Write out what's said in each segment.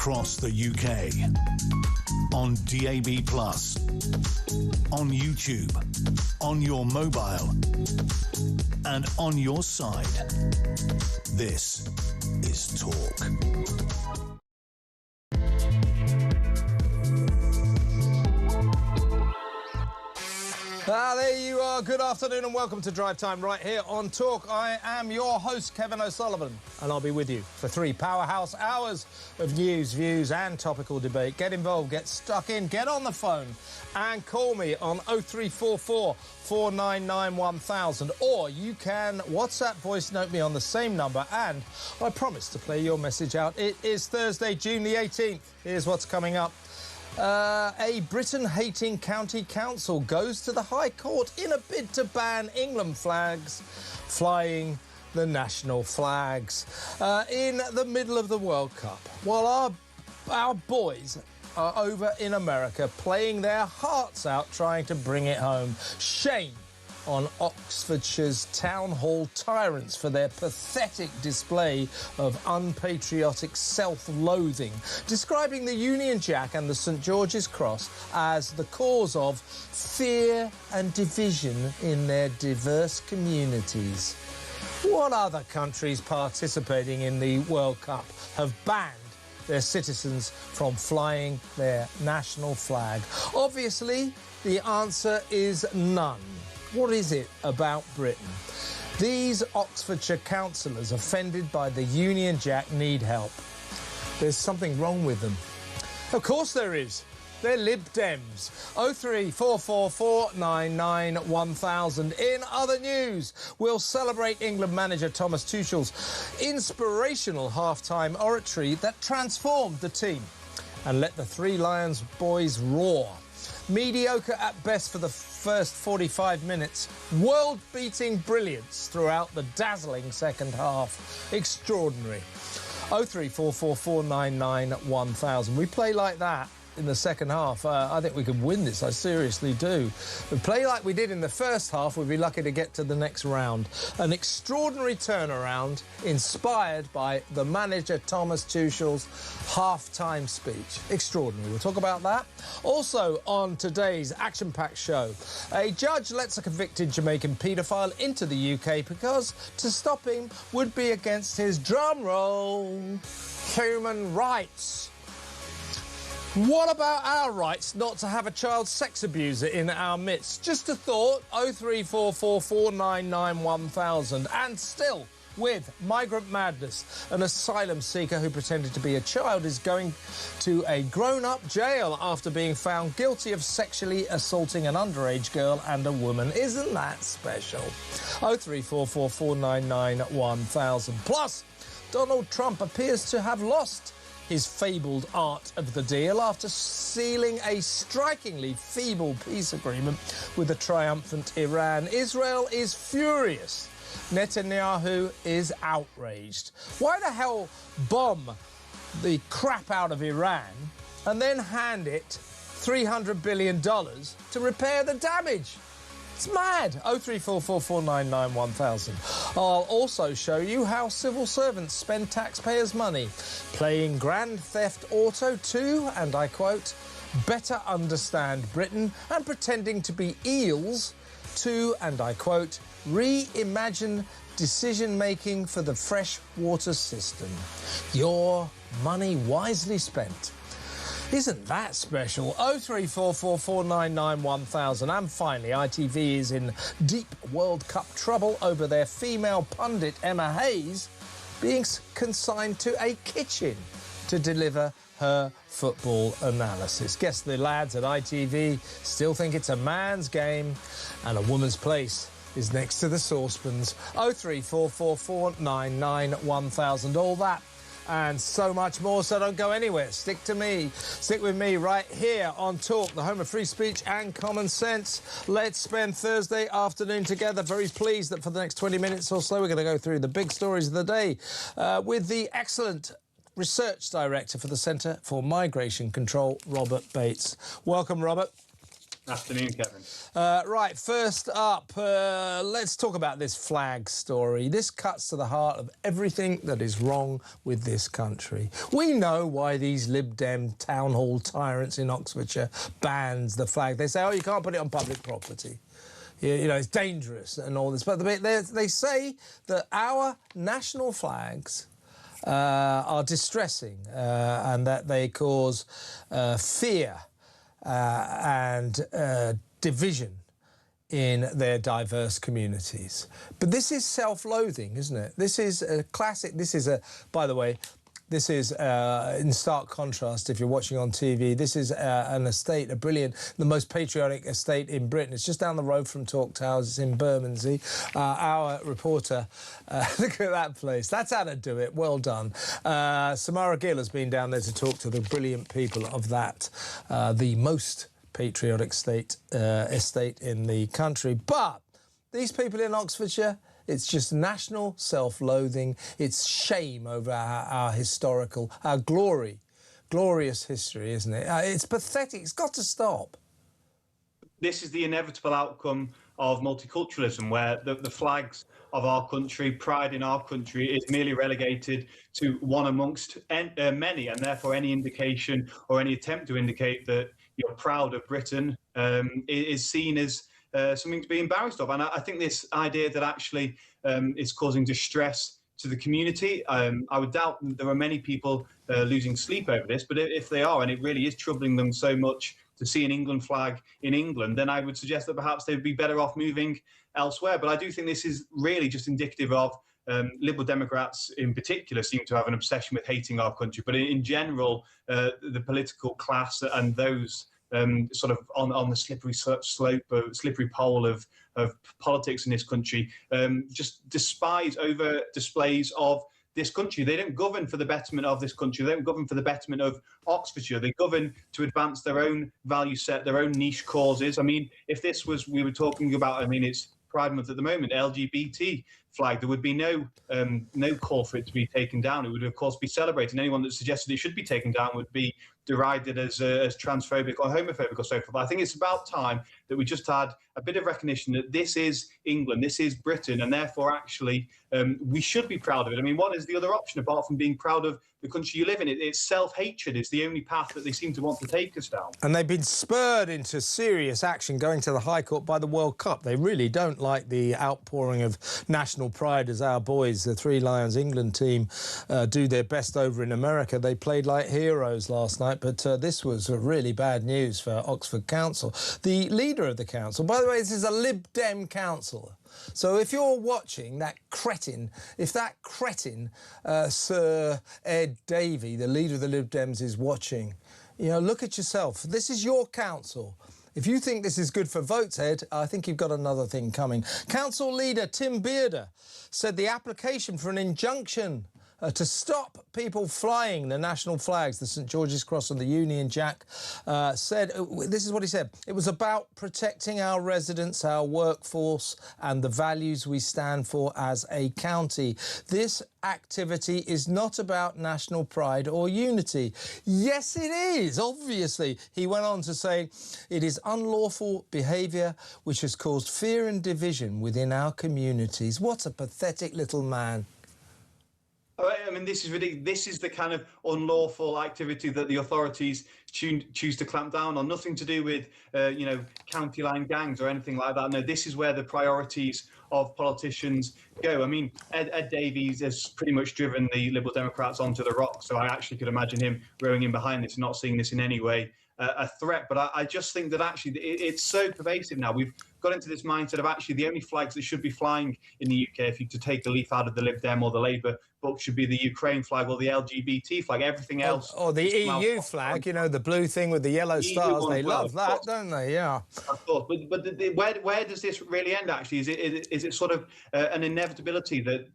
across the UK, on DAB+, on YouTube, on your mobile, and on your side. This is Talk. There you are. Good afternoon and welcome to Drive Time right here on Talk. I am your host, Kevin O'Sullivan, and I'll be with you for 3 powerhouse hours of news, views and topical debate. Get involved, get stuck in, get on the phone and call me on 0344 499 1000, or you can WhatsApp voice note me on the same number, and I promise to play your message out. It is Thursday, June the 18th. Here's what's coming up. A Britain-hating county council goes to the High Court in a bid to ban England flags flying the national flags in the middle of the World Cup, while our boys are over in America playing their hearts out trying to bring it home. Shame on Oxfordshire's town hall tyrants for their pathetic display of unpatriotic self-loathing, describing the Union Jack and the St George's Cross as the cause of fear and division in their diverse communities. What other countries participating in the World Cup have banned their citizens from flying their national flag? Obviously, the answer is none. What is it about Britain? These Oxfordshire councillors offended by the Union Jack need help. There's something wrong with them. Of course there is. They're Lib Dems. 0344 499 1000. In other news, we'll celebrate England manager Thomas Tuchel's inspirational half-time oratory that transformed the team and let the Three Lions boys roar. Mediocre at best for the first 45 minutes, world-beating brilliance throughout the dazzling second half. Extraordinary. 0344 499 1000. We play like that in the second half. I think we could win this, I seriously do. If we play like we did in the first half, we'd be lucky to get to the next round. An extraordinary turnaround inspired by the manager Thomas Tuchel's half-time speech. Extraordinary. We'll talk about that. Also on today's action-packed show, a judge lets a convicted Jamaican paedophile into the UK because to stop him would be against his, drum roll, human rights. What about our rights not to have a child sex abuser in our midst? Just a thought. 0344 499 1000. And still, with migrant madness, an asylum seeker who pretended to be a child is going to a grown-up jail after being found guilty of sexually assaulting an underage girl and a woman. Isn't that special? 0344 499 1000. Plus, Donald Trump appears to have lost his fabled art of the deal after sealing a strikingly feeble peace agreement with the triumphant Iran. Israel is furious. Netanyahu is outraged. Why the hell bomb the crap out of Iran and then hand it $300 billion to repair the damage? It's mad. 0344 499 1000. I'll also show you how civil servants spend taxpayers' money playing Grand Theft Auto 2, and I quote, better understand Britain, and pretending to be eels to, and I quote, reimagine decision-making for the freshwater system. Your money wisely spent. Isn't that special? 0344 499 1000. And finally, ITV is in deep World Cup trouble over their female pundit, Emma Hayes, being consigned to a kitchen to deliver her football analysis. Guess the lads at ITV still think it's a man's game and a woman's place is next to the saucepans. 0344 499 1000. All that and so much more, so don't go anywhere. Stick with me right here on Talk, the home of free speech and common sense. Let's spend Thursday afternoon together. Very pleased that for the next 20 minutes or so we're going to go through the big stories of the day with the excellent Research Director for the Centre for Migration Control, Robert Bates. Welcome, Robert. Afternoon, Kevin. Right, first up, let's talk about this flag story. This cuts to the heart of everything that is wrong with this country. We know why these Lib Dem town hall tyrants in Oxfordshire bans the flag. They say, oh, you can't put it on public property. You know, it's dangerous and all this. But they say that our national flags are distressing and that they cause fear and division in their diverse communities. But this is self-loathing, isn't it? This is a classic. This is by the way, this is in stark contrast, if you're watching on TV, this is an estate, the most patriotic estate in Britain. It's just down the road from Talk Towers. It's in Bermondsey. Our reporter, look at that place. That's how to do it. Well done. Samara Gill has been down there to talk to the brilliant people of that, the most patriotic estate in the country. But these people in Oxfordshire, it's just national self-loathing. It's shame over our historical, our glorious history, isn't it? It's pathetic. It's got to stop. This is the inevitable outcome of multiculturalism, where the flags of our country, pride in our country, is merely relegated to one amongst many, and therefore any indication or any attempt to indicate that you're proud of Britain is seen as something to be embarrassed of. And I think this idea that actually is causing distress to the community, I would doubt that there are many people losing sleep over this, but if they are, and it really is troubling them so much to see an England flag in England, then I would suggest that perhaps they'd be better off moving elsewhere. But I do think this is really just indicative of Liberal Democrats in particular seem to have an obsession with hating our country. But in general, the political class and those sort of on the slippery pole of politics in this country just despise over displays of this country. They don't govern for the betterment of this country. They don't govern for the betterment of Oxfordshire. They govern to advance their own value set, their own niche causes. I mean, if this was, we were talking about, I mean, it's Pride Month at the moment, LGBT flag, there would be no call for it to be taken down. It would, of course, be celebrated. Anyone that suggested it should be taken down would be derided as transphobic or homophobic or so forth. But I think it's about time that we just had a bit of recognition that this is England, this is Britain, and therefore actually we should be proud of it. I mean, what is the other option apart from being proud of the country you live in? It's self-hatred is the only path that they seem to want to take us down. And they've been spurred into serious action going to the High Court by the World Cup. They really don't like the outpouring of national pride as our boys, the Three Lions England team, do their best over in America. They played like heroes last night, but this was really bad news for Oxford Council. The leader of the council, by the way, this is a Lib Dem councillor. So if you're watching, that cretin, Sir Ed Davey, the leader of the Lib Dems, is watching, you know, look at yourself. This is your council. If you think this is good for votes, Ed, I think you've got another thing coming. Council leader Tim Bearder said the application for an injunction to stop people flying the national flags, the St George's Cross and the Union Jack, said, this is what he said, it was about protecting our residents, our workforce and the values we stand for as a county. This activity is not about national pride or unity. Yes, it is, obviously. He went on to say, it is unlawful behaviour which has caused fear and division within our communities. What a pathetic little man. I mean, this is ridiculous. This is the kind of unlawful activity that the authorities choose to clamp down on. Nothing to do with, you know, county line gangs or anything like that. No, this is where the priorities of politicians go. I mean, Ed Davies has pretty much driven the Liberal Democrats onto the rocks. So I actually could imagine him rowing in behind this and not seeing this in any way a threat. But I just think that actually it's so pervasive now. We've got into this mindset of actually the only flags that should be flying in the UK, if you to take a leaf out of the Lib Dem or the Labour book, should be the Ukraine flag or the LGBT flag. Everything else, or the EU flag, you know, the blue thing with the yellow stars. They love that, don't they? Yeah. Of course, but where does this really end? Actually, is it sort of an inevitability that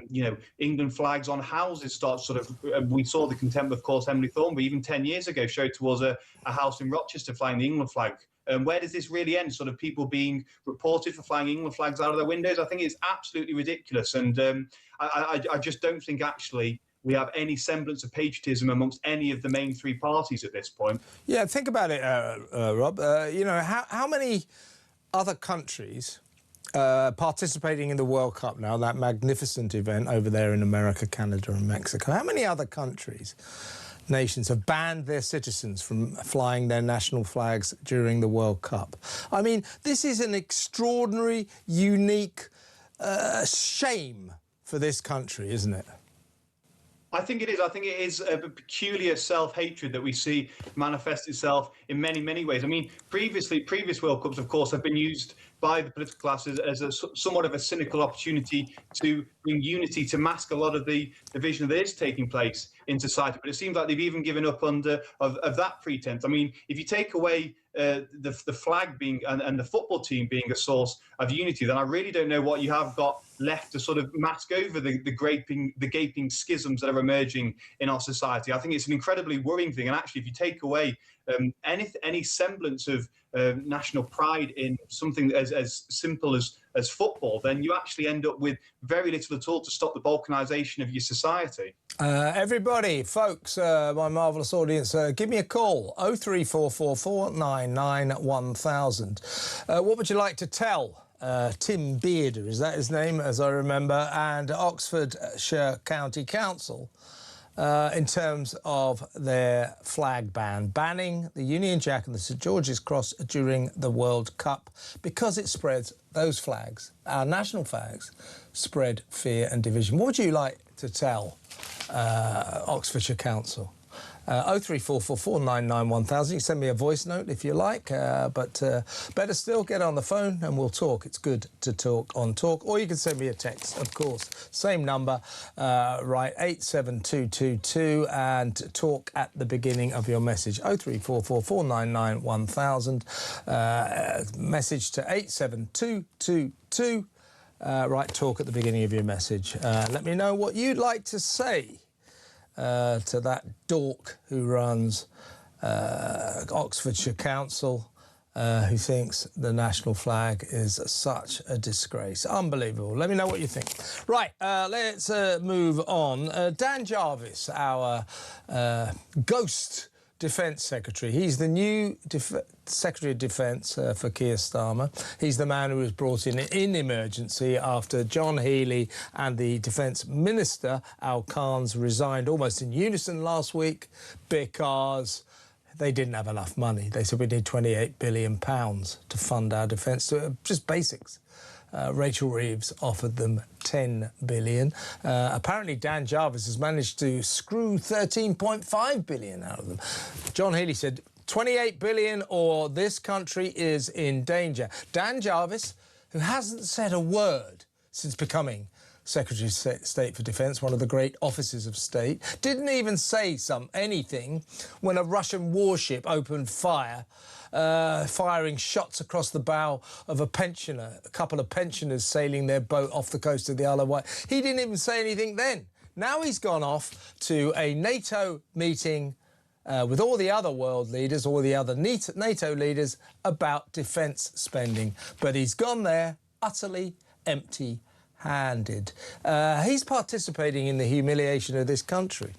you know, England flags on houses start sort of? We saw the contempt, of course, Emily Thornberry even 10 years ago showed towards a house in Rochester flying the England flag. Where does this really end? Sort of people being reported for flying England flags out of their windows? I think it's absolutely ridiculous, and I just don't think actually we have any semblance of patriotism amongst any of the main three parties at this point. Yeah, think about it, Rob. You know, how many other countries participating in the World Cup now, that magnificent event over there in America, Canada and Mexico, how many other countries, nations have banned their citizens from flying their national flags during the World Cup? I mean, this is an extraordinary, unique shame for this country, isn't it? I think it is. I think it is a peculiar self-hatred that we see manifest itself in many, many ways. I mean, previous World Cups, of course, have been used by the political classes as somewhat of a cynical opportunity to bring unity, to mask a lot of the division that is taking place in society. But it seems like they've even given up of that pretense. I mean, if you take away the flag being and the football team being a source of unity, then I really don't know what you have got left to sort of mask over the gaping schisms that are emerging in our society. I think it's an incredibly worrying thing. And actually, if you take away any semblance of national pride in something as simple as football, then you actually end up with very little at all to stop the balkanisation of your society. Everybody, folks, my marvellous audience, give me a call, 03444 1000. What would you like to tell Tim Bearder, is that his name, as I remember, and Oxfordshire County Council in terms of their flag banning the Union Jack and the St George's Cross during the World Cup, because it spreads, those flags, our national flags, spread fear and division. What would you like to tell Oxfordshire Council? 03444 1000. You can send me a voice note if you like, but better still, get on the phone and we'll talk. It's good to talk on Talk. Or you can send me a text, of course. Same number, right, 87222, and talk at the beginning of your message. 03444 1000. Message to 87222. Right, talk at the beginning of your message. Let me know what you'd like to say to that dork who runs Oxfordshire Council, who thinks the national flag is such a disgrace. Unbelievable. Let me know what you think. Right, let's move on. Dan Jarvis, our ghost Defence Secretary. He's the new Secretary of Defence for Keir Starmer. He's the man who was brought in emergency after John Healey and the Defence Minister, Al Khan's, resigned almost in unison last week because they didn't have enough money. They said we need £28 billion to fund our defence, just basics. Rachel Reeves offered them $10 billion. Apparently Dan Jarvis has managed to screw $13.5 billion out of them. John Healey said $28 billion or this country is in danger. Dan Jarvis, who hasn't said a word since becoming Secretary of State for Defence, one of the great offices of state, didn't even say anything when a Russian warship opened fire, firing shots across the bow of a pensioner, a couple of pensioners sailing their boat off the coast of the Isle of Wight. He didn't even say anything then. Now he's gone off to a NATO meeting with all the other world leaders, all the other NATO leaders, about defence spending. But he's gone there utterly empty-handed. He's participating in the humiliation of this country.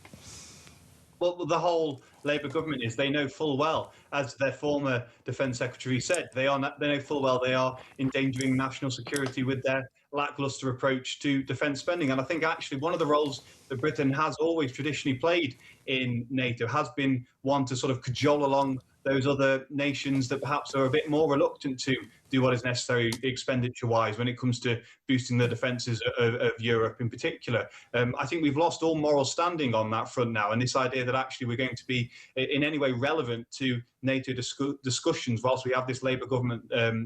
Well, the whole Labour government is, they know full well, as their former Defence Secretary said, they know full well they are endangering national security with their lacklustre approach to defence spending. And I think actually one of the roles that Britain has always traditionally played in NATO has been one to sort of cajole along those other nations that perhaps are a bit more reluctant to do what is necessary expenditure-wise when it comes to boosting the defences of Europe in particular. I think we've lost all moral standing on that front now, and this idea that actually we're going to be in any way relevant to NATO discussions whilst we have this Labour government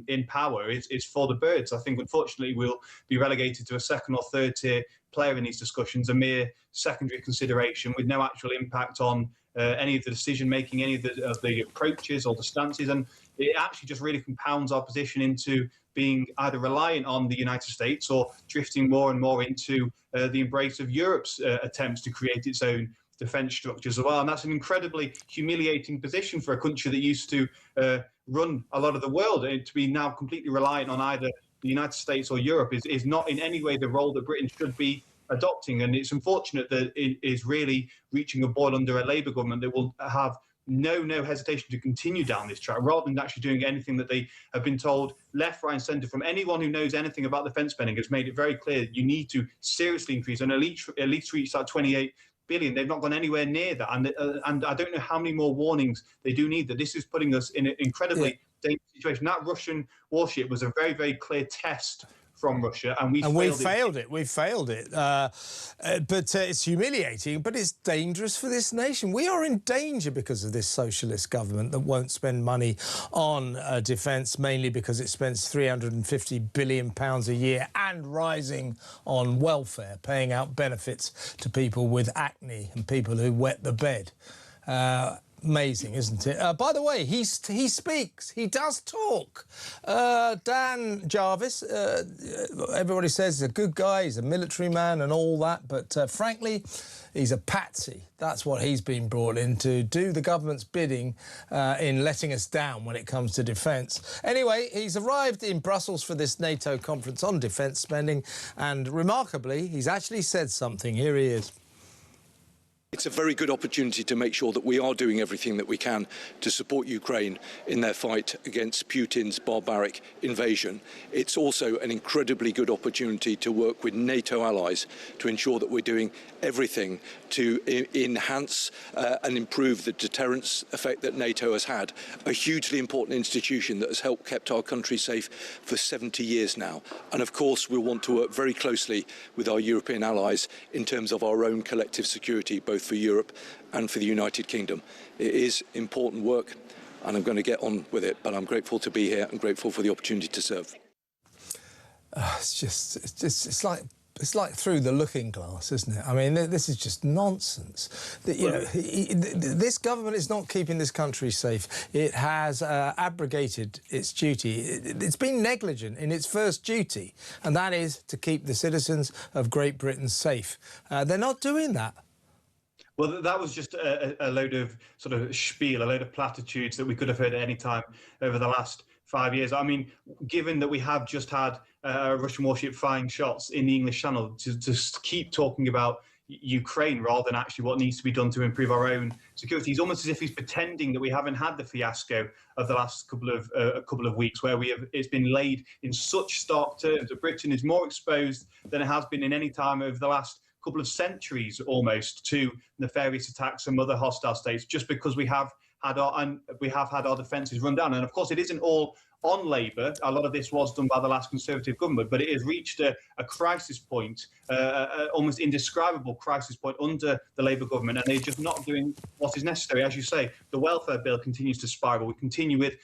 in power is for the birds. I think, unfortunately, we'll be relegated to a second or third tier player in these discussions, a mere secondary consideration with no actual impact on any of the decision-making, any of the approaches or the stances. And it actually just really compounds our position into being either reliant on the United States or drifting more and more into the embrace of Europe's attempts to create its own defence structures as well. And that's an incredibly humiliating position for a country that used to run a lot of the world. And to be now completely reliant on either the United States or Europe is not in any way the role that Britain should be adopting. And it's unfortunate that it is really reaching a boil under a Labour government that will have no hesitation to continue down this track rather than actually doing anything that they have been told left, right and centre from anyone who knows anything about defence spending has made it very clear that you need to seriously increase and at least reach that 28 billion. They've not gone anywhere near that. And I don't know how many more warnings they do need that this is putting us in an incredibly dangerous situation. That Russian warship was a very, very clear test from Russia, and we failed it. We failed it. But it's humiliating, but it's dangerous for this nation. We are in danger because of this socialist government that won't spend money on defence, mainly because it spends £350 billion a year and rising on welfare, paying out benefits to people with acne and people who wet the bed. Amazing, isn't it? By the way, he speaks. He does talk. Dan Jarvis, everybody says he's a good guy, he's a military man and all that, but frankly, he's a patsy. That's what he's been brought in to do the government's bidding in letting us down when it comes to defence. Anyway, he's arrived in Brussels for this NATO conference on defence spending, and remarkably, he's actually said something. Here he is. It's a very good opportunity to make sure that we are doing everything that we can to support Ukraine in their fight against Putin's barbaric invasion. It's also an incredibly good opportunity to work with NATO allies to ensure that we're doing everything to enhance and improve the deterrence effect that NATO has had, a hugely important institution that has helped kept our country safe for 70 years now. And of course, we'll want to work very closely with our European allies in terms of our own collective security, both for Europe and for the United Kingdom. It is important work, and I'm going to get on with it, but I'm grateful to be here and grateful for the opportunity to serve. It's like through the looking glass, isn't it? I mean, this is just nonsense. This government is not keeping this country safe. It has abrogated its duty. It's been negligent in its first duty, and that is to keep the citizens of Great Britain safe. They're not doing that. Well, that was just a load of sort of spiel, a load of platitudes that we could have heard at any time over the last 5 years. I mean, given that we have just had a Russian warship firing shots in the English Channel, to keep talking about Ukraine rather than actually what needs to be done to improve our own security, it's almost as if he's pretending that we haven't had the fiasco of the last couple of weeks, where it's been laid in such stark terms that Britain is more exposed than it has been in any time over the last couple of centuries almost to nefarious attacks from other hostile states, just because we have had our defences run down. And of course, it isn't all on Labour. A lot of this was done by the last Conservative government, but it has reached a crisis point, almost indescribable crisis point under the Labour government, and they're just not doing what is necessary. As you say, the welfare bill continues to spiral. We continue with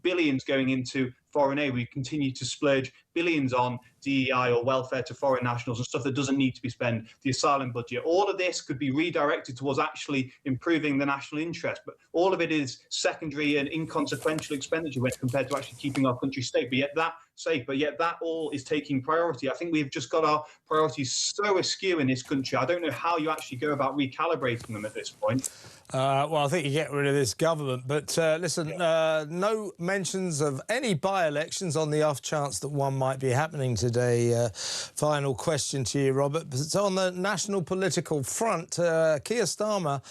billions going into foreign aid. We continue to splurge billions on DEI or welfare to foreign nationals and stuff that doesn't need to be spent, the asylum budget. All of this could be redirected towards actually improving the national interest, but all of it is secondary and inconsequential expenditure when compared to actually keeping our country safe. But yet that all is taking priority. I think we've just got our priorities so askew in this country. I don't know how you actually go about recalibrating them at this point. Well, I think you get rid of this government. But listen, no mentions of any by-elections on the off chance that one might be happening today. Final question to you, Robert. But on the national political front, Keir Starmer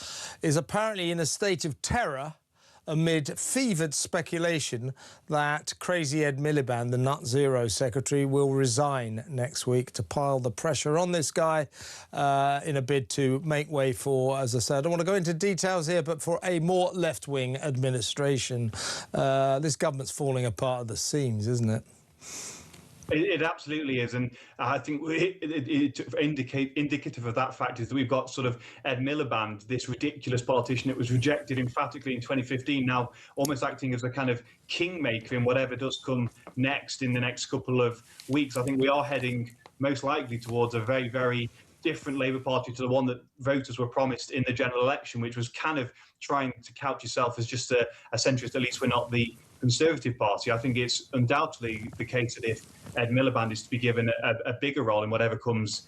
is apparently in a state of terror amid fevered speculation that Crazy Ed Miliband, the Nut Zero secretary, will resign next week to pile the pressure on this guy in a bid to make way for, as I said, I don't want to go into details here, but for a more left-wing administration. This government's falling apart at the seams, isn't it? It absolutely is, and I think indicative of that fact is that we've got sort of Ed Miliband, this ridiculous politician that was rejected emphatically in 2015, now almost acting as a kind of kingmaker in whatever does come next in the next couple of weeks. I think we are heading most likely towards a very, very different Labour Party to the one that voters were promised in the general election, which was kind of trying to couch itself as just a centrist. At least we're not the Conservative Party. I think it's undoubtedly the case that if Ed Miliband is to be given a bigger role in whatever comes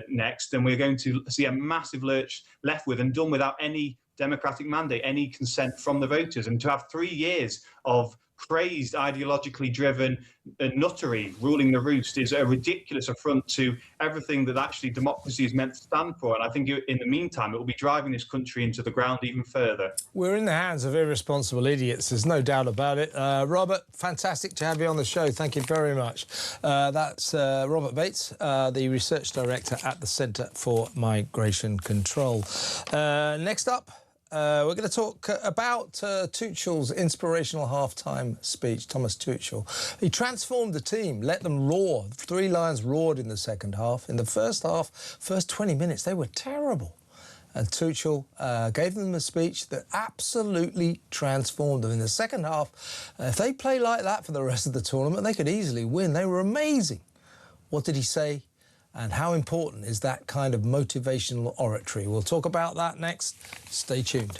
next, then we're going to see a massive lurch left with and done without any democratic mandate, any consent from the voters. And to have 3 years of crazed, ideologically driven nuttery ruling the roost is a ridiculous affront to everything that actually democracy is meant to stand for. And I think in the meantime, it will be driving this country into the ground even further. We're in the hands of irresponsible idiots, there's no doubt about it. Robert, fantastic to have you on the show. Thank you very much. That's Robert Bates, the Research Director at the Centre for Migration Control. Next up, we're going to talk about Tuchel's inspirational half-time speech, Thomas Tuchel. He transformed the team, let them roar. 3 Lions roared in the second half. In the first half, first 20 minutes, they were terrible. And Tuchel gave them a speech that absolutely transformed them. In the second half, if they play like that for the rest of the tournament, they could easily win. They were amazing. What did he say? And how important is that kind of motivational oratory? We'll talk about that next. Stay tuned.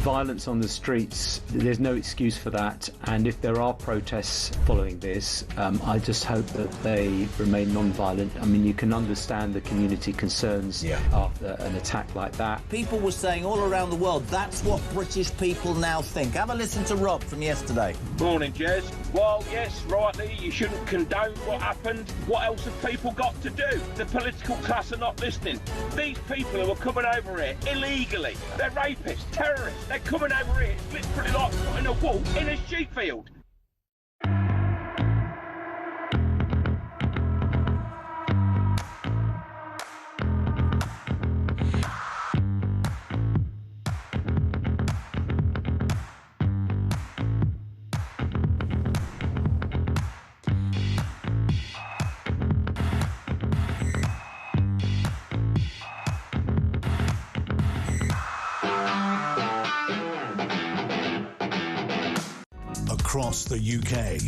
Violence on the streets, there's no excuse for that, and if there are protests following this, I just hope that they remain non-violent. I mean, you can understand the community concerns after an attack like that. People were saying all around the world, that's what British people now think. Have a listen to Rob from yesterday. Morning, Jez. Well, yes, rightly, you shouldn't condone what happened. What else have people got to do? The political class are not listening. These people who are coming over here illegally, they're rapists, terrorists, they're coming over here. It's literally like putting a wolf in a sheep field. Across the UK,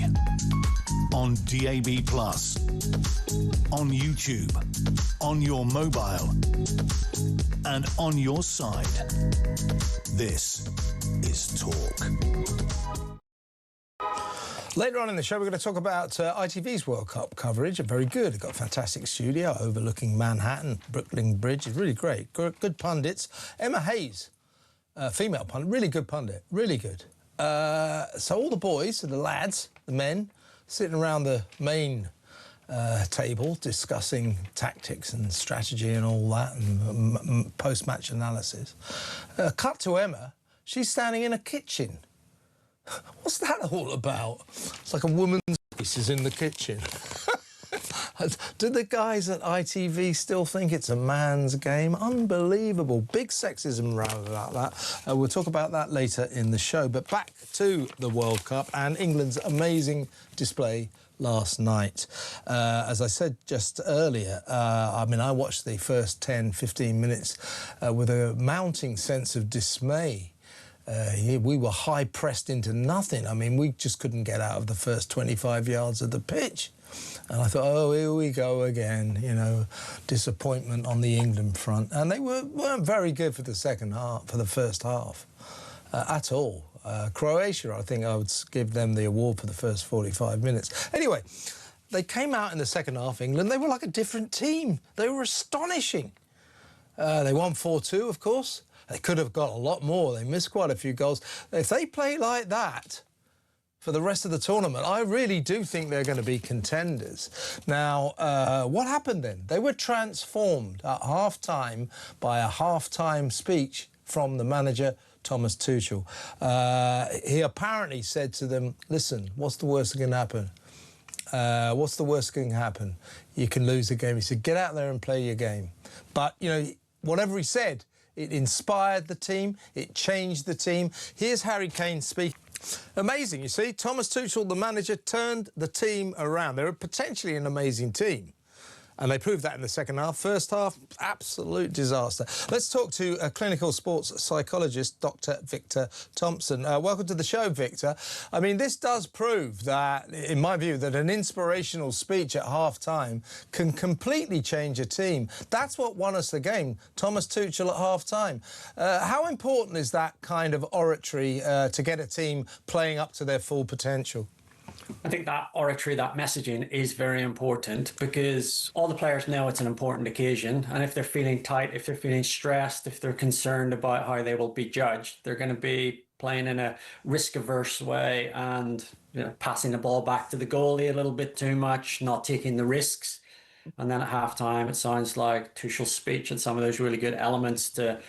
on DAB+, on YouTube, on your mobile, and on your side. This is Talk. Later on in the show, we're going to talk about ITV's World Cup coverage. Very good. They've got a fantastic studio overlooking Manhattan, Brooklyn Bridge. It's really great. Good pundits. Emma Hayes, female pundit, really good pundit, really good. So all the boys, the lads, the men, sitting around the main table discussing tactics and strategy and all that and post-match analysis. Cut to Emma. She's standing in a kitchen. What's that all about? It's like a woman's voice is in the kitchen. Do the guys at ITV still think it's a man's game? Unbelievable. Big sexism round about that. We'll talk about that later in the show. But back to the World Cup and England's amazing display last night. As I said just earlier, I mean, I watched the first 10, 15 minutes with a mounting sense of dismay. We were high-pressed into nothing. I mean, we just couldn't get out of the first 25 yards of the pitch. And I thought, oh, here we go again, you know, disappointment on the England front. And they weren't very good for the second half, for the first half, at all. Croatia, I think I would give them the award for the first 45 minutes. Anyway, they came out in the second half, England, they were like a different team. They were astonishing. They won 4-2, of course. They could have got a lot more. They missed quite a few goals. If they play like that for the rest of the tournament, I really do think they're going to be contenders. Now, what happened then? They were transformed at half-time by a half-time speech from the manager, Thomas Tuchel. He apparently said to them, listen, what's the worst that can happen? What's the worst that can happen? You can lose the game. He said, get out there and play your game. But, you know, whatever he said, it inspired the team, it changed the team. Here's Harry Kane speaking. Amazing, you see. Thomas Tuchel, the manager, turned the team around. They're potentially an amazing team. And they proved that in the second half. First half, absolute disaster. Let's talk to a clinical sports psychologist, Dr. Victor Thompson. Welcome to the show, Victor. I mean, this does prove that, in my view, that an inspirational speech at half-time can completely change a team. That's what won us the game, Thomas Tuchel at half-time. How important is that kind of oratory to get a team playing up to their full potential? I think that oratory, that messaging is very important because all the players know it's an important occasion. And if they're feeling tight, if they're feeling stressed, if they're concerned about how they will be judged, they're going to be playing in a risk-averse way and, you know, passing the ball back to the goalie a little bit too much, not taking the risks. And then at halftime, it sounds like Tuchel's speech and some of those really good elements to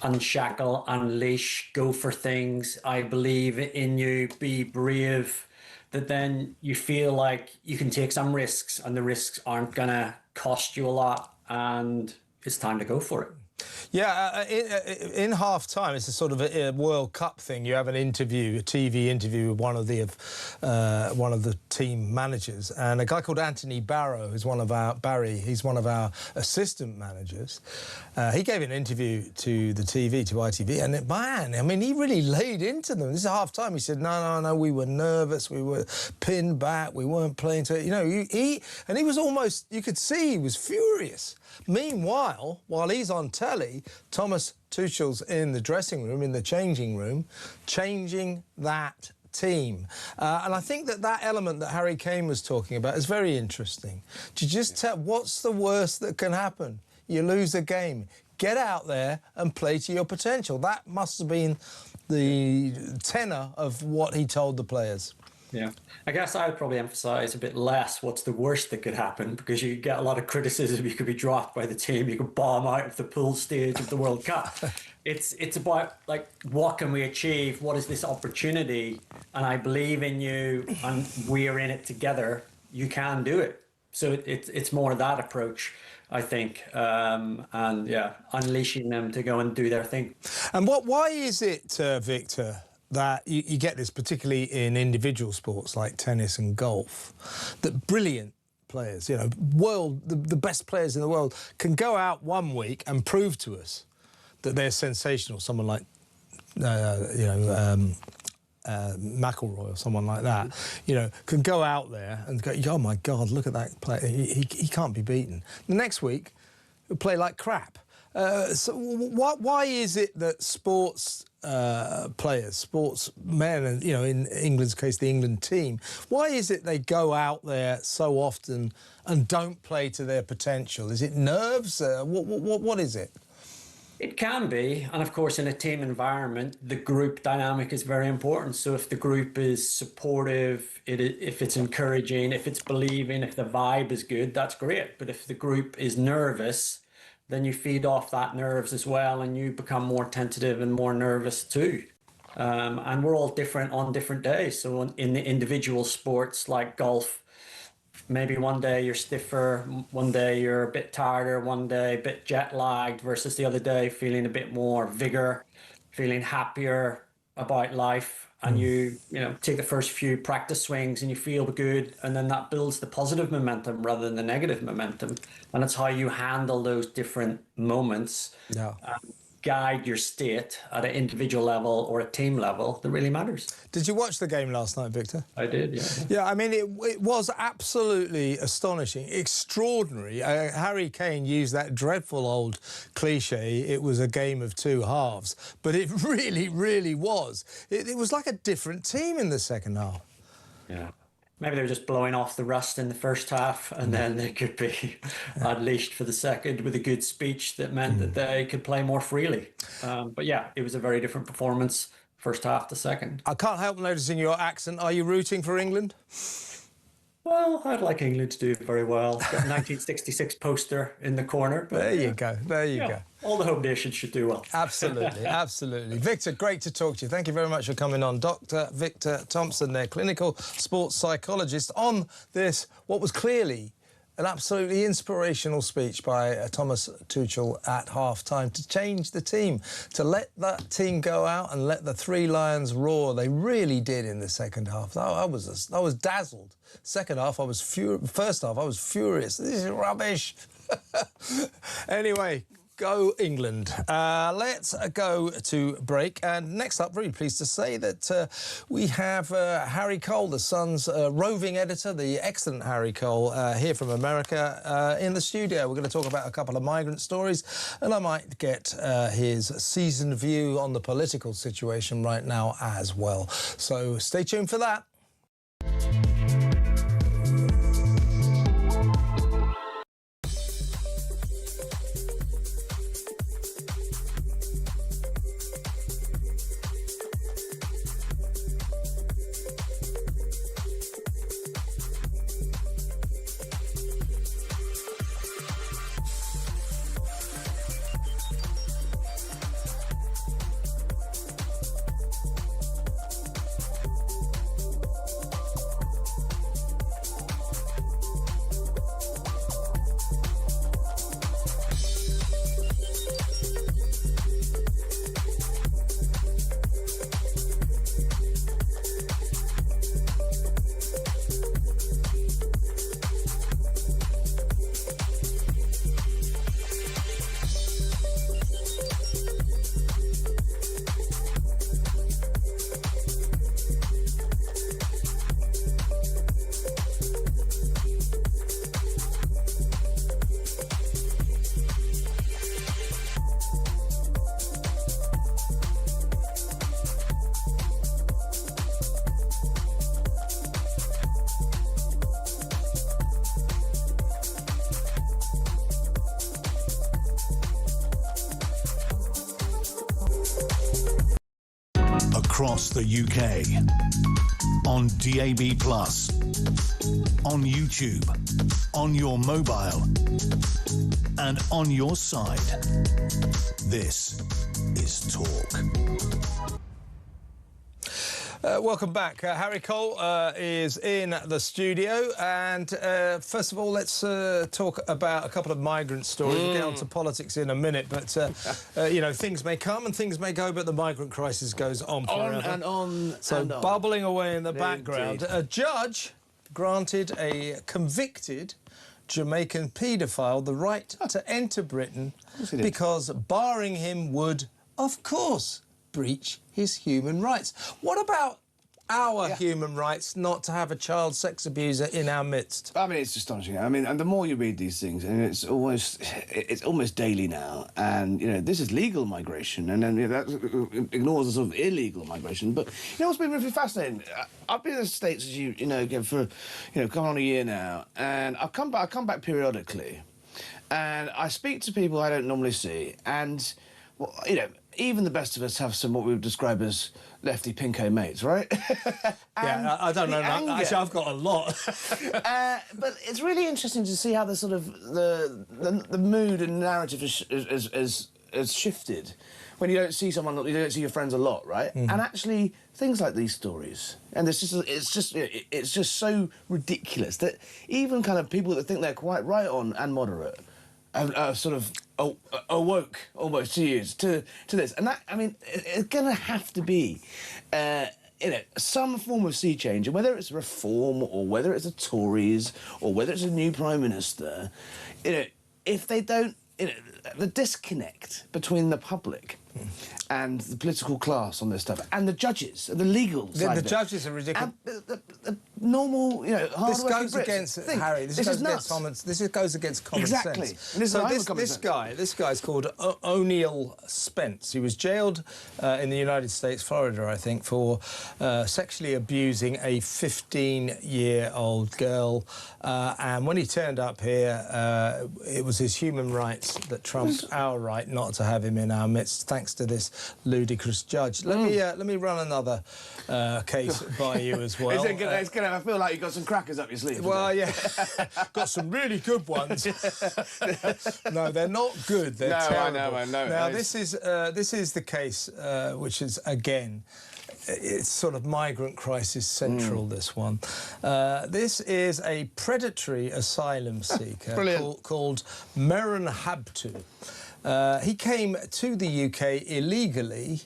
unshackle, unleash, go for things. I believe in you, be brave. That then you feel like you can take some risks and the risks aren't going to cost you a lot and it's time to go for it. Yeah, in half-time, it's a sort of a World Cup thing. You have an interview, a TV interview with one of the team managers, and a guy called Anthony Barrow, who's he's one of our assistant managers. He gave an interview to the TV, to ITV, and man, I mean, he really laid into them. This is half-time. He said, no, we were nervous, we were pinned back, we weren't playing to it. You know, he was almost, you could see he was furious. Meanwhile, while he's on telly, Thomas Tuchel's in the dressing room, in the changing room, changing that team. And I think that element that Harry Kane was talking about is very interesting. To just tell what's the worst that can happen? You lose a game. Get out there and play to your potential. That must have been the tenor of what he told the players. Yeah, I guess I would probably emphasise a bit less what's the worst that could happen, because you get a lot of criticism. You could be dropped by the team, you could bomb out of the pool stage of the World Cup. It's about, like, what can we achieve? What is this opportunity? And I believe in you, and we're in it together. You can do it. So it's more that approach, I think, and yeah, unleashing them to go and do their thing. And why is it, Victor, that you get this, particularly in individual sports like tennis and golf, that brilliant players, you know, the best players in the world can go out one week and prove to us that they're sensational. Someone like, McIlroy or someone like that, you know, can go out there and go, oh my God, look at that player, he can't be beaten. The next week, he'll play like crap. So why is it that sports players, sportsmen, and, you know, in England's case, the England team, why is it they go out there so often and don't play to their potential? Is it nerves? What is it? It can be, and of course in a team environment the group dynamic is very important. So if the group is supportive, if it's encouraging, if it's believing, if the vibe is good, that's great. But if the group is nervous, then you feed off that nerves as well, and you become more tentative and more nervous too. And we're all different on different days. So in the individual sports like golf, maybe one day you're stiffer, one day you're a bit tireder, one day a bit jet lagged, versus the other day feeling a bit more vigor, feeling happier about life. And you know, take the first few practice swings and you feel good, and then that builds the positive momentum rather than the negative momentum. And it's how you handle those different moments, guide your state at an individual level or a team level that really matters. Did you watch the game last night, Victor? I did, yeah. Yeah, I mean, it was absolutely astonishing, extraordinary. Harry Kane used that dreadful old cliche, it was a game of two halves, but it really, really was. It was like a different team in the second half. Yeah. Maybe they were just blowing off the rust in the first half, and then they could be unleashed for the second with a good speech that meant that they could play more freely. But yeah, it was a very different performance, first half to second. I can't help noticing your accent. Are you rooting for England? Well, I'd like England to do very well. Got a 1966 poster in the corner. But, there you go. There you go. All the home nations should do well. Absolutely, absolutely. Victor, great to talk to you. Thank you very much for coming on. Dr. Victor Thompson there, clinical sports psychologist, on this, what was clearly an absolutely inspirational speech by Thomas Tuchel at half-time to change the team, to let that team go out and let the Three Lions roar. They really did in the second half. I was dazzled. Second half, I was first half, I was furious. This is rubbish. Anyway, go England. Let's go to break. And next up, really pleased to say that we have Harry Cole, the Sun's roving editor, the excellent Harry Cole, here from America in the studio. We're going to talk about a couple of migrant stories, and I might get his seasoned view on the political situation right now as well. So stay tuned for that. Across the UK, on DAB+, on YouTube, on your mobile, and on your side. This is Talk. Welcome back. Harry Cole is in the studio, and first of all, let's talk about a couple of migrant stories. We'll get on to politics in a minute, but you know, things may come and things may go, but the migrant crisis goes on forever. On and on. So and on. bubbling away in the background. Indeed. A judge granted a convicted Jamaican paedophile the right to enter Britain because barring him would, of course, breach his human rights. What about our human rights not to have a child sex abuser in our midst? I mean, it's astonishing. I mean, and the more you read these things, and it's almost daily now. And you know, this is legal migration, and then that ignores the sort of illegal migration. But you know what's been really fascinating? I've been in the States, as you know, again for coming on a year now, and I come back periodically, and I speak to people I don't normally see, and well, you know, even the best of us have some what we would describe as lefty pinko mates, right? Yeah, I don't know. Actually, I've got a lot. But it's really interesting to see how the sort of the mood and narrative has shifted when you don't see someone, you don't see your friends a lot, right? And actually, things like these stories, and it's just so ridiculous that even kind of people that think they're quite right on and moderate are sort of awoke almost to this, and that, I mean, it's going to have to be some form of sea change, and whether it's reform or whether it's the Tories or whether it's a new Prime Minister, if they don't, the disconnect between the public and the political class on this stuff, and the judges, and the legal side. The judges are ridiculous. And normal, you know, hard This goes against Harry. This goes against common. This goes against common exactly. sense. So this guy's called O'Neill Spence. He was jailed in the United States, Florida, I think, for sexually abusing a 15-year-old girl. And when he turned up here, it was his human rights that trumped our right not to have him in our midst, thanks to this ludicrous judge. Let me run another case by you as well. It's gonna I feel like you've got some crackers up your sleeve. Well, yeah, got some really good ones. No, they're not good. They're terrible. I know. Now, this is the case, which is, again, it's sort of migrant crisis central, this one. This is a predatory asylum seeker called Meren Habtu. He came to the UK illegally,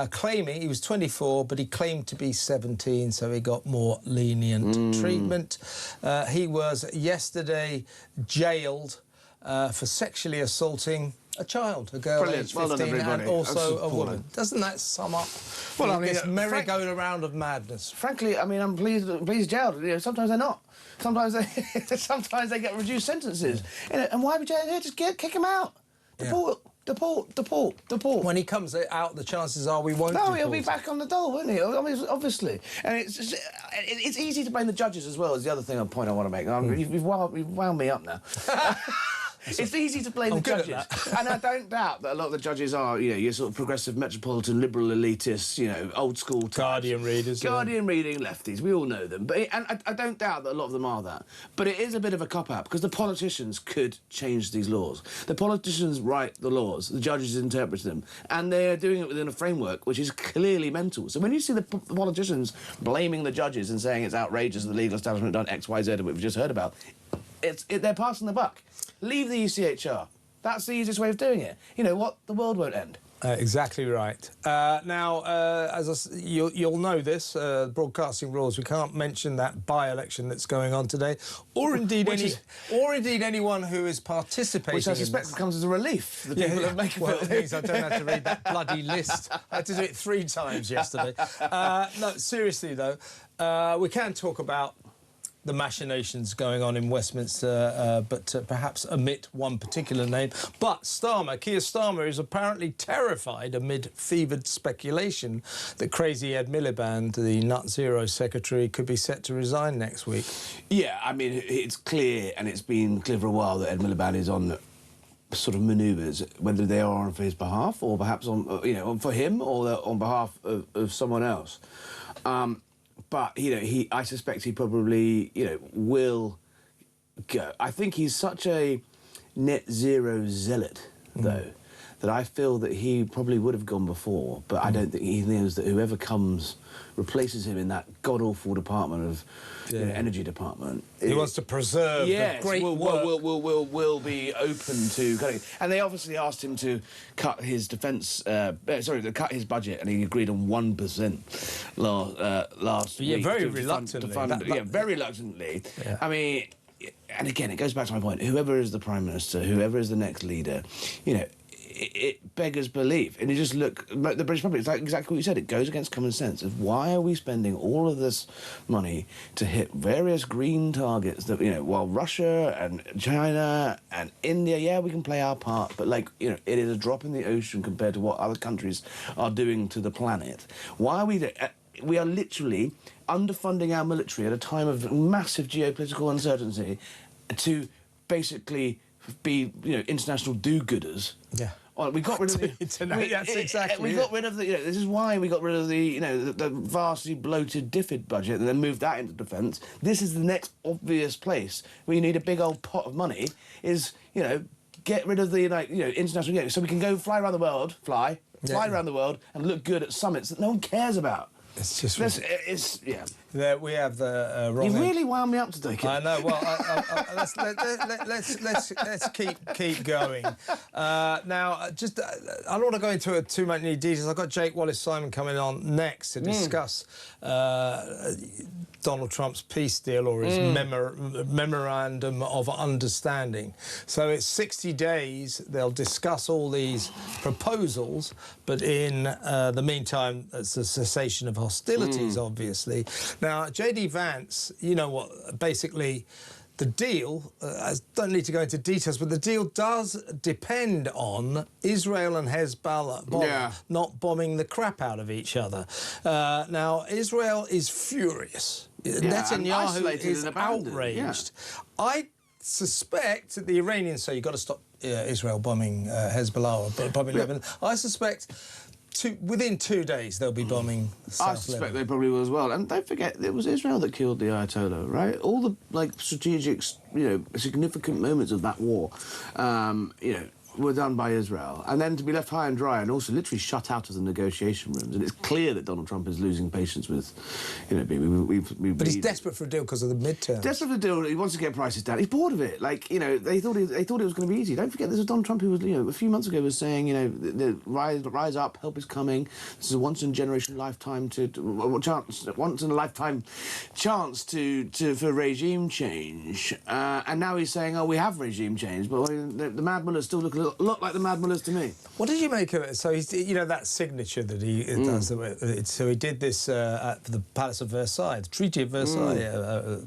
claiming he was 24, but he claimed to be 17, so he got more lenient treatment. He was yesterday jailed for sexually assaulting a child, a girl aged 15, and also a woman. Doesn't that sum up this merry-go-round of madness? Frankly, I mean, I'm pleased jailed. You know, sometimes they're not. Sometimes they get reduced sentences. You know, and why are we jailing here? Just kick him out. Deport. When he comes out, the chances are we won't deport. No, he'll be back on the dole, won't he? I mean, obviously. And it's easy to blame the judges as well, is the other point I want to make. You've wound me up now. It's easy to blame the judges. And I don't doubt that a lot of the judges are, you know, your sort of progressive, metropolitan, liberal elitists, you know, old school types. Guardian readers. Guardian reading lefties. We all know them. And I don't doubt that a lot of them are that. But it is a bit of a cop-out because the politicians could change these laws. The politicians write the laws, the judges interpret them, and they're doing it within a framework which is clearly mental. So when you see the politicians blaming the judges and saying it's outrageous that the legal establishment done X, Y, Z, and we've just heard about, they're passing the buck. Leave the ECHR. That's the easiest way of doing it. You know what? The world won't end. Exactly right. Now, you'll know this, broadcasting rules. We can't mention that by-election that's going on today, or indeed anyone who is participating. Which I suspect comes as a relief. The people that make it means I don't have to read that bloody list. I had to do it 3 times yesterday. No, seriously though, we can talk about the machinations going on in Westminster, but perhaps omit one particular name. But Keir Starmer is apparently terrified amid fevered speculation that crazy Ed Miliband, the Net Zero secretary, could be set to resign next week. Yeah, I mean, it's clear, and it's been clear for a while, that Ed Miliband is on sort of manoeuvres, whether they are on for his behalf or perhaps on, you know, for him or on behalf of someone else. But, you know, I suspect he probably, you know, will go. I think he's such a net zero zealot, though, that I feel that he probably would have gone before, but I don't think he knows that whoever replaces him in that god-awful department of energy department. He wants to preserve the great work. Will be open to cutting. And they obviously asked him to cut his to cut his budget, and he agreed on 1% last week. Very reluctantly. Very reluctantly. Yeah. I mean, and again, it goes back to my point. Whoever is the Prime Minister, whoever is the next leader, you know, it beggars belief. And you just look at the British public, it's like exactly what you said. It goes against common sense of why are we spending all of this money to hit various green targets that, you know, while Russia and China and India, we can play our part, but, like, you know, it is a drop in the ocean compared to what other countries are doing to the planet. Why are we are literally underfunding our military at a time of massive geopolitical uncertainty to basically be, you know, international do-gooders. Yeah. Well, we got rid of we got rid of the. You know, this is why we got rid of the. You know, the vastly bloated DFID budget, and then moved that into defence. This is the next obvious place where you need a big old pot of money. Is, you know, get rid of the, like, you know, international. You know, so we can go fly around the world, fly around the world, and look good at summits that no one cares about. It's just... we have the wrong... You really wound me up today, Kim. I know. Well, let's keep going. Now, I don't want to go into too many details. I've got Jake Wallace-Simon coming on next to discuss Donald Trump's peace deal, or his memorandum of understanding. So it's 60 days. They'll discuss all these proposals, but in the meantime, it's a cessation of hostilities, obviously. Now, Now, J.D. Vance, you know what, basically the deal, I don't need to go into details, but the deal does depend on Israel and Hezbollah not bombing the crap out of each other. Now, Israel is furious. Netanyahu is outraged. I suspect that the Iranians say you've got to stop Israel bombing Hezbollah or bombing Lebanon. I suspect within 2 days they'll be bombing South I suspect Lebanon. they probably will as well. And don't forget, it was Israel that killed the Ayatollah, right? All the strategic, significant moments of that war, were done by Israel. And then to be left high and dry and also literally shut out of the negotiation rooms. And it's clear that Donald Trump is losing patience with, But he's desperate for a deal because of the midterms. Desperate for a deal. He wants to get prices down. He's bored of it. They thought it was going to be easy. Don't forget, this was Donald Trump who was, a few months ago was saying, the rise up, help is coming. This is a once in a generation lifetime once in a lifetime chance for regime change. And now he's saying, we have regime change, but the Mad Mullahs still look a lot like the Mad Mullahs to me. What did you make of it? So he's, that signature that he does. So he did this at the Palace of Versailles, the Treaty of Versailles.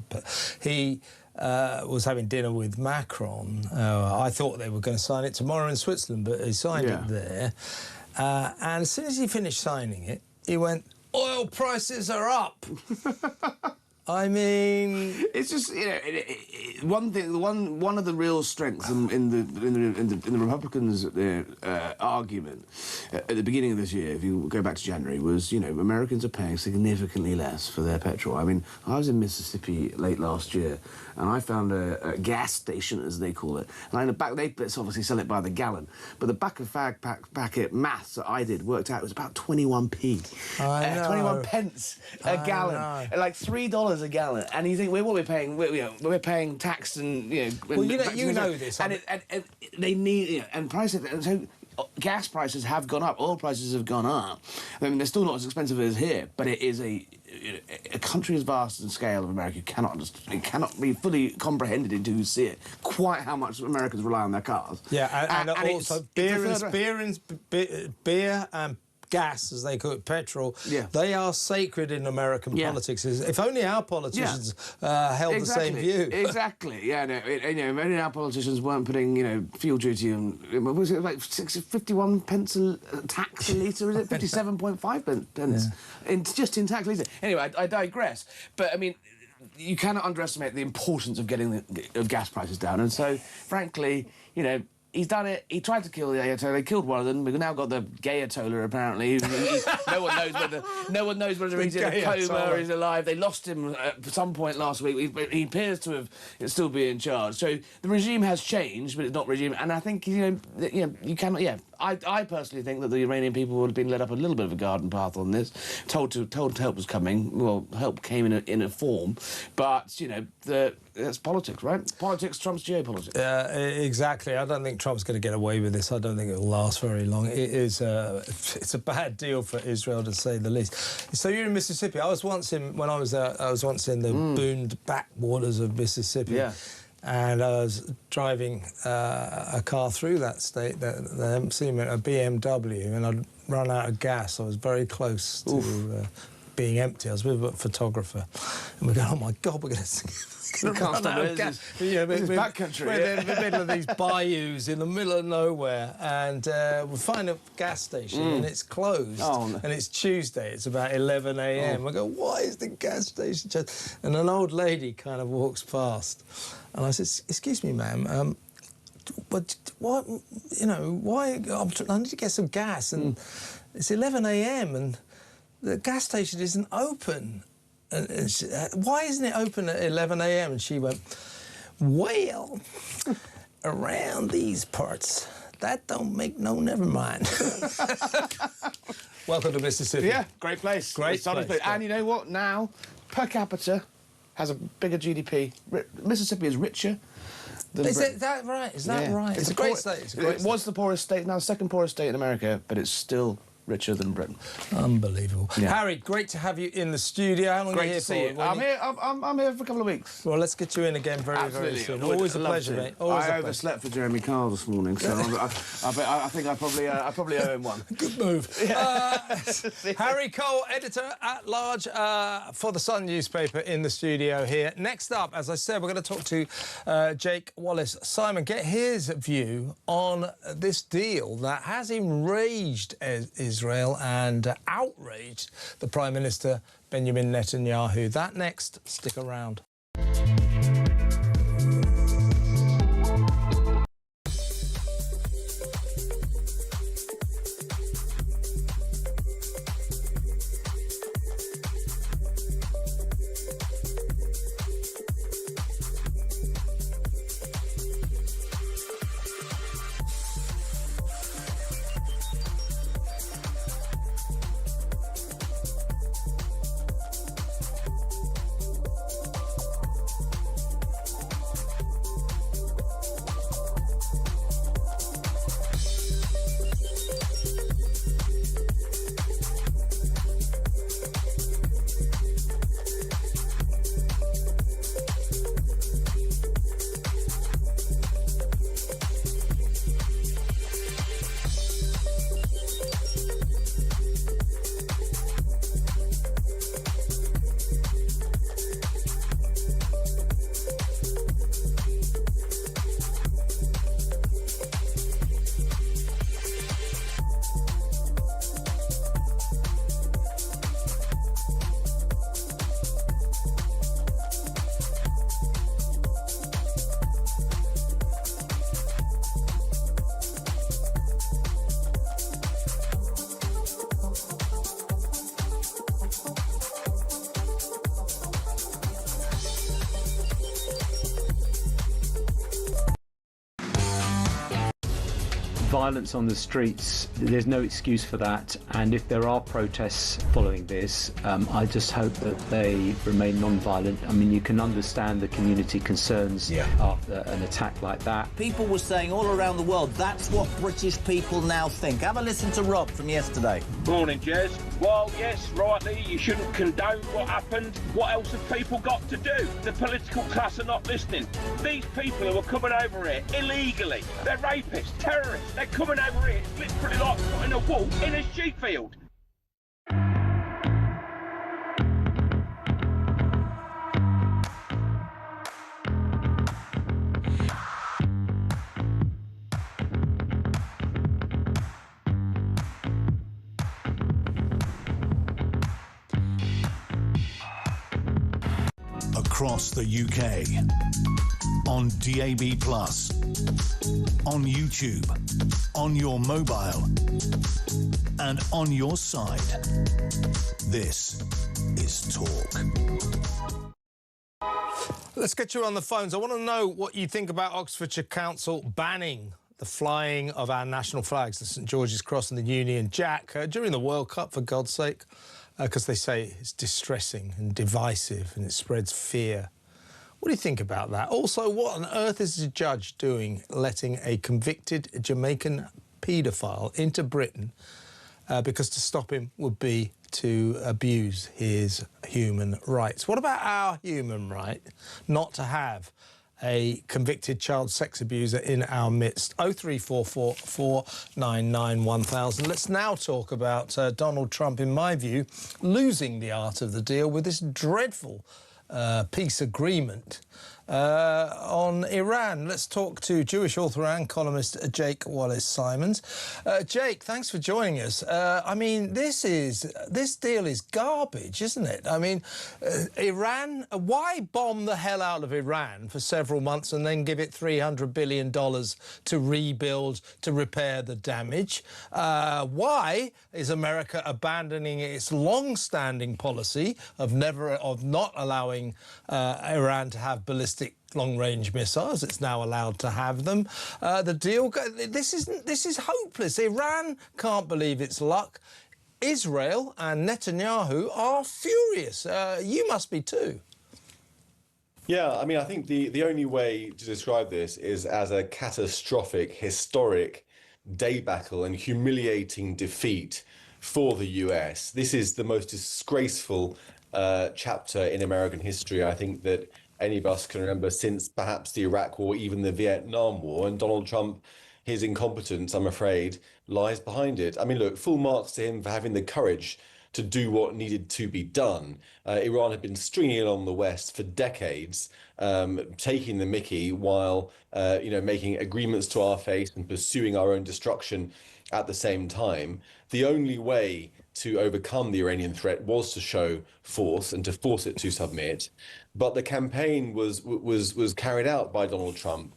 He was having dinner with Macron. I thought they were going to sign it tomorrow in Switzerland, but he signed it there. And as soon as he finished signing it, he went, "Oil prices are up." I mean, it's just one thing. One of the real strengths in the Republicans' argument at the beginning of this year, if you go back to January, was Americans are paying significantly less for their petrol. I mean, I was in Mississippi late last year, and I found a gas station, as they call it. And they obviously sell it by the gallon, but the back of fag packet maths that I did worked out it was about 21p, 21 pence a gallon, like $3 a gallon. And you think, we're paying, we're paying tax and well, you know this, and they need and prices. So gas prices have gone up, oil prices have gone up. I mean, they're still not as expensive as here, but it is a country as vast in scale of America. You cannot be fully comprehended until you see it. Quite how much Americans rely on their cars. Yeah, and also beer and gas, as they call it, petrol, they are sacred in American politics. If only our politicians held the same view. Exactly, if only our politicians weren't putting, fuel duty on, what was it, like 51 pence a tax a litre, is it? 57.5 pence, just in tax litre. Anyway, I digress. But, I mean, you cannot underestimate the importance of getting of gas prices down. And so, frankly, he's done it. He tried to kill the Ayatollah. They killed one of them. We've now got the gay Ayatollah, apparently. No one knows whether he's in a coma or he's alive. They lost him at some point last week. He appears to have still be in charge. So the regime has changed, but it's not regime. And I think you cannot. I personally think that the Iranian people would have been led up a little bit of a garden path on this, told help was coming. Well, help came in a form, but that's politics, right? Politics trumps geopolitics. Exactly. I don't think Trump's going to get away with this. I don't think it'll last very long. It's a bad deal for Israel, to say the least. So you're in Mississippi. I was once in the boomed backwaters of Mississippi. Yeah. And I was driving a car through that state, a BMW, and I'd run out of gas. I was very close to being empty. I was with a photographer, and we're going, "Oh my God, we're going to run out of gas." This is backcountry. We're in the middle of these bayous in the middle of nowhere, and we find a gas station, and it's closed. And it's Tuesday. It's about 11 a.m. I go, "Why is the gas station closed?" And an old lady kind of walks past. And I said, "Excuse me, ma'am, but why, why, I need to get some gas, and it's 11 a.m. and the gas station isn't open. And she, why isn't it open at 11 a.m? And she went, "Well, around these parts, that don't make no never mind." Welcome to Mississippi. Yeah, great place. Great place. And you know what? Now, per capita, has a bigger GDP. Mississippi is richer than Is that right? Is that right? It's a great state. It was the poorest state, now the second poorest state in America, but it's still richer than Britain. Unbelievable. Yeah. Harry, great to have you in the studio. How long are you Great here to see for? you. I'm here for a couple of weeks. Well, let's get you in again very soon. Always a pleasure, mate. Always I overslept for Jeremy Kyle this morning, so I think I probably owe him one. Good move. Harry Cole, editor-at-large for the Sun newspaper in the studio here. Next up, as I said, we're going to talk to Jake Wallace-Simon, get his view on this deal that has enraged Israel and outraged the Prime Minister, Benjamin Netanyahu. That next, stick around. Violence on the streets, there's no excuse for that, and if there are protests following this, I just hope that they remain non-violent. I mean, you can understand the community concerns after an attack like that. People were saying all around the world, that's what British people now think. Have a listen to Rob from yesterday. Morning, Jez. Well, yes, rightly, you shouldn't condone what happened. What else have people got to do? The political class are not listening. These people who are coming over here illegally, they're rapists, terrorists. They're coming over here, it's literally like putting a wall in a sheep field. Across the UK, on DAB+, on YouTube, on your mobile, and on your side. This is Talk. Let's get you on the phones. I want to know what you think about Oxfordshire Council banning the flying of our national flags, the St George's Cross and the Union Jack, during the World Cup, for God's sake, because they say it's distressing and divisive and it spreads fear. What do you think about that? Also, what on earth is the judge doing letting a convicted Jamaican paedophile into Britain because to stop him would be to abuse his human rights? What about our human right not to have a convicted child sex abuser in our midst? 0344 499 1000. Let's now talk about Donald Trump, in my view, losing the art of the deal with this dreadful peace agreement on Iran. Let's talk to Jewish author and columnist Jake Wallace-Simons. Jake, thanks for joining us. I mean, this deal is garbage, isn't it? I mean, Iran, why bomb the hell out of Iran for several months and then give it $300 billion to rebuild, to repair the damage? Why is America abandoning its long-standing policy of not allowing Iran to have ballistic long-range missiles? It's now allowed to have them. The deal, this is hopeless. Iran can't believe its luck. Israel and Netanyahu are furious. You must be too. Yeah, I mean, I think the only way to describe this is as a catastrophic, historic debacle and humiliating defeat for the US. This is the most disgraceful chapter in American history, I think, that any of us can remember since perhaps the Iraq War, even the Vietnam War. And Donald Trump, his incompetence, I'm afraid, lies behind it. I mean, look, full marks to him for having the courage to do what needed to be done. Iran had been stringing along the West for decades, taking the mickey while, making agreements to our face and pursuing our own destruction at the same time. The only way to overcome the Iranian threat was to show force and to force it to submit. But the campaign was carried out by Donald Trump,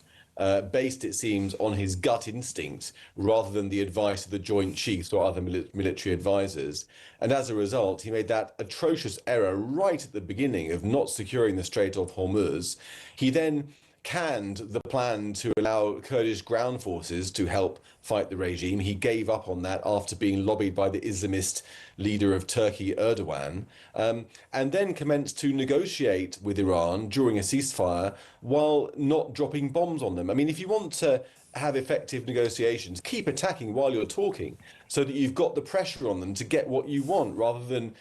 based, it seems, on his gut instinct rather than the advice of the Joint Chiefs or other military advisors. And as a result, he made that atrocious error right at the beginning of not securing the Strait of Hormuz. He then canned the plan to allow Kurdish ground forces to help fight the regime. He gave up on that after being lobbied by the Islamist leader of Turkey, Erdogan, and then commenced to negotiate with Iran during a ceasefire while not dropping bombs on them. I mean, if you want to have effective negotiations, keep attacking while you're talking so that you've got the pressure on them to get what you want rather than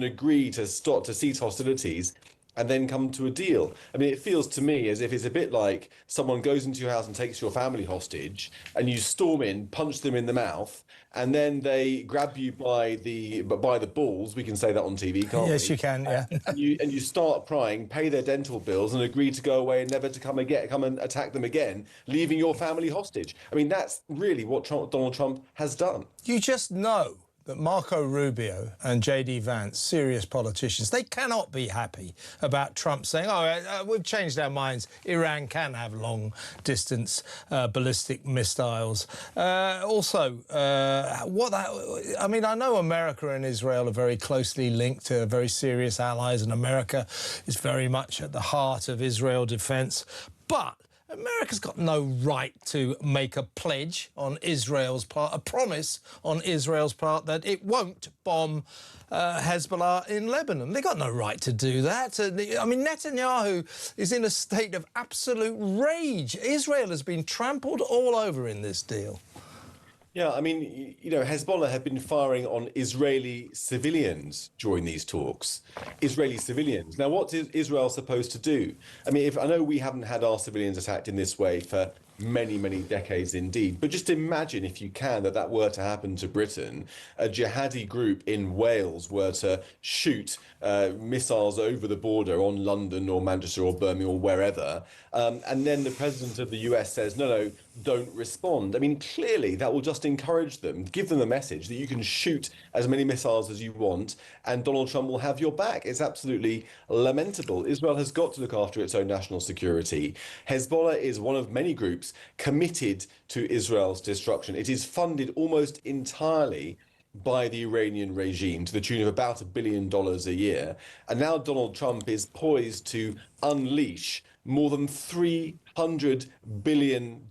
agree to cease hostilities and then come to a deal. I mean, it feels to me as if it's a bit like someone goes into your house and takes your family hostage, and you storm in, punch them in the mouth, and then they grab you by the balls. We can say that on TV, can't we? Yes, you can. Yeah. And you start crying, pay their dental bills, and agree to go away and never to come and attack them again, leaving your family hostage. I mean, that's really what Donald Trump has done. You just know that Marco Rubio and J.D. Vance, serious politicians, they cannot be happy about Trump saying, we've changed our minds, Iran can have long-distance ballistic missiles. I know America and Israel are very closely linked, very serious allies, and America is very much at the heart of Israel defence. But America's got no right to make a pledge on Israel's part, a promise on Israel's part that it won't bomb Hezbollah in Lebanon. They've got no right to do that. I mean, Netanyahu is in a state of absolute rage. Israel has been trampled all over in this deal. Yeah, I mean, Hezbollah have been firing on Israeli civilians during these talks. Israeli civilians. Now, what is Israel supposed to do? I mean, I know we haven't had our civilians attacked in this way for many, many decades indeed. But just imagine, if you can, that were to happen to Britain. A jihadi group in Wales were to shoot missiles over the border on London or Manchester or Birmingham or wherever. And then the president of the US says, no, don't respond. I mean, clearly that will just encourage them, give them the message that you can shoot as many missiles as you want and Donald Trump will have your back. It's absolutely lamentable. Israel has got to look after its own national security. Hezbollah is one of many groups committed to Israel's destruction. It is funded almost entirely by the Iranian regime to the tune of about $1 billion a year. And now Donald Trump is poised to unleash more than $300 billion.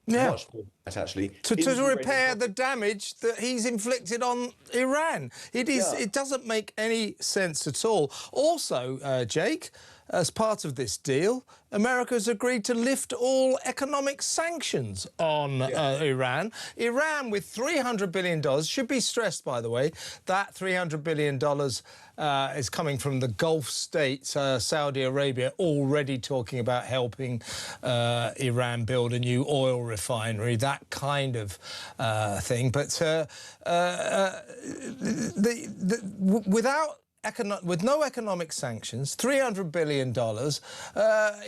Yeah. Much more than that, actually. To repair the damage that he's inflicted on Iran. It doesn't make any sense at all. Also, Jake, as part of this deal, America has agreed to lift all economic sanctions on Iran. Iran, with $300 billion, should be stressed, by the way, that $300 billion is coming from the Gulf states, Saudi Arabia, already talking about helping Iran build a new oil refinery, that kind of thing. But with no economic sanctions, $300 billion,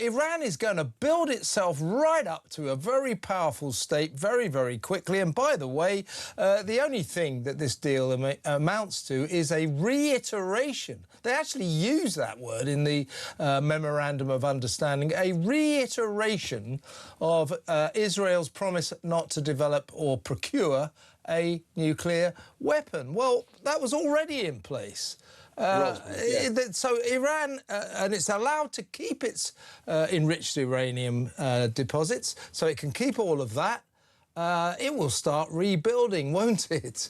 Iran is going to build itself right up to a very powerful state very, very quickly. And by the way, the only thing that this deal amounts to is a reiteration. They actually use that word in the Memorandum of Understanding, a reiteration of Israel's promise not to develop or procure a nuclear weapon. Well, that was already in place. So Iran, and it's allowed to keep its enriched uranium deposits, so it can keep all of that. It will start rebuilding, won't it?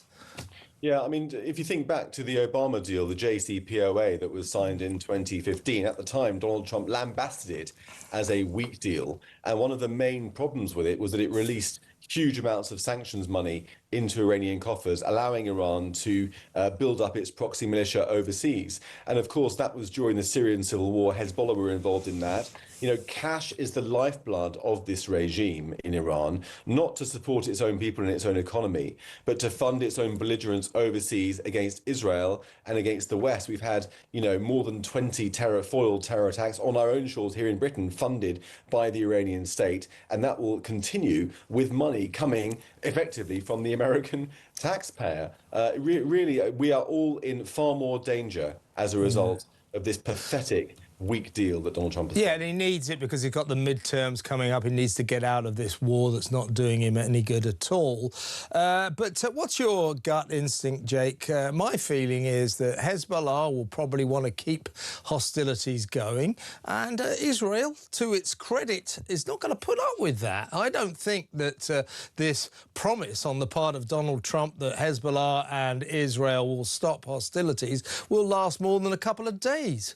Yeah, I mean, if you think back to the Obama deal, the JCPOA that was signed in 2015, at the time, Donald Trump lambasted it as a weak deal. And one of the main problems with it was that it released huge amounts of sanctions money into Iranian coffers, allowing Iran to build up its proxy militia overseas. And of course, that was during the Syrian civil war. Hezbollah were involved in that. You know, cash is the lifeblood of this regime in Iran, not to support its own people and its own economy, but to fund its own belligerence overseas against Israel and against the West. We've had, you know, more than 20 foiled terror attacks on our own shores here in Britain, funded by the Iranian state, and that will continue with money coming effectively from the American taxpayer. Really, we are all in far more danger as a result of this pathetic weak deal that Donald Trump has done. And he needs it because he's got the midterms coming up. He needs to get out of this war that's not doing him any good at all. But what's your gut instinct, Jake? My feeling is that Hezbollah will probably want to keep hostilities going, and Israel, to its credit, is not going to put up with that. I don't think that this promise on the part of Donald Trump that Hezbollah and Israel will stop hostilities will last more than a couple of days.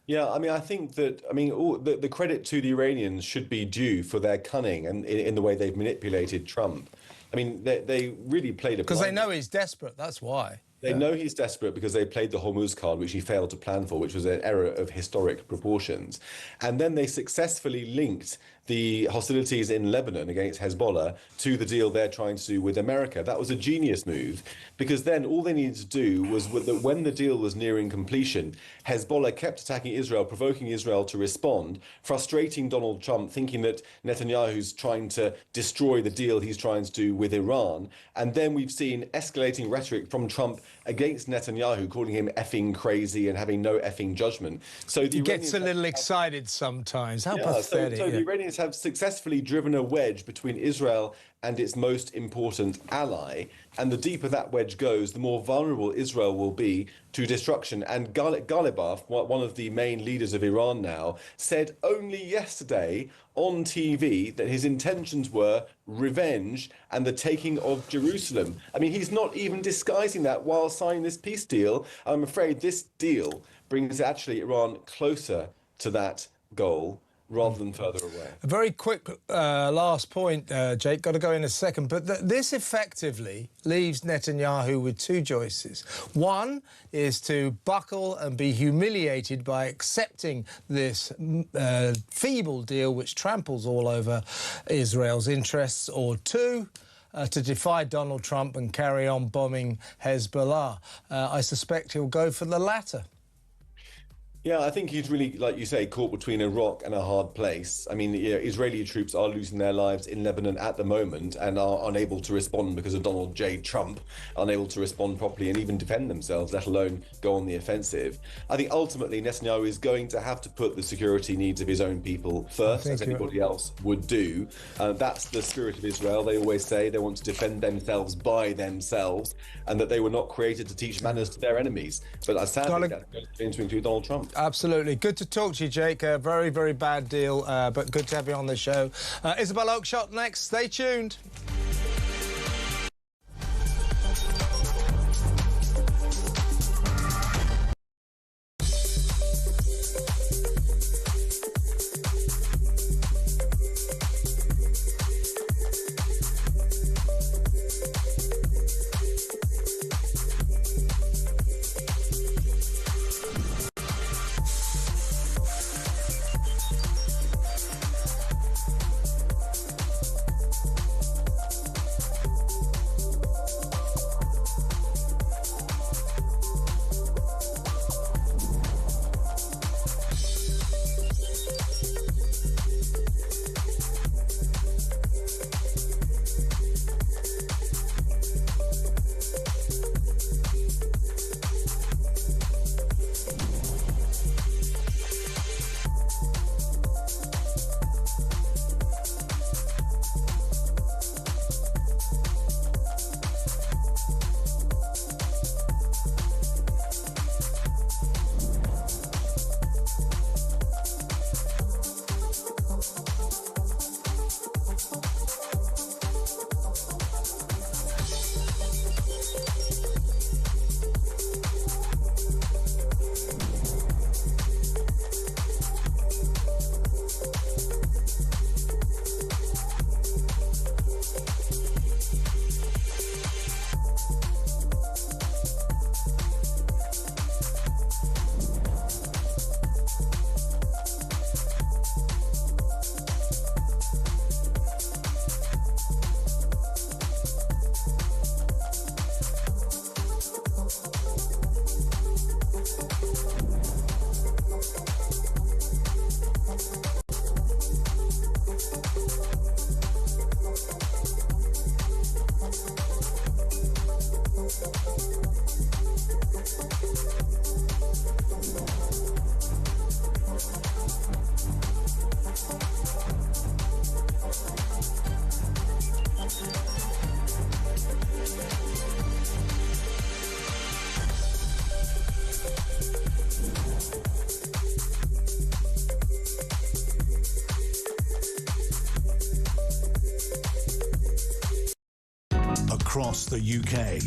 Yeah, I mean, I think that, the credit to the Iranians should be due for their cunning and in the way they've manipulated Trump. I mean, they really played a... Because they know he's desperate, that's why. They know he's desperate because they played the Hormuz card, which he failed to plan for, which was an error of historic proportions. And then they successfully linked the hostilities in Lebanon against Hezbollah to the deal they're trying to do with America. That was a genius move, because then all they needed to do was that when the deal was nearing completion, Hezbollah kept attacking Israel, provoking Israel to respond, frustrating Donald Trump, thinking that Netanyahu's trying to destroy the deal he's trying to do with Iran. And then we've seen escalating rhetoric from Trump against Netanyahu, calling him effing crazy and having no effing judgment. So he gets a little excited sometimes. How pathetic. So the Iranians have successfully driven a wedge between Israel and its most important ally. And the deeper that wedge goes, the more vulnerable Israel will be to destruction. And Ghalibaf, one of the main leaders of Iran now, said only yesterday on TV that his intentions were revenge and the taking of Jerusalem. I mean, he's not even disguising that while signing this peace deal. I'm afraid this deal brings actually Iran closer to that goal rather than further away. A very quick last point, Jake, got to go in a second, but this effectively leaves Netanyahu with two choices. One is to buckle and be humiliated by accepting this feeble deal which tramples all over Israel's interests, or two, to defy Donald Trump and carry on bombing Hezbollah. I suspect he'll go for the latter. Yeah, I think he's really, like you say, caught between a rock and a hard place. I mean, Israeli troops are losing their lives in Lebanon at the moment and are unable to respond because of Donald J. Trump, unable to respond properly and even defend themselves, let alone go on the offensive. I think ultimately Netanyahu is going to have to put the security needs of his own people first, as anybody else would do. That's the spirit of Israel. They always say they want to defend themselves by themselves and that they were not created to teach manners to their enemies. But sadly, that's going to include Donald Trump. Absolutely. Good to talk to you, Jake. A very, very bad deal, but good to have you on the show. Isabel Oakeshott next. Stay tuned. Across the UK,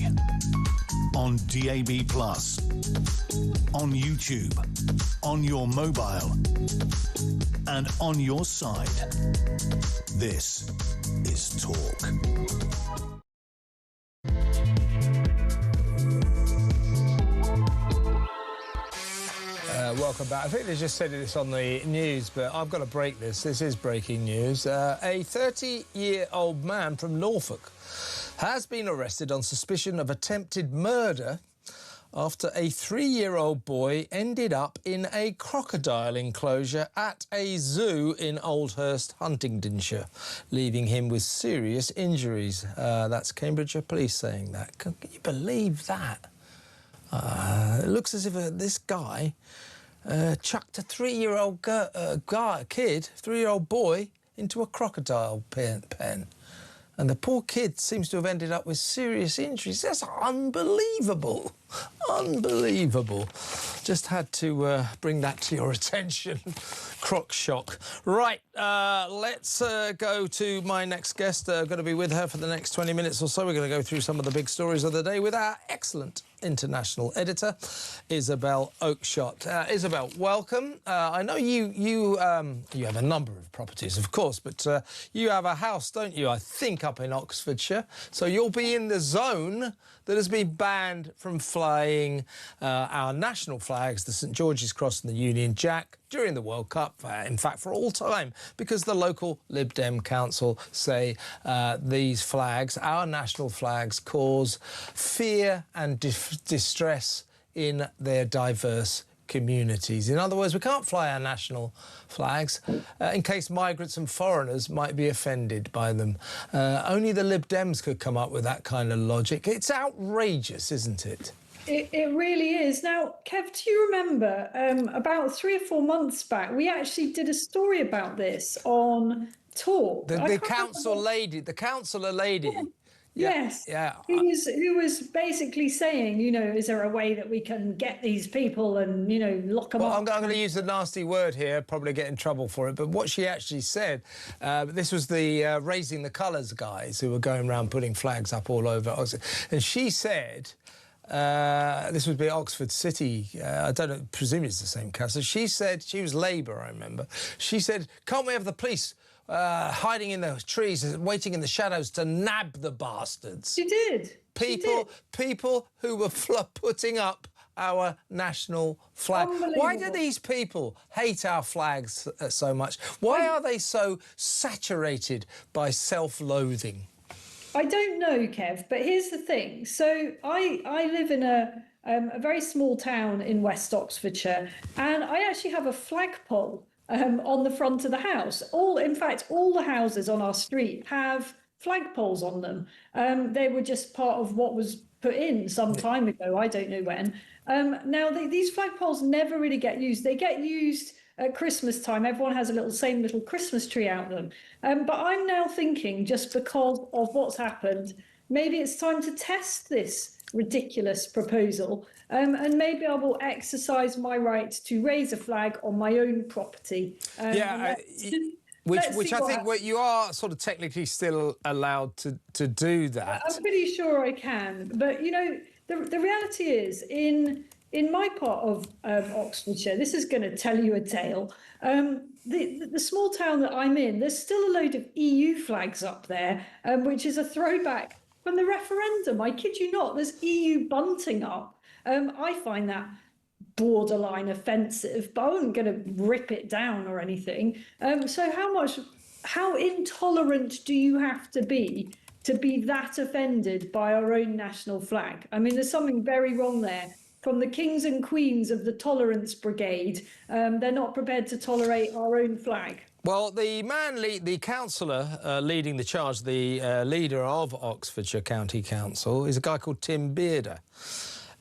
on DAB+, on YouTube, on your mobile, and on your side. This is Talk. Welcome back. I think they just said this on the news, but I've got to break this. This is breaking news. A 30-year-old man from Norfolk has been arrested on suspicion of attempted murder after a 3-year-old boy ended up in a crocodile enclosure at a zoo in Oldhurst, Huntingdonshire, leaving him with serious injuries. That's Cambridgeshire Police saying that. Can you believe that? It looks as if this guy chucked a 3-year-old kid, 3-year-old boy, into a crocodile pen. And the poor kid seems to have ended up with serious injuries. That's unbelievable. Unbelievable. Just had to bring that to your attention. Croc shock. Right, let's go to my next guest. Going to be with her for the next 20 minutes or so. We're going to go through some of the big stories of the day with our excellent international editor, Isabel Oakeshott. Isabel, welcome. I know you have a number of properties, of course, but you have a house, don't you, I think, up in Oxfordshire. So you'll be in the zone that has been banned from flying our national flags, the St George's Cross and the Union Jack, during the World Cup, in fact, for all time, because the local Lib Dem council say these flags, our national flags, cause fear and distress in their diverse communities. In other words, we can't fly our national flags in case migrants and foreigners might be offended by them. Only the Lib Dems could come up with that kind of logic. It's outrageous, isn't it? It really is. Now, Kev, do you remember about 3 or 4 months back, we actually did a story about this on Talk. The councillor lady. Yes. Yeah. Who was basically saying, you know, is there a way that we can get these people and, you know, lock them up? I'm going to use a nasty word here, probably get in trouble for it, but what she actually said, this was the Raising the Colours guys who were going around putting flags up all over Oxford, and she said, this would be Oxford City, I don't know, presume it's the same council. She said, she was Labour, I remember, she said, can't we have the police hiding in the trees, waiting in the shadows to nab the bastards? She did. People who were putting up our national flag. Why do these people hate our flags so much? Why are they so saturated by self-loathing? I don't know, Kev, but here's the thing. So I live in a very small town in West Oxfordshire, and I actually have a flagpole on the front of the house. In fact, all the houses on our street have flagpoles on them. They were just part of what was put in some time ago. I don't know when. Now, these flagpoles never really get used. They get used at Christmas time. Everyone has a same little Christmas tree out them. But I'm now thinking, just because of what's happened, maybe it's time to test this ridiculous proposal, and maybe I will exercise my right to raise a flag on my own property. Which I think you are sort of technically still allowed to do that. I'm pretty sure I can, but you know, the reality is in my part of Oxfordshire, this is going to tell you a tale. The small town that I'm in, there's still a load of EU flags up there, which is a throwback from the referendum. I kid you not, there's EU bunting up. I find that borderline offensive, but I wasn't going to rip it down or anything. So how intolerant do you have to be that offended by our own national flag? I mean, there's something very wrong there. From the kings and queens of the Tolerance Brigade, they're not prepared to tolerate our own flag. Well, the councillor leading the charge, the leader of Oxfordshire County Council, is a guy called Tim Bearder.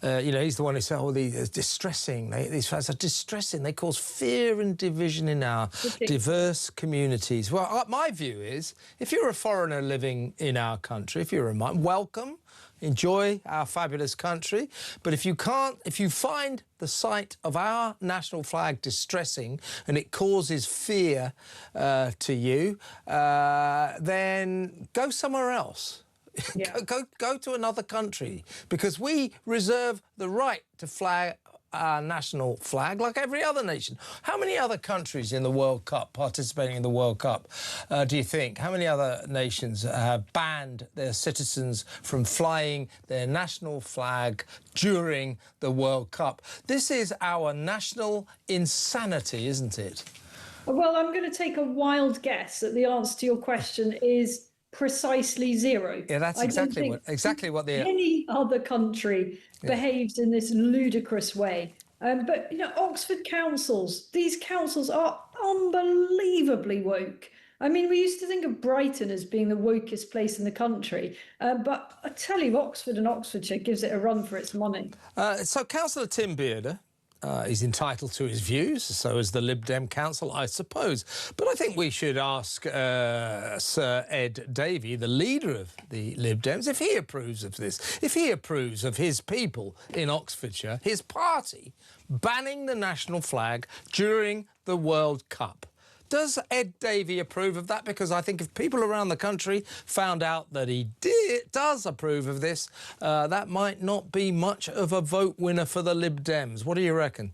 You know, he's the one who said, oh, these distressing. These flags are distressing. They cause fear and division in our diverse communities. Well, my view is, if you're a foreigner living in our country, if you're welcome. Enjoy our fabulous country, but if you find the sight of our national flag distressing and it causes fear to you, then go somewhere else. Yeah. go to another country, because we reserve the right to fly our national flag like every other nation. How many other countries in the World Cup, participating in the World Cup, do you think? How many other nations have banned their citizens from flying their national flag during the World Cup? This is our national insanity, isn't it? Well, I'm going to take a wild guess that the answer to your question is precisely zero. Yeah, that's exactly what any other country behaves in this ludicrous way. But you know, Oxford councils, these councils are unbelievably woke. I mean, we used to think of Brighton as being the wokest place in the country, but I tell you, Oxford and Oxfordshire gives it a run for its money. So Councillor Tim Bearder is entitled to his views, so is the Lib Dem Council, I suppose. But I think we should ask Sir Ed Davey, the leader of the Lib Dems, if he approves of this, if he approves of his people in Oxfordshire, his party, banning the national flag during the World Cup. Does Ed Davey approve of that? Because I think if people around the country found out that he does approve of this, that might not be much of a vote winner for the Lib Dems. What do you reckon?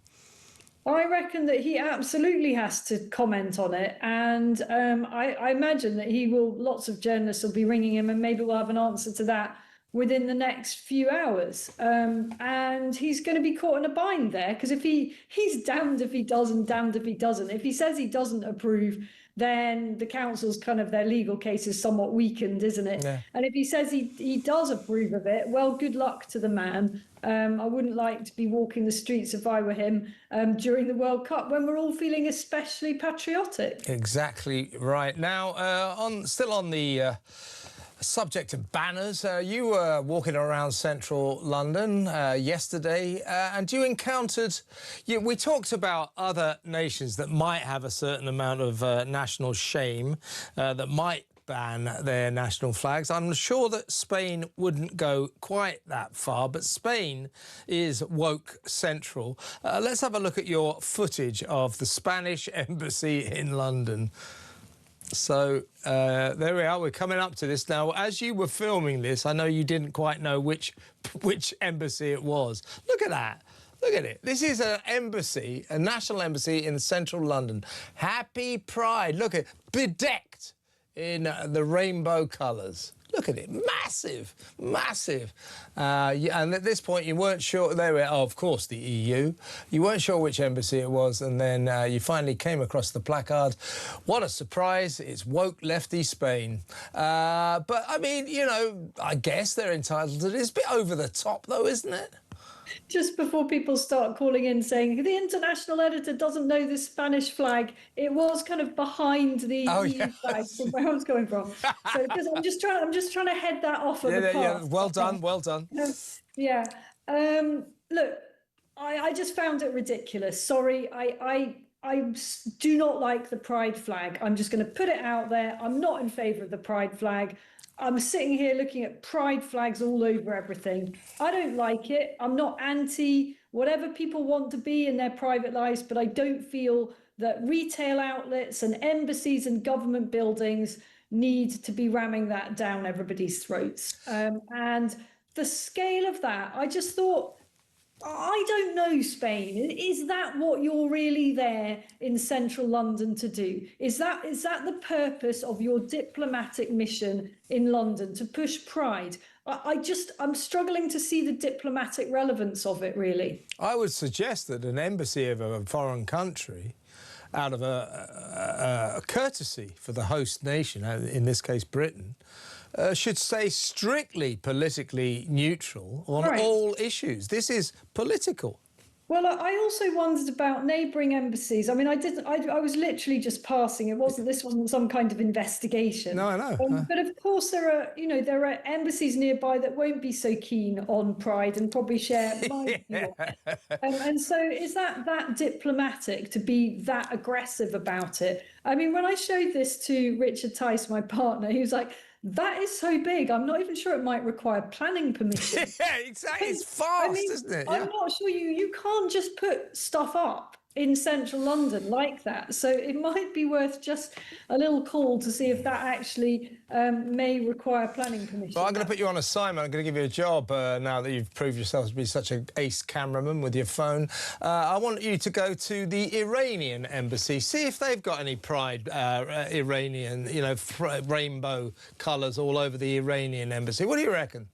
I reckon that he absolutely has to comment on it, and I imagine that lots of journalists will be ringing him, and maybe we'll have an answer to that within the next few hours. And he's going to be caught in a bind there, because if he's damned if he does and damned if he doesn't. If he says he doesn't approve, then the council's their legal case is somewhat weakened, isn't it? Yeah. And if he says he does approve of it, well, good luck to the man. I wouldn't like to be walking the streets if I were him during the World Cup, when we're all feeling especially patriotic. Exactly right. Now, still on the subject of banners, you were walking around central London yesterday and you encountered... we talked about other nations that might have a certain amount of national shame, that might ban their national flags. I'm sure that Spain wouldn't go quite that far, but Spain is woke central. Let's have a look at your footage of the Spanish embassy in London. So there we are, we're coming up to this now. As you were filming this, I know you didn't quite know which embassy it was. Look at that. Look at it. This is an embassy, a national embassy in central London. Happy Pride. Look at it, bedecked in the rainbow colours. Look at it, massive, massive. And at this point, you weren't sure. There we are. Oh, of course, the EU. You weren't sure which embassy it was, and then you finally came across the placard. What a surprise! It's woke lefty Spain. But I mean, you know, I guess they're entitled to it. It's a bit over the top, though, isn't it? Just before people start calling in saying the international editor doesn't know the Spanish flag, it was kind of behind the EU flag from where I was coming from. So because I'm just trying to head that off of the path. Yeah, well done, well done. Yeah. Look, I just found it ridiculous. Sorry, I do not like the pride flag. I'm just going to put it out there. I'm not in favour of the pride flag. I'm sitting here looking at pride flags all over everything. I don't like it. I'm not anti whatever people want to be in their private lives, but I don't feel that retail outlets and embassies and government buildings need to be ramming that down everybody's throats. And the scale of that, I just thought, I don't know, Spain. Is that what you're really there in central London to do? Is that the purpose of your diplomatic mission in London, to push pride? I'm struggling to see the diplomatic relevance of it, really. I would suggest that an embassy of a foreign country, out of a courtesy for the host nation, in this case Britain, should stay strictly politically neutral on all issues. This is political. Well, I also wondered about neighbouring embassies. I mean, I was literally just passing. This wasn't some kind of investigation. No, I know. But of course, there are embassies nearby that won't be so keen on Pride and probably share my view. And so, is that diplomatic to be that aggressive about it? I mean, when I showed this to Richard Tice, my partner, he was like, "That is so big. I'm not even sure it might require planning permission." Yeah, exactly. It's fast, isn't it? Yeah. I'm not sure you can't just put stuff up in central London like that. So it might be worth just a little call to see if that actually may require planning permission. Well, I'm going to put you on assignment. I'm going to give you a job now that you've proved yourself to be such an ace cameraman with your phone. I want you to go to the Iranian embassy, see if they've got any Pride Iranian, rainbow colours all over the Iranian embassy. What do you reckon?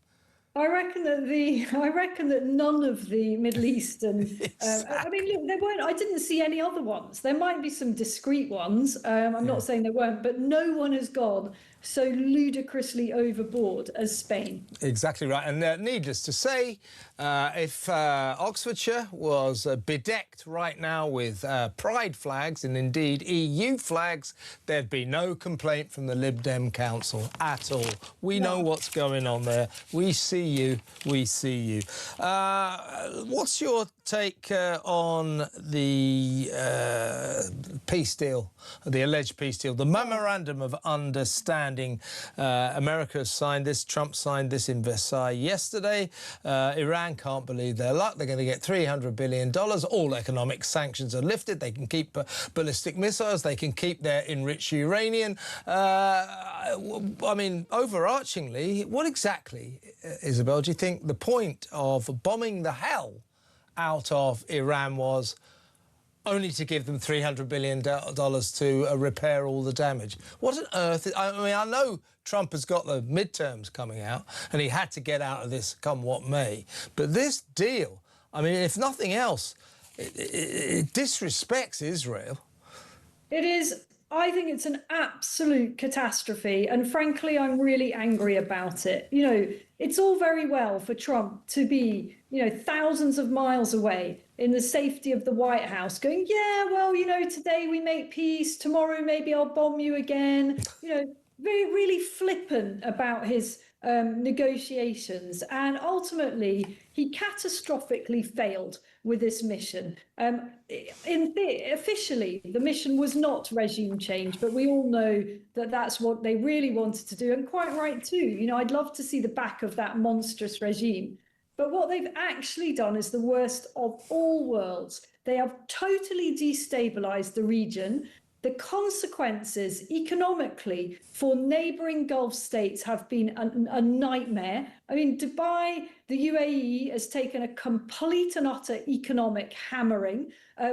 I reckon that none of the Middle Eastern. I mean, look, there weren't. I didn't see any other ones. There might be some discreet ones. I'm not saying there weren't, but no one has gone so ludicrously overboard as Spain. Exactly right. And needless to say, if Oxfordshire was bedecked right now with Pride flags and indeed EU flags, there'd be no complaint from the Lib Dem Council at all. We know what's going on there. We see you. We see you. What's your take on the peace deal, the alleged peace deal, the Memorandum of Understanding? America has signed this. Trump signed this in Versailles yesterday. Iran can't believe their luck. They're going to get $300 billion. All economic sanctions are lifted. They can keep ballistic missiles. They can keep their enriched uranium. I mean, overarchingly, what exactly, Isabel, do you think the point of bombing the hell out of Iran was? Only to give them $300 billion to repair all the damage. What on earth? I mean, I know Trump has got the midterms coming out and he had to get out of this come what may. But this deal, I mean, if nothing else, it disrespects Israel. It is. I think it's an absolute catastrophe. And frankly, I'm really angry about it. You know, it's all very well for Trump to be, thousands of miles away in the safety of the White House going, yeah, well, today we make peace. Tomorrow, maybe I'll bomb you again. Very, really flippant about his negotiations. And ultimately, he catastrophically failed with this mission. Officially, the mission was not regime change, but we all know that that's what they really wanted to do, and quite right too. I'd love to see the back of that monstrous regime. But what they've actually done is the worst of all worlds. They have totally destabilized the region. The consequences economically for neighbouring Gulf states have been a nightmare. I mean, Dubai, the UAE, has taken a complete and utter economic hammering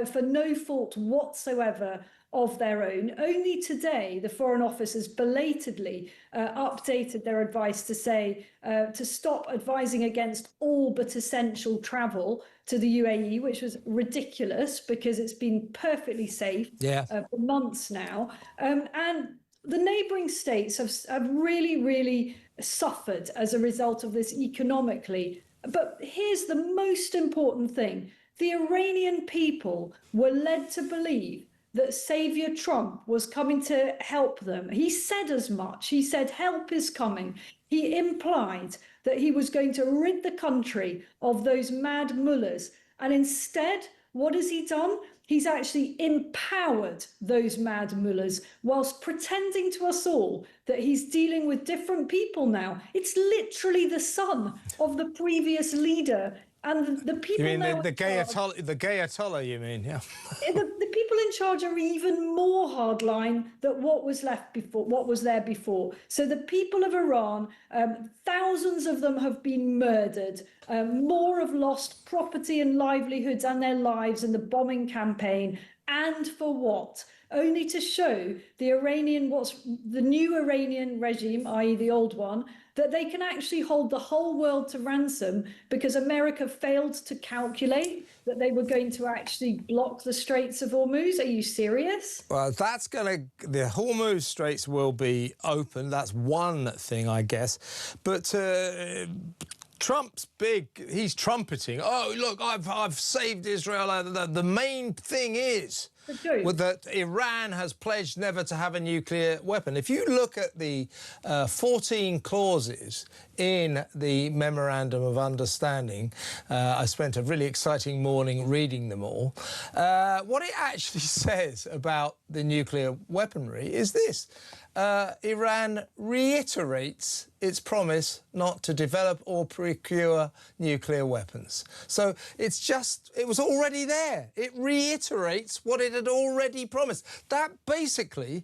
for no fault whatsoever of their own. Only today, the Foreign Office has belatedly updated their advice to say to stop advising against all but essential travel to the UAE, which was ridiculous because it's been perfectly safe for months now. And the neighbouring states have really, really suffered as a result of this economically. But here's the most important thing. The Iranian people were led to believe that Saviour Trump was coming to help them. He said as much. He said help is coming. He implied that he was going to rid the country of those mad mullahs. And instead, what has he done? He's actually empowered those mad mullahs whilst pretending to us all that he's dealing with different people now. It's literally the son of the previous leader. And the people you mean now the gay Ayatollah, you mean, yeah. The people in charge are even more hardline than what was there before. So the people of Iran, thousands of them have been murdered. More have lost property and livelihoods and their lives in the bombing campaign. And for what? Only to show the new Iranian regime, i.e. the old one, that they can actually hold the whole world to ransom because America failed to calculate that they were going to actually block the Straits of Hormuz. Are you serious? Well, the Hormuz Straits will be open. That's one thing, I guess. But Trump's big. He's trumpeting. Oh, look, I've saved Israel. The main thing is that Iran has pledged never to have a nuclear weapon. If you look at the 14 clauses in the Memorandum of Understanding, I spent a really exciting morning reading them all. What it actually says about the nuclear weaponry is this. Iran reiterates its promise not to develop or procure nuclear weapons. So it was already there. It reiterates what it had already promised. That basically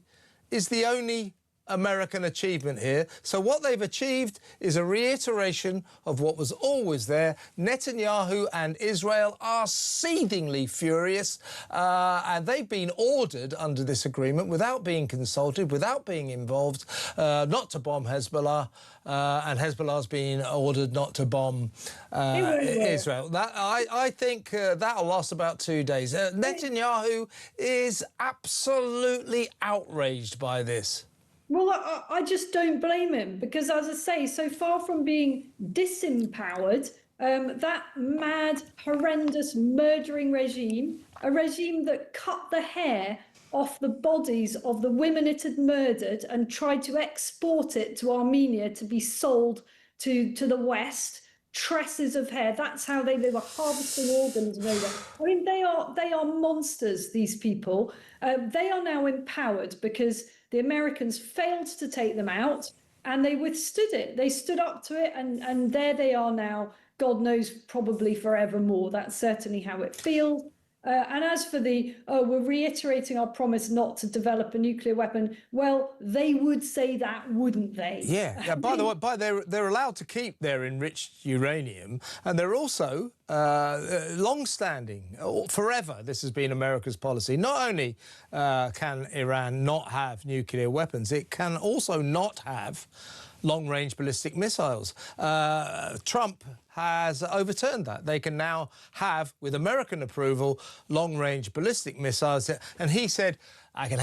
is the only American achievement here. So what they've achieved is a reiteration of what was always there. Netanyahu and Israel are seethingly furious, and they've been ordered under this agreement without being consulted, without being involved, not to bomb Hezbollah, and Hezbollah's been ordered not to bomb Israel. I think that'll last about 2 days. Netanyahu is absolutely outraged by this. Well, I just don't blame him because, as I say, so far from being disempowered, that mad, horrendous, murdering regime, a regime that cut the hair off the bodies of the women it had murdered and tried to export it to Armenia to be sold to the West, tresses of hair. That's how they were harvesting organs and everything. I mean, they are monsters, these people. They are now empowered because the Americans failed to take them out and they withstood it. They stood up to it and there they are now, God knows, probably forevermore. That's certainly how it feels. And as for we're reiterating our promise not to develop a nuclear weapon, well, they would say that, wouldn't they? Yeah. By the way, they're allowed to keep their enriched uranium, and they're also long-standing, forever. This has been America's policy. Not only can Iran not have nuclear weapons, it can also not have long-range ballistic missiles. Trump has overturned that. They can now have, with American approval, long-range ballistic missiles. And he said, I can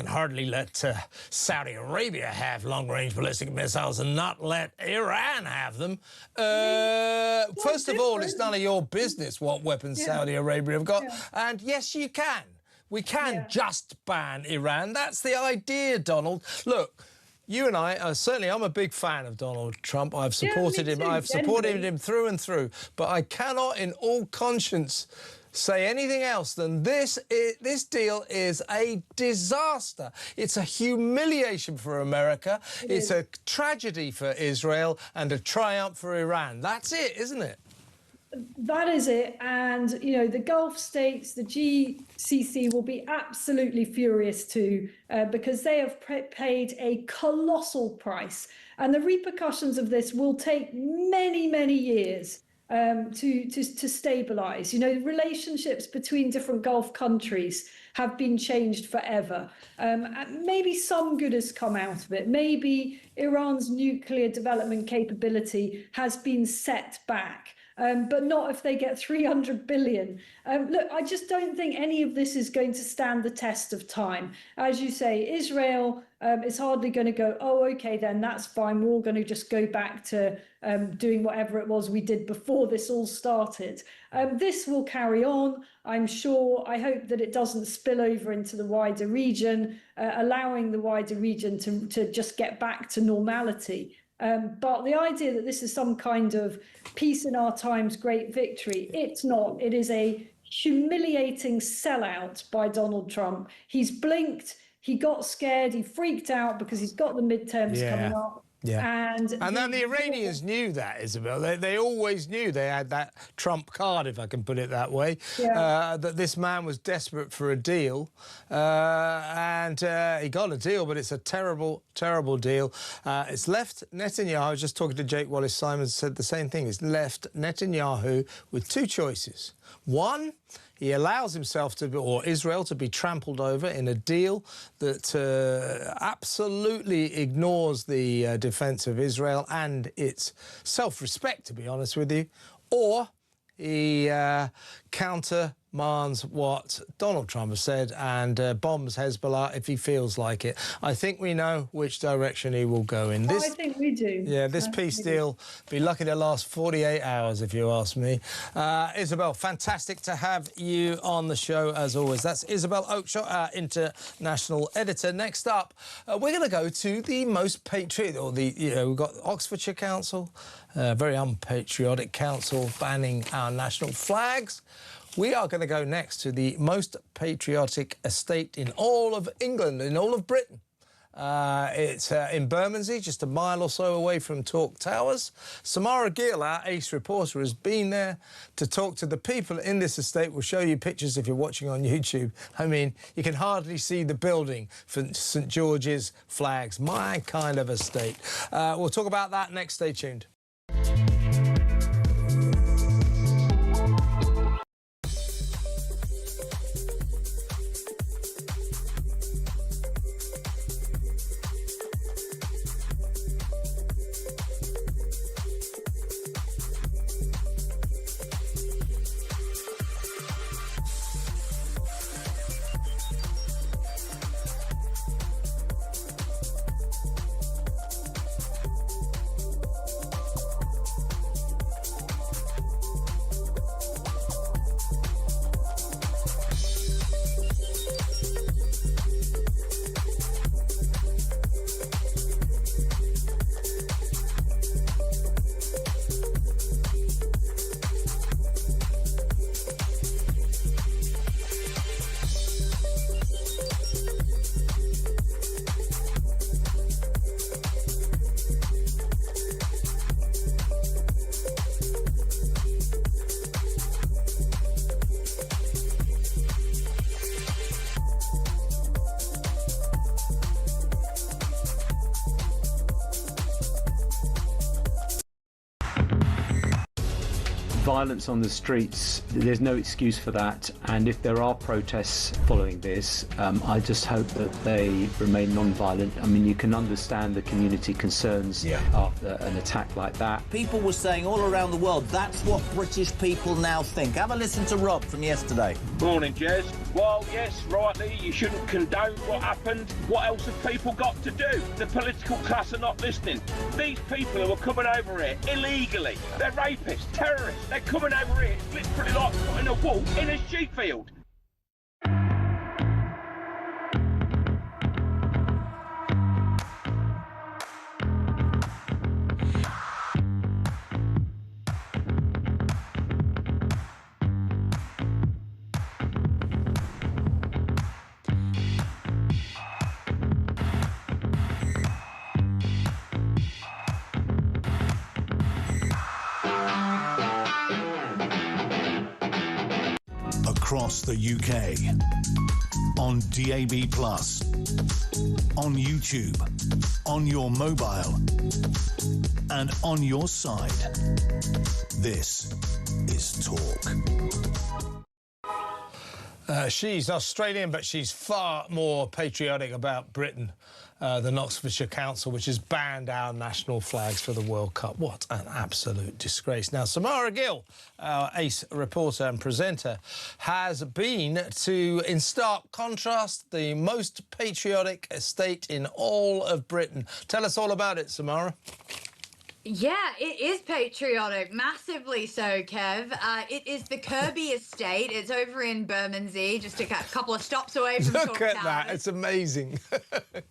hardly let Saudi Arabia have long-range ballistic missiles and not let Iran have them. First of all, it's none of your business what weapons Saudi Arabia have got. And yes, you can. We can just ban Iran. That's the idea, Donald. Look, you and I, certainly I'm a big fan of Donald Trump. I've supported him. I've supported him through and through. But I cannot in all conscience say anything else than this deal is a disaster. It's a humiliation for America. It's a tragedy for Israel and a triumph for Iran. That's it, isn't it? That is it. And, you know, the Gulf states, the GCC will be absolutely furious too, because they have paid a colossal price. And the repercussions of this will take many, many years to stabilise. You know, relationships between different Gulf countries have been changed forever. Maybe some good has come out of it. Maybe Iran's nuclear development capability has been set back. But not if they get 300 billion. Look, I just don't think any of this is going to stand the test of time. As you say, Israel is hardly going to go, oh, OK, then that's fine. We're all going to just go back to doing whatever it was we did before this all started. This will carry on, I'm sure. I hope that it doesn't spill over into the wider region, allowing the wider region to just get back to normality. But the idea that this is some kind of peace in our times, great victory, it's not. It is a humiliating sellout by Donald Trump. He's blinked, he got scared, he freaked out because he's got the midterms coming up. Yeah. And then the Iranians knew that, Isabel. They always knew they had that Trump card, if I can put it that way, that this man was desperate for a deal. And he got a deal, but it's a terrible, terrible deal. It's left Netanyahu, I was just talking to Jake Wallace-Simons, said the same thing. It's left Netanyahu with two choices. One, he allows himself to be, or Israel to be trampled over in a deal that absolutely ignores the defence of Israel and its self-respect, to be honest with you, or he countermarches demands what Donald Trump has said and bombs Hezbollah if he feels like it. I think we know which direction he will go in. I think we do. Yeah, this peace deal, be lucky to last 48 hours, if you ask me. Isabel, fantastic to have you on the show, as always. That's Isabel Oakeshott, our international editor. Next up, we're going to go to the most patriotic, or we've got Oxfordshire Council, very unpatriotic council banning our national flags. We are going to go next to the most patriotic estate in all of England, in all of Britain. It's in Bermondsey, just a mile or so away from Talk Towers. Samara Gill, our ace reporter, has been there to talk to the people in this estate. We'll show you pictures if you're watching on YouTube. I mean, you can hardly see the building for St George's flags. My kind of estate. We'll talk about that next. Stay tuned. Violence on the streets, there's no excuse for that, and if there are protests following this, I just hope that they remain non-violent. I mean, you can understand the community concerns after an attack like that. People were saying all around the world, that's what British people now think. Have a listen to Rob from yesterday. Morning, Jez. Well, yes, rightly, you shouldn't condone what happened. What else have people got to do? The political class are not listening. These people who are coming over here illegally, they're rapists, terrorists. They're coming over here. It's literally like putting a wall in a sheep field. Across the UK, on DAB+, on YouTube, on your mobile, and on your side. This is Talk. She's Australian, but she's far more patriotic about Britain than Oxfordshire Council, which has banned our national flags for the World Cup. What an absolute disgrace. Now, Samara Gill, our ace reporter and presenter, has been to, in stark contrast, the most patriotic estate in all of Britain. Tell us all about it, Samara. Yeah, it is patriotic, massively so, Kev. It is the Kirby Estate. It's over in Bermondsey, just a couple of stops away from Look at that, it's amazing.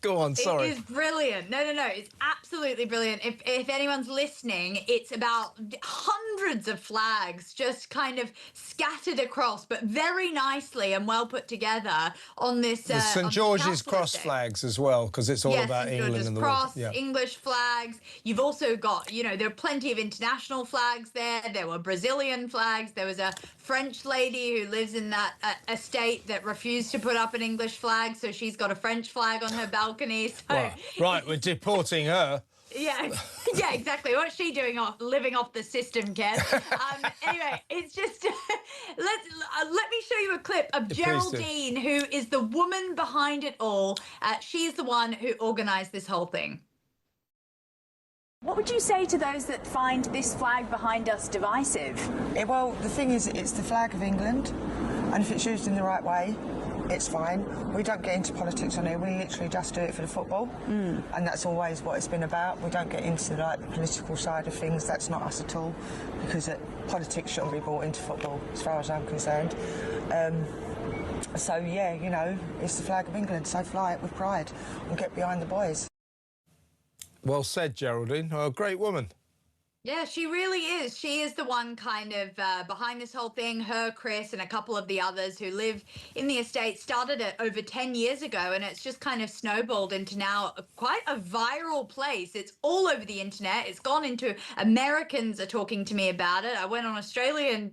Go on, sorry. It is brilliant. No, it's absolutely brilliant. If anyone's listening, it's about hundreds of flags just kind of scattered across, but very nicely and well put together on this. The St George's Cross flags as well, because it's all about England and the Cross, world. Yeah. English flags. You've also got, there are plenty of international flags there. There were Brazilian flags. There was a French lady who lives in that estate that refused to put up an English flag, so she's got a French flag on her balcony. So right, we're deporting her. Yeah, exactly. What's she doing living off the system, Kev? Anyway, it's just let me show you a clip of Geraldine, who is the woman behind it all. She's the one who organised this whole thing. What would you say to those that find this flag behind us divisive? Well, the thing is, it's the flag of England, and if it's used in the right way, it's fine. We don't get into politics on here. We literally just do it for the football, and that's always what it's been about. We don't get into like the political side of things. That's not us at all, because politics shouldn't be brought into football, as far as I'm concerned. So yeah, you know, it's the flag of England. So fly it with pride and get behind the boys. Well said, Geraldine. Oh, a great woman. Yeah, she really is. She is the one kind of behind this whole thing. Her, Chris, and a couple of the others who live in the estate started it over 10 years ago, and it's just kind of snowballed into now quite a viral place. It's all over the internet. It's gone into Americans are talking to me about it. I went on Australian,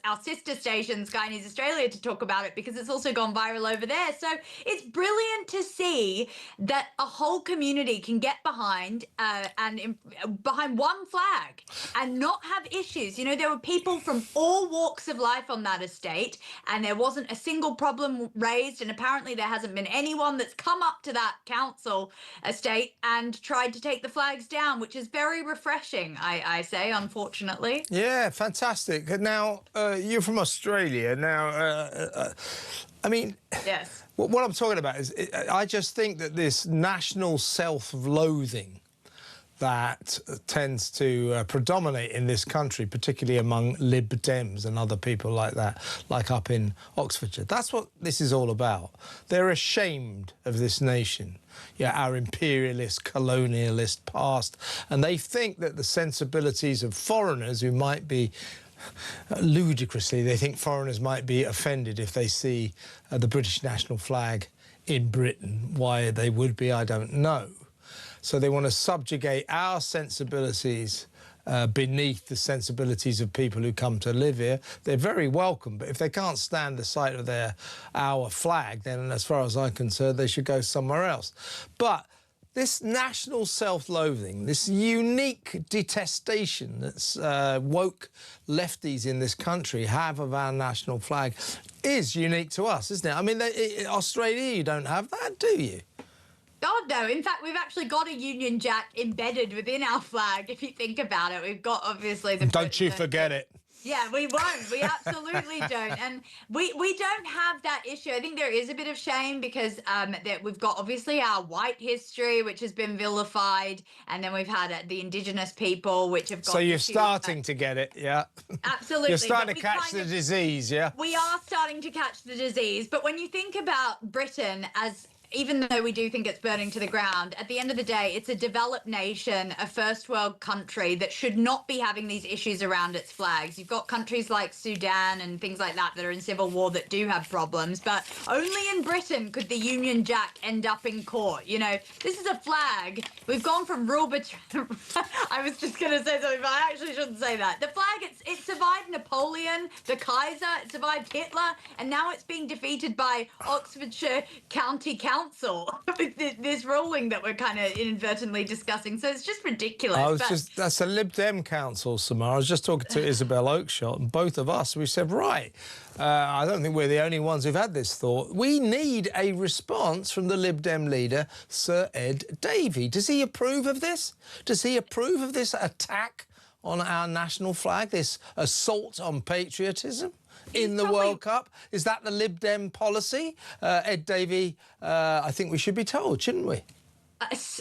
our sister station, Sky News Australia, to talk about it because it's also gone viral over there. So it's brilliant to see that a whole community can get behind behind one flag and not have issues. You know, there were people from all walks of life on that estate, and there wasn't a single problem raised, and apparently there hasn't been anyone that's come up to that council estate and tried to take the flags down, which is very refreshing, I say, unfortunately. Yeah, fantastic. Now, you're from Australia. Now, I mean... Yes. What I'm talking about is, I just think that this national self-loathing that tends to predominate in this country, particularly among Lib Dems and other people like that, like up in Oxfordshire. That's what this is all about. They're ashamed of this nation, our imperialist, colonialist past, and they think that the sensibilities of foreigners who might be ludicrously, they think foreigners might be offended if they see the British national flag in Britain. Why they would be, I don't know. So they want to subjugate our sensibilities beneath the sensibilities of people who come to live here. They're very welcome, but if they can't stand the sight of our flag, then as far as I'm concerned, they should go somewhere else. But this national self-loathing, this unique detestation that's woke lefties in this country have of our national flag is unique to us, isn't it? I mean, Australia, you don't have that, do you? God, no. In fact, we've actually got a Union Jack embedded within our flag, if you think about it. We've got, obviously, the... Don't you forget it. Yeah, we won't. We absolutely don't. And we don't have that issue. I think there is a bit of shame because that we've got, obviously, our white history, which has been vilified, and then we've had the Indigenous people, which have got... So you're starting to get it, yeah? Absolutely. You're starting to catch the disease, yeah? We are starting to catch the disease. But when you think about Britain as... Even though we do think it's burning to the ground, at the end of the day, it's a developed nation, a first world country that should not be having these issues around its flags. You've got countries like Sudan and things like that that are in civil war that do have problems, but only in Britain could the Union Jack end up in court. You know, this is a flag. We've gone from rule I was just going to say something, but I actually shouldn't say that. The flag, it survived Napoleon, the Kaiser, it survived Hitler, and now it's being defeated by Oxfordshire County Council. This ruling that we're kind of inadvertently discussing, so it's just ridiculous. That's a Lib Dem council, Samara. I was just talking to Isabel Oakeshott, and both of us, we said, right, I don't think we're the only ones who've had this thought. We need a response from the Lib Dem leader, Sir Ed Davey. Does he approve of this? Does he approve of this attack on our national flag, this assault on patriotism in the World Cup? Is that the Lib Dem policy? Ed Davey, I think we should be told, shouldn't we?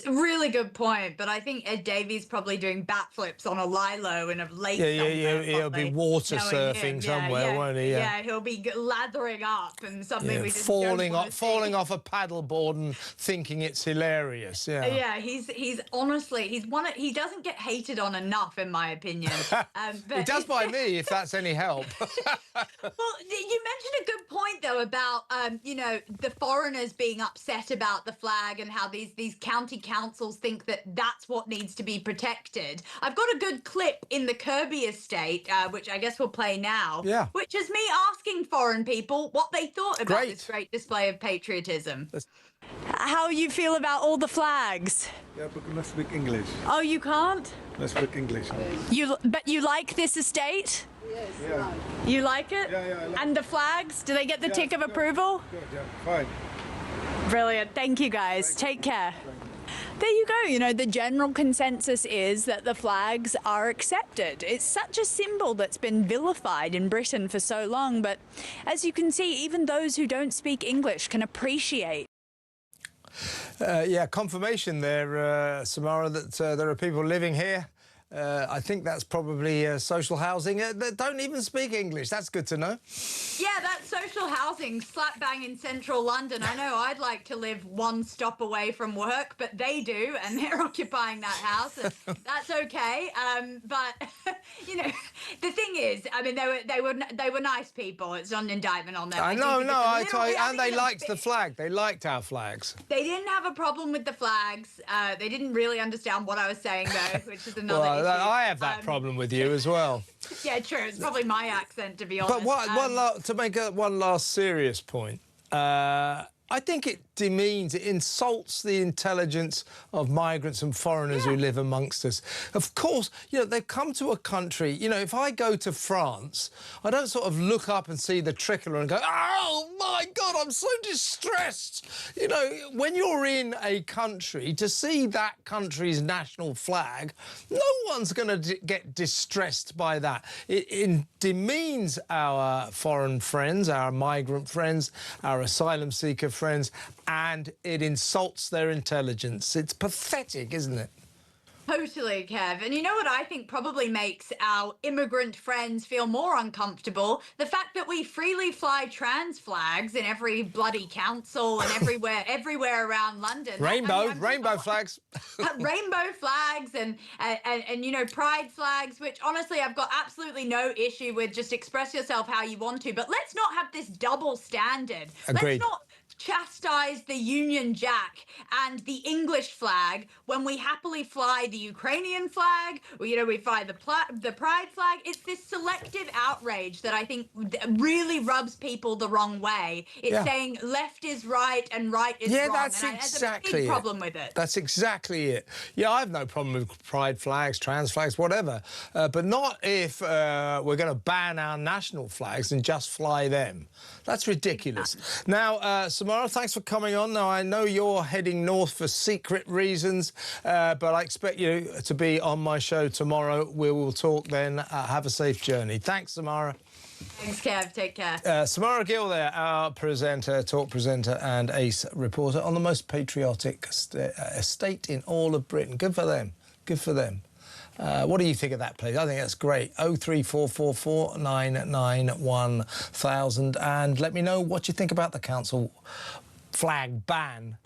Really good point, but I think Ed Davey's probably doing backflips on a lilo in a lake somewhere. He'll be water surfing somewhere, won't he? Yeah, he'll be lathering up and something we just falling off a paddleboard and thinking it's hilarious. Yeah, he's honestly he doesn't get hated on enough, in my opinion. But it does by me, if that's any help. Well, you mentioned a good point though about you know, the foreigners being upset about the flag and how these county councils think that that's what needs to be protected. I've got a good clip in the Kirby estate, which I guess we'll play now, which is me asking foreign people what they thought about this great display of patriotism. How you feel about all the flags? Yeah, but let's speak English. Oh, you can't? Let's speak English. But you like this estate? Yes. Yeah. You like it? Yeah, I like And the flags? Do they get the tick of approval? Good, yeah, fine. Brilliant. Thank you, guys. Take care. There you go. You know, the general consensus is that the flags are accepted. It's such a symbol that's been vilified in Britain for so long, but as you can see, even those who don't speak English can appreciate. Yeah, confirmation there, Samara, that there are people living here. I think that's probably social housing that don't even speak English. That's good to know. Yeah, that's social housing, slap bang in central London. I know I'd like to live one stop away from work, but they do, and they're occupying that house, and that's okay. But you know, the thing is, I mean, they were nice people. It's not an indictment on them. I tell you, and they liked the flag. They liked our flags. They didn't have a problem with the flags. They didn't really understand what I was saying, though, which is another issue. I have that problem with you as well. Yeah, true. It's probably my accent, to be honest. But to make one last serious point, I think it demeans, it insults the intelligence of migrants and foreigners who live amongst us. Of course, you know, they've come to a country, you know, if I go to France, I don't sort of look up and see the tricolour and go, oh, my God, I'm so distressed. You know, when you're in a country, to see that country's national flag, no one's going to get distressed by that. It demeans our foreign friends, our migrant friends, our asylum seeker friends, and it insults their intelligence. It's pathetic, isn't it? Totally, Kev. And you know what I think probably makes our immigrant friends feel more uncomfortable? The fact that we freely fly trans flags in every bloody council and everywhere around London. Rainbow flags. Rainbow flags and you know, pride flags, which honestly I've got absolutely no issue with. Just express yourself how you want to. But let's not have this double standard. Agreed. Let's not chastise the Union Jack and the English flag when we happily fly the Ukrainian flag, or, you know, we fly the pride flag. It's this selective outrage that I think really rubs people the wrong way. It's saying left is right and right is wrong. Yeah, that's exactly a big problem with it. That's exactly it. Yeah, I have no problem with pride flags, trans flags, whatever, but not if we're going to ban our national flags and just fly them. That's ridiculous. Now, Samara, thanks for coming on. Now, I know you're heading north for secret reasons, but I expect you to be on my show tomorrow. We will talk then. Have a safe journey. Thanks, Samara. Thanks, Kev. Take care. Samara Gill there, our presenter, talk presenter and ace reporter on the most patriotic estate in all of Britain. Good for them. Good for them. What do you think of that, please? I think that's great. 03444 991 1000, and let me know what you think about the council flag ban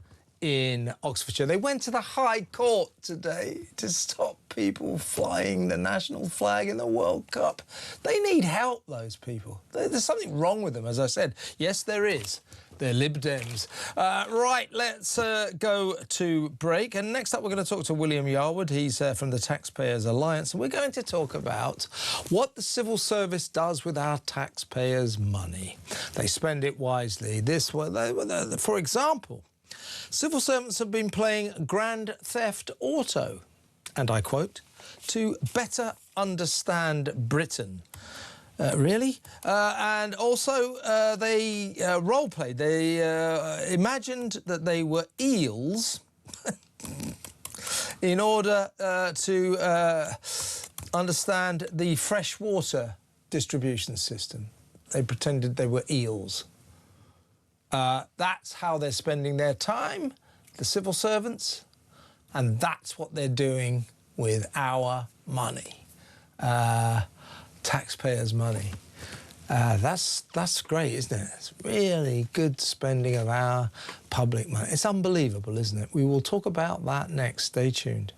in Oxfordshire. They went to the High Court today to stop people flying the national flag in the World Cup. They need help, those people. There's something wrong with them, as I said. Yes, there is. They're Lib Dems. Right, let's go to break. And next up, we're going to talk to William Yarwood. He's from the Taxpayers Alliance. And we're going to talk about what the civil service does with our taxpayers' money. They spend it wisely. For example, civil servants have been playing Grand Theft Auto, and I quote, to better understand Britain. Really? And also, they role-played. They imagined that they were eels in order to understand the freshwater distribution system. They pretended they were eels. That's how they're spending their time, the civil servants, and that's what they're doing with our money. Taxpayers' money. That's great, isn't it? It's really good spending of our public money. It's unbelievable, isn't it? We will talk about that next. Stay tuned.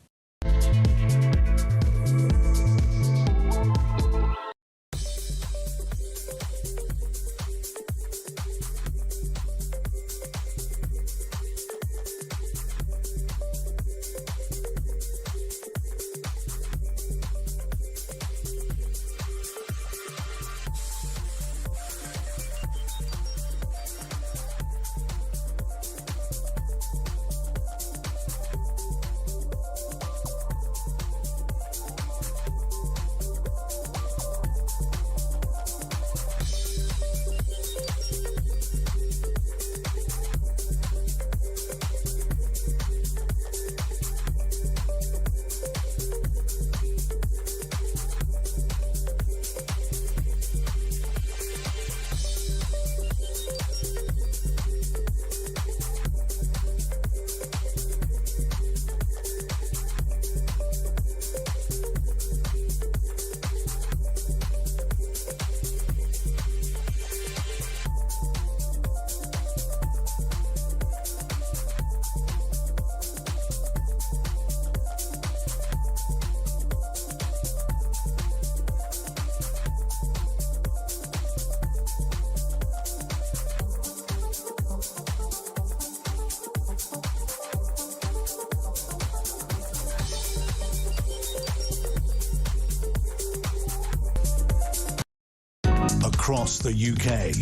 across the UK.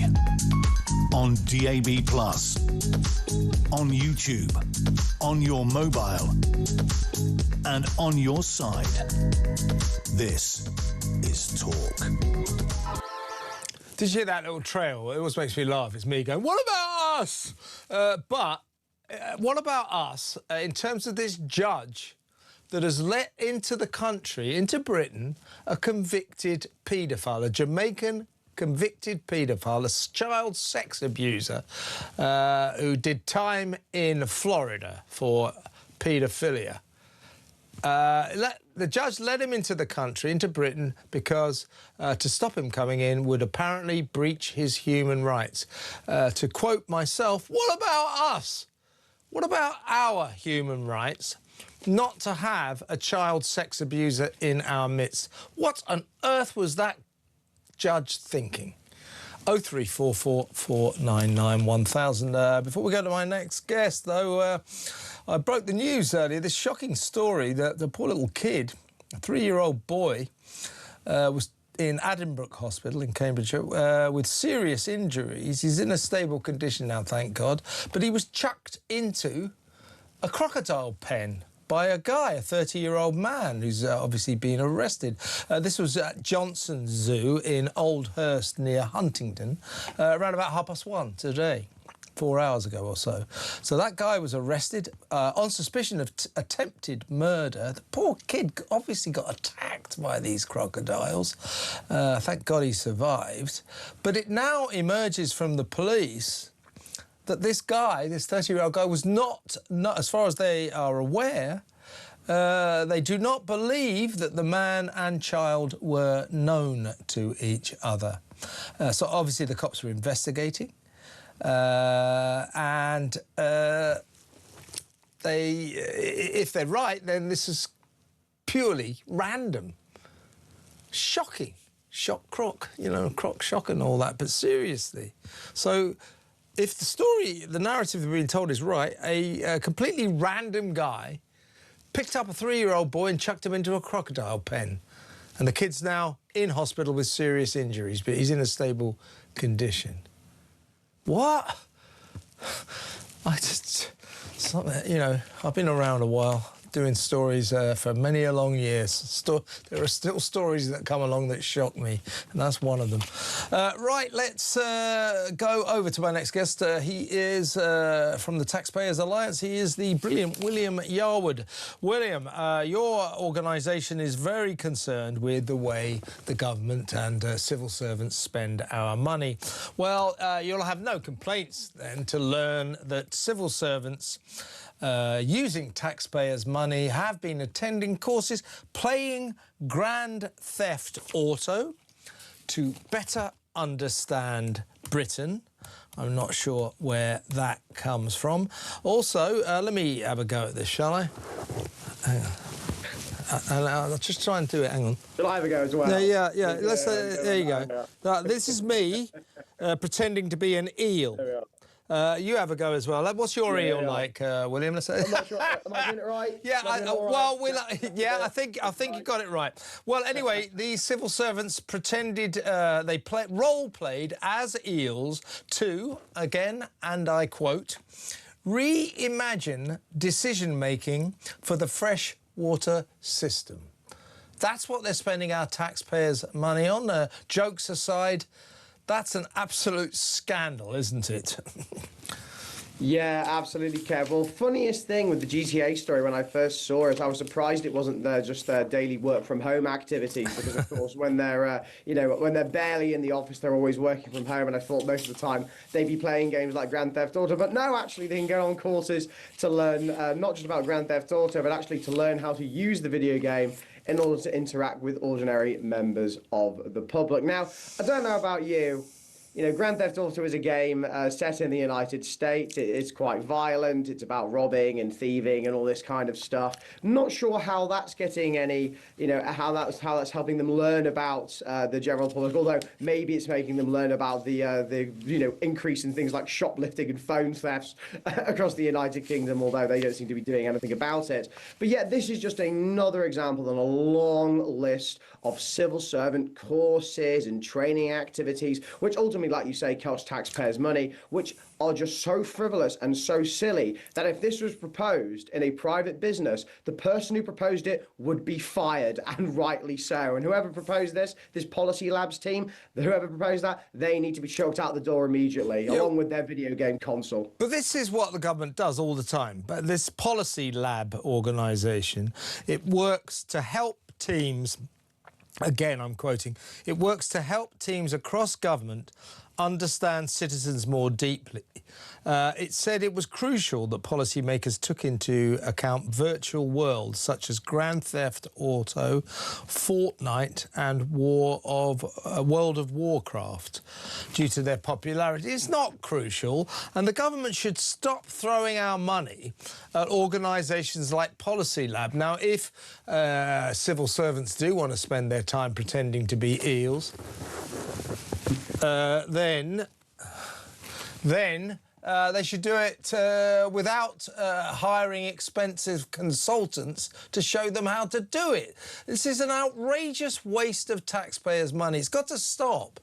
On DAB+, on YouTube, on your mobile, and on your side. This is Talk. Did you hear that little trail? It always makes me laugh. It's me going, what about us? What about us in terms of this judge that has let into the country, into Britain, a convicted paedophile, a Jamaican convicted paedophile, a child sex abuser who did time in Florida for paedophilia. The judge let him into the country, into Britain, because to stop him coming in would apparently breach his human rights. To quote myself, what about us? What about our human rights? Not to have a child sex abuser in our midst. What on earth was that judge thinking? 0344 499 1000. Before we go to my next guest, though, I broke the news earlier, this shocking story that the poor little kid, a 3-year-old boy, was in Addenbrooke Hospital in Cambridgeshire with serious injuries. He's in a stable condition now, thank God, but he was chucked into a crocodile pen by a guy, a 30-year-old man who's obviously been arrested. This was at Johnson's Zoo in Oldhurst near Huntingdon, around about 1:30 today. 4 hours ago or so. So that guy was arrested on suspicion of attempted murder. The poor kid obviously got attacked by these crocodiles. Thank God he survived. But it now emerges from the police that this guy, this 30-year-old guy, was not, as far as they are aware, they do not believe that the man and child were known to each other. So obviously the cops were investigating. If they're right, then this is purely random. Shocking. Shock croc, you know, croc shock and all that, but seriously. So if the narrative that's being told is right, a completely random guy picked up a 3-year-old boy and chucked him into a crocodile pen. And the kid's now in hospital with serious injuries, but he's in a stable condition. What? You know, I've been around a while doing stories for many a long years. There are still stories that come along that shock me, and that's one of them. Right, let's go over to my next guest. He is from the Taxpayers Alliance. He is the brilliant William Yarwood. William, your organisation is very concerned with the way the government and civil servants spend our money. Well, you'll have no complaints then to learn that civil servants using taxpayers' money have been attending courses playing Grand Theft Auto to better understand Britain. I'm not sure where that comes from. Also, let me have a go at this, shall I? Hang on. I'll just try and do it. Hang on. Shall I have a go as well? Yeah. Let's. There you go. This is me pretending to be an eel. There we are. You have a go as well. What's your eel like, William? Let's say. I'm not sure. Am I doing it right? Yeah. I think you got it right. Well, anyway, the civil servants pretended they role played as eels to, again, and I quote, reimagine decision making for the fresh water system. That's what they're spending our taxpayers' money on. Jokes aside. That's an absolute scandal, isn't it? Yeah, absolutely, Kev. Well, funniest thing with the GTA story when I first saw it, I was surprised it wasn't just their daily work from home activities, because of course when they're when they're barely in the office, they're always working from home, and I thought most of the time they'd be playing games like Grand Theft Auto. But no, actually, they can go on courses to learn not just about Grand Theft Auto, but actually to learn how to use the video game in order to interact with ordinary members of the public. Now, I don't know about you, Grand Theft Auto is a game set in the United States. It's quite violent. It's about robbing and thieving and all this kind of stuff. Not sure how that's getting any, how that's helping them learn about the general public. Although maybe it's making them learn about the increase in things like shoplifting and phone thefts across the United Kingdom. Although they don't seem to be doing anything about it. But yeah, this is just another example on a long list of civil servant courses and training activities, which ultimately, like you say, cost taxpayers money, which are just so frivolous and so silly that if this was proposed in a private business, the person who proposed it would be fired, and rightly so. And whoever proposed this Policy Labs team, whoever proposed that, they need to be chucked out the door immediately, along with their video game console. But this is what the government does all the time. But this Policy Lab organisation, it works to help teams. Again, I'm quoting, it works to help teams across government understand citizens more deeply. It said it was crucial that policymakers took into account virtual worlds such as Grand Theft Auto, Fortnite and World of Warcraft due to their popularity. It's not crucial, and the government should stop throwing our money at organisations like Policy Lab. Now, if civil servants do want to spend their time pretending to be eels, then they should do it without hiring expensive consultants to show them how to do it. This is an outrageous waste of taxpayers' money. It's got to stop.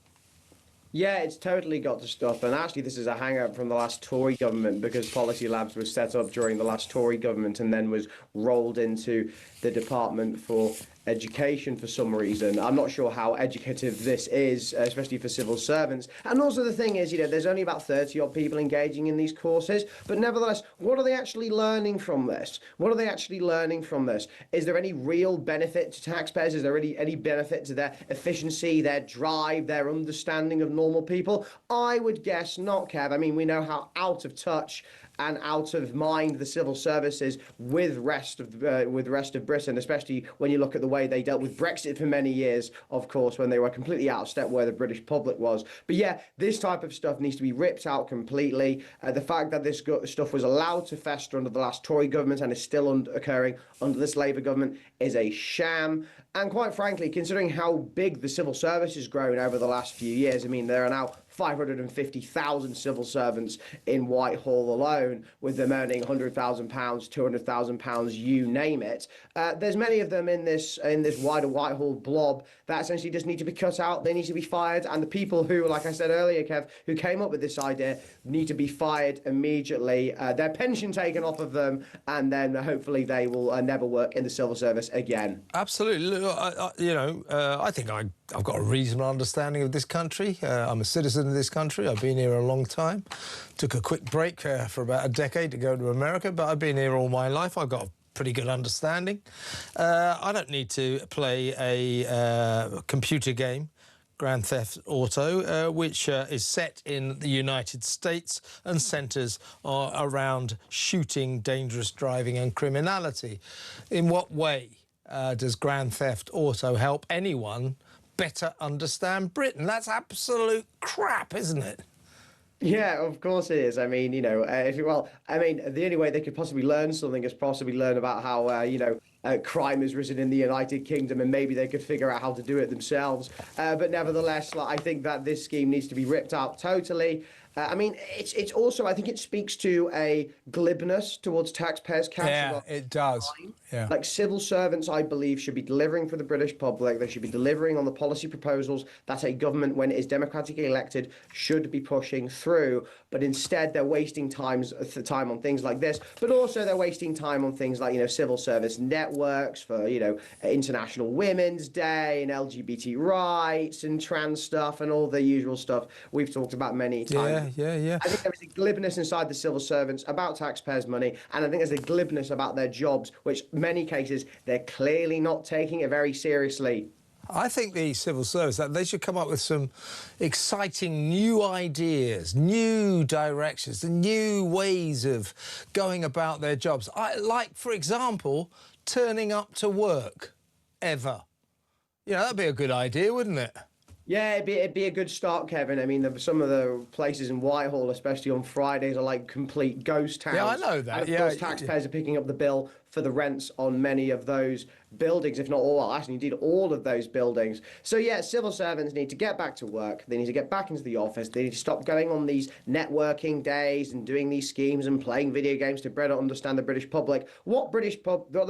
Yeah, it's totally got to stop. And actually, this is a hang-up from the last Tory government, because Policy Labs was set up during the last Tory government and then was rolled into the Department for Education for some reason. I'm not sure how educative this is, especially for civil servants. And also the thing is, there's only about 30-odd people engaging in these courses, but nevertheless, what are they actually learning from this? What are they actually learning from this? Is there any real benefit to taxpayers? Is there any benefit to their efficiency, their drive, their understanding of normal people? I would guess not, Kev. I mean, we know how out of touch and out of mind the civil service is with rest of Britain, especially when you look at the way they dealt with Brexit for many years, of course, when they were completely out of step where the British public was. But yeah, this type of stuff needs to be ripped out completely. The fact that this stuff was allowed to fester under the last Tory government and is still occurring under this Labour government is a sham. And quite frankly, considering how big the civil service has grown over the last few years, I mean, there are now 550,000 civil servants in Whitehall alone, with them earning £100,000, £200,000, you name it. There's many of them in this wider Whitehall blob that essentially just need to be cut out. They need to be fired, and the people who, like I said earlier, Kev, who came up with this idea need to be fired immediately. Their pension taken off of them, and then hopefully they will never work in the civil service again. Absolutely. I think I've got a reasonable understanding of this country. I'm a citizen of this country. I've been here a long time. Took a quick break for about a decade to go to America, but I've been here all my life. I've got a pretty good understanding. I don't need to play a computer game, Grand Theft Auto, which is set in the United States and centres around shooting, dangerous driving and criminality. In what way does Grand Theft Auto help anyone better understand Britain? That's absolute crap, isn't it? Yeah, of course it is. I mean, the only way they could possibly learn something is possibly learn about how, crime has risen in the United Kingdom, and maybe they could figure out how to do it themselves. But nevertheless, I think that this scheme needs to be ripped out totally. It's also, I think it speaks to a glibness towards taxpayers' cash. Yeah, it does. Yeah. Like, civil servants, I believe, should be delivering for the British public. They should be delivering on the policy proposals that a government, when it is democratically elected, should be pushing through. But instead, they're wasting time on things like this. But also, they're wasting time on things like, civil service networks for, International Women's Day and LGBT rights and trans stuff and all the usual stuff we've talked about many times. Yeah. I think there is a glibness inside the civil servants about taxpayers' money, and I think there's a glibness about their jobs, which in many cases they're clearly not taking it very seriously. I think the civil service, they should come up with some exciting new ideas, new directions, and new ways of going about their jobs. Like, for example, turning up to work ever. That'd be a good idea, wouldn't it? Yeah, it'd be a good start, Kevin. I mean, some of the places in Whitehall, especially on Fridays, are like complete ghost towns. Yeah, I know that. And of course, taxpayers are picking up the bill for the rents on many of those buildings, if not all, well, actually, indeed, all of those buildings. So, yeah, civil servants need to get back to work. They need to get back into the office. They need to stop going on these networking days and doing these schemes and playing video games to better understand the British public. What the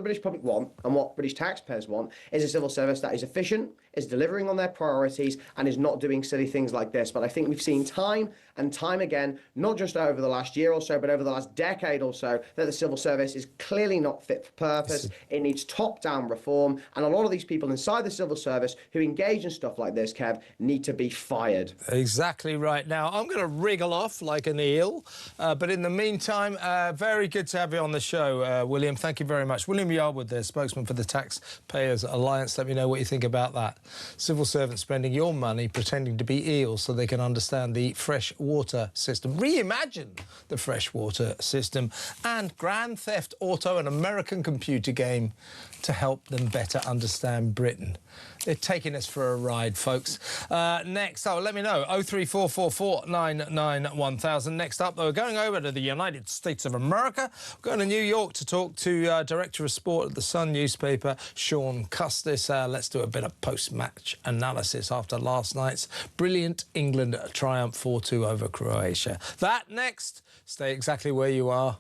British public want and what British taxpayers want is a civil service that is efficient, is delivering on their priorities, and is not doing silly things like this. But I think we've seen time and time again, not just over the last year or so, but over the last decade or so, that the civil service is clearly not fit for purpose. It needs top-down reform, and a lot of these people inside the civil service who engage in stuff like this, Kev, need to be fired. Exactly right. Now, I'm going to wriggle off like an eel, but in the meantime, very good to have you on the show, William. Thank you very much. William Yarwood there, spokesman for the Taxpayers Alliance. Let me know what you think about that. Civil servants spending your money pretending to be eels so they can understand the fresh water system, reimagine the fresh water system, and Grand Theft Auto, an American computer game to help them better understand Britain. They're taking us for a ride, folks. Next up, let me know, 03444991000. Next up, though, we're going over to the United States of America. We're going to New York to talk to Director of Sport at the Sun newspaper, Sean Custis. Let's do a bit of post-match analysis after last night's brilliant England triumph 4-2 over Croatia. That next. Stay exactly where you are.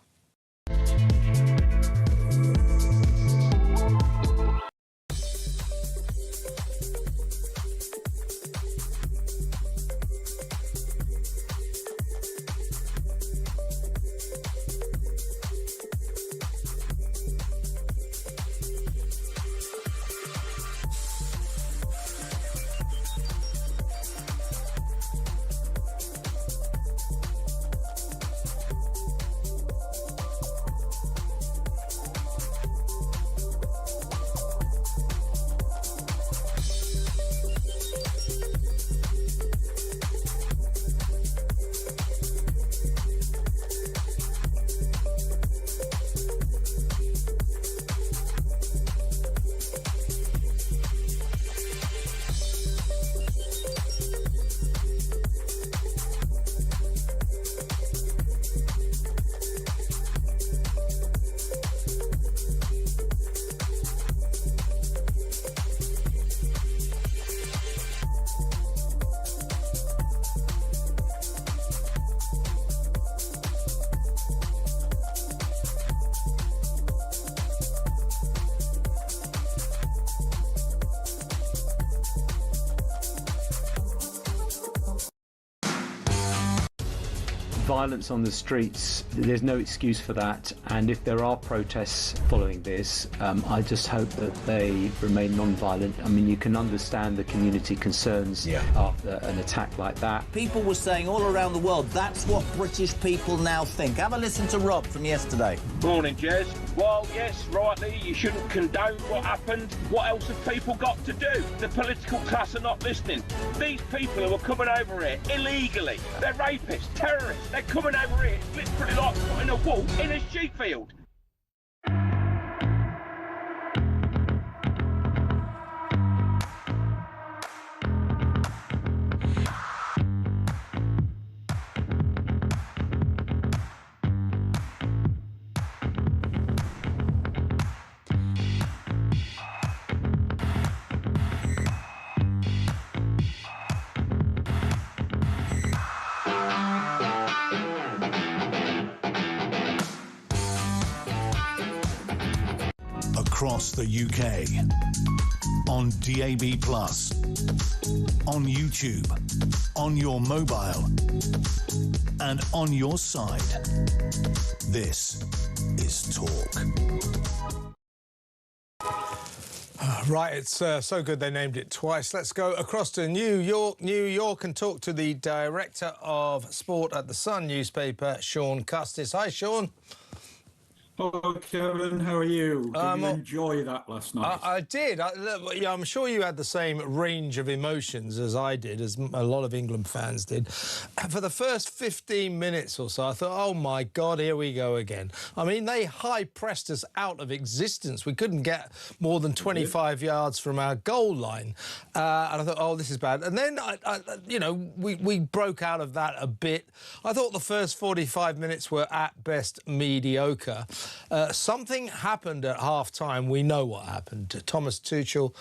Violence on the streets, there's no excuse for that, and if there are protests following this, I just hope that they remain non-violent. I mean, you can understand the community concerns after an attack like that. People were saying all around the world, that's what British people now think. Have a listen to Rob from yesterday. Morning, Jez. Well, yes, rightly, you shouldn't condone what happened. What else have people got to do? The political class are not listening. These people who are coming over here illegally, they're rapists, terrorists. They're coming over here. It's literally like putting a wolf in a sheep field. Across the UK, on DAB+, on YouTube, on your mobile, and on your side. This is Talk. Right, it's so good they named it twice. Let's go across to New York, and talk to the Director of Sport at the Sun newspaper, Sean Custis. Hi, Sean. Hello, Kevin. How are you? Did you enjoy that last night? I did. I'm sure you had the same range of emotions as I did, as a lot of England fans did. For the first 15 minutes or so, I thought, oh, my God, here we go again. I mean, they high-pressed us out of existence. We couldn't get more than 25 yards from our goal line. And I thought, oh, this is bad. And then, we broke out of that a bit. I thought the first 45 minutes were, at best, mediocre. Something happened at half-time. We know what happened. Thomas Tuchel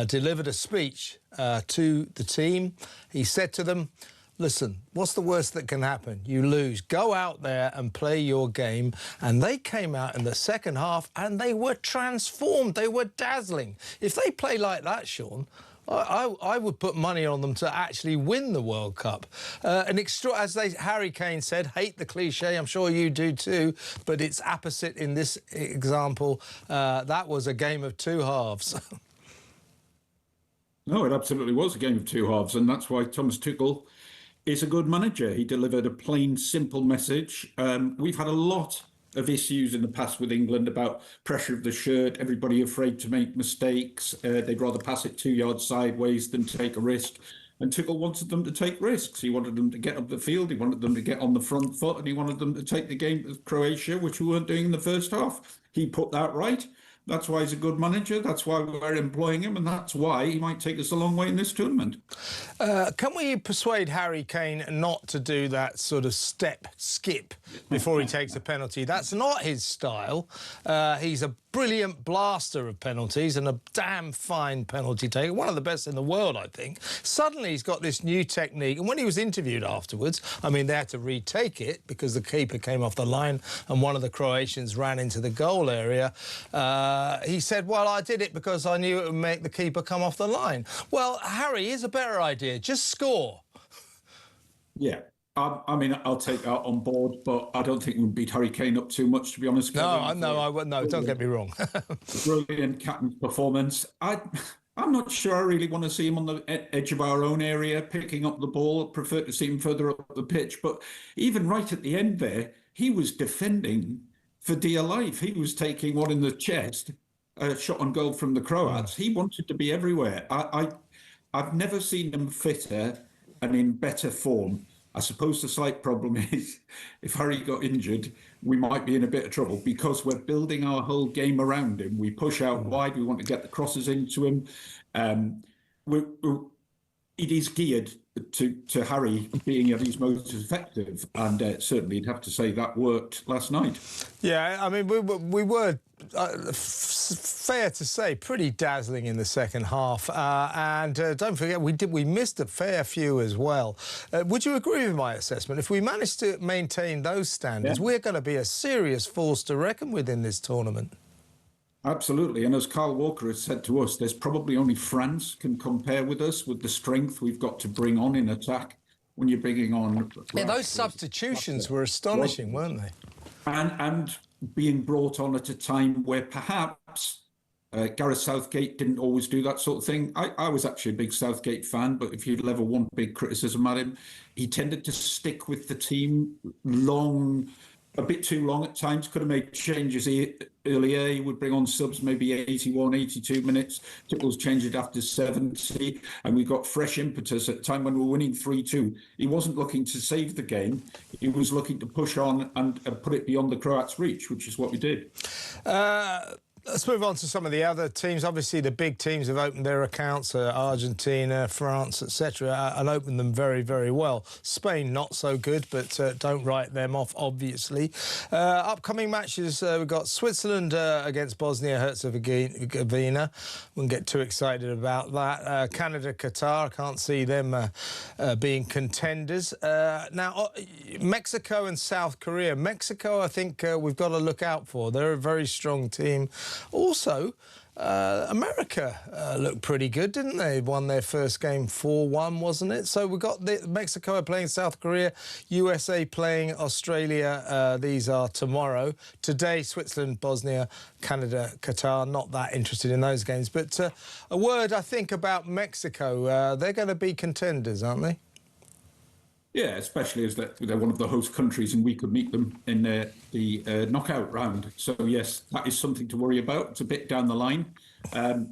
delivered a speech to the team. He said to them, listen, what's the worst that can happen? You lose. Go out there and play your game. And they came out in the second half and they were transformed. They were dazzling. If they play like that, Sean, I would put money on them to actually win the World Cup. As Harry Kane said, hate the cliche, I'm sure you do too, but it's opposite in this example. That was a game of two halves. No, it absolutely was a game of two halves, and that's why Thomas Tuchel is a good manager. He delivered a plain, simple message. We've had a lot of issues in the past with England about pressure of the shirt, everybody afraid to make mistakes. They'd rather pass it 2 yards sideways than take a risk. And Tuchel wanted them to take risks. He wanted them to get up the field, he wanted them to get on the front foot, and he wanted them to take the game to Croatia, which we weren't doing in the first half. He put that right. That's why he's a good manager. That's why we're employing him, and that's why he might take us a long way in this tournament. Can we persuade Harry Kane not to do that sort of skip before he takes a penalty? That's not his style. He's a brilliant blaster of penalties and a damn fine penalty taker, one of the best in the world, I think. Suddenly he's got this new technique, and when he was interviewed afterwards, I mean, they had to retake it because the keeper came off the line and one of the Croatians ran into the goal area. He said, well, I did it because I knew it would make the keeper come off the line. Well, Harry, here's a better idea. Just score. Yeah. I mean, I'll take that on board, but I don't think we'll beat Harry Kane up too much, to be honest. No, don't get me wrong. Brilliant captain performance. I'm not sure I really want to see him on the edge of our own area, picking up the ball. I prefer to see him further up the pitch. But even right at the end there, he was defending for dear life. He was taking one in the chest, a shot on goal from the Croats. He wanted to be everywhere. I've never seen him fitter and in better form. I suppose the slight problem is if Harry got injured, we might be in a bit of trouble because we're building our whole game around him. We push out wide. We want to get the crosses into him. It is geared to Harry being at his most effective, and certainly you'd have to say that worked last night. Yeah, I mean, we were fair to say pretty dazzling in the second half, and don't forget we missed a fair few as well. Would you agree with my assessment? If we manage to maintain those standards, we're going to be a serious force to reckon with in this tournament. Absolutely, and as Carl Walker has said to us, there's probably only France can compare with us with the strength we've got to bring on in attack when you're bringing on... Yeah, those substitutions were astonishing, weren't they? And being brought on at a time where perhaps Gareth Southgate didn't always do that sort of thing. I was actually a big Southgate fan, but if you'd level one big criticism at him, he tended to stick with the team a bit too long at times. Could have made changes earlier. He would bring on subs maybe 81, 82 minutes. Tuchel's changed it after 70, and we got fresh impetus at a time when we were winning 3-2. He wasn't looking to save the game. He was looking to push on and put it beyond the Croats' reach, which is what we did. Let's move on to some of the other teams. Obviously, the big teams have opened their accounts, Argentina, France, etc., and opened them very, very well. Spain, not so good, but don't write them off, obviously. Upcoming matches, we've got Switzerland against Bosnia-Herzegovina. Wouldn't get too excited about that. Canada, Qatar, I can't see them being contenders. Now, Mexico and South Korea. Mexico, I think we've got to look out for. They're a very strong team. Also, America looked pretty good, didn't they? Won their first game 4-1, wasn't it? So we've got Mexico are playing South Korea, USA playing Australia. These are tomorrow. Today, Switzerland, Bosnia, Canada, Qatar. Not that interested in those games. But a word, I think, about Mexico. They're going to be contenders, aren't they? Yeah, especially as they're one of the host countries and we could meet them in the knockout round. So, yes, that is something to worry about. It's a bit down the line.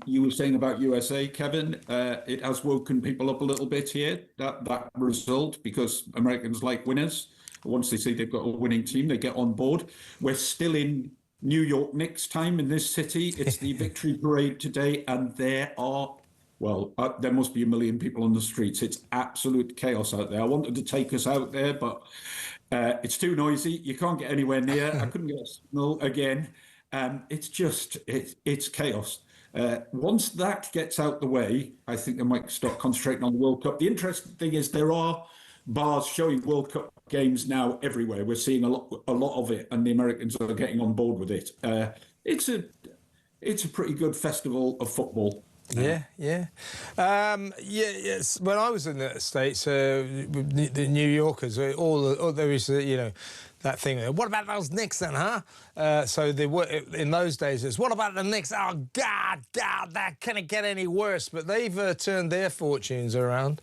You were saying about USA, Kevin, it has woken people up a little bit here, that result, because Americans like winners. Once they see they've got a winning team, they get on board. We're still in New York Knicks time in this city. It's the victory parade today, and there must be 1 million people on the streets. It's absolute chaos out there. I wanted to take us out there, but it's too noisy. You can't get anywhere near. I couldn't get a signal again. It's chaos. Once that gets out the way, I think they might start concentrating on the World Cup. The interesting thing is there are bars showing World Cup games now everywhere. We're seeing a lot of it, and the Americans are getting on board with it. It's a pretty good festival of football. Yes. When I was in the States, the New Yorkers, there is, that thing. What about those Knicks then, huh? So they were in those days. It's what about the Knicks? Oh God, that can't get any worse. But they've turned their fortunes around.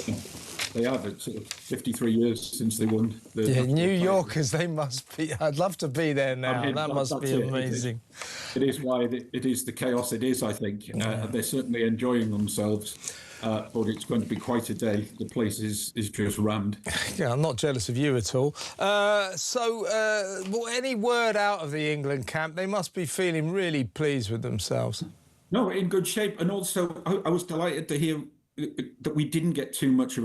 Yeah. They have. It's 53 years since they won. New Yorkers, they must be. I'd love to be there now. That must be amazing. It is why it is the chaos it is, I think. They're certainly enjoying themselves. But it's going to be quite a day. The place is just rammed. Yeah, I'm not jealous of you at all. Any word out of the England camp? They must be feeling really pleased with themselves. No, in good shape. And also, I was delighted to hear that we didn't get too much of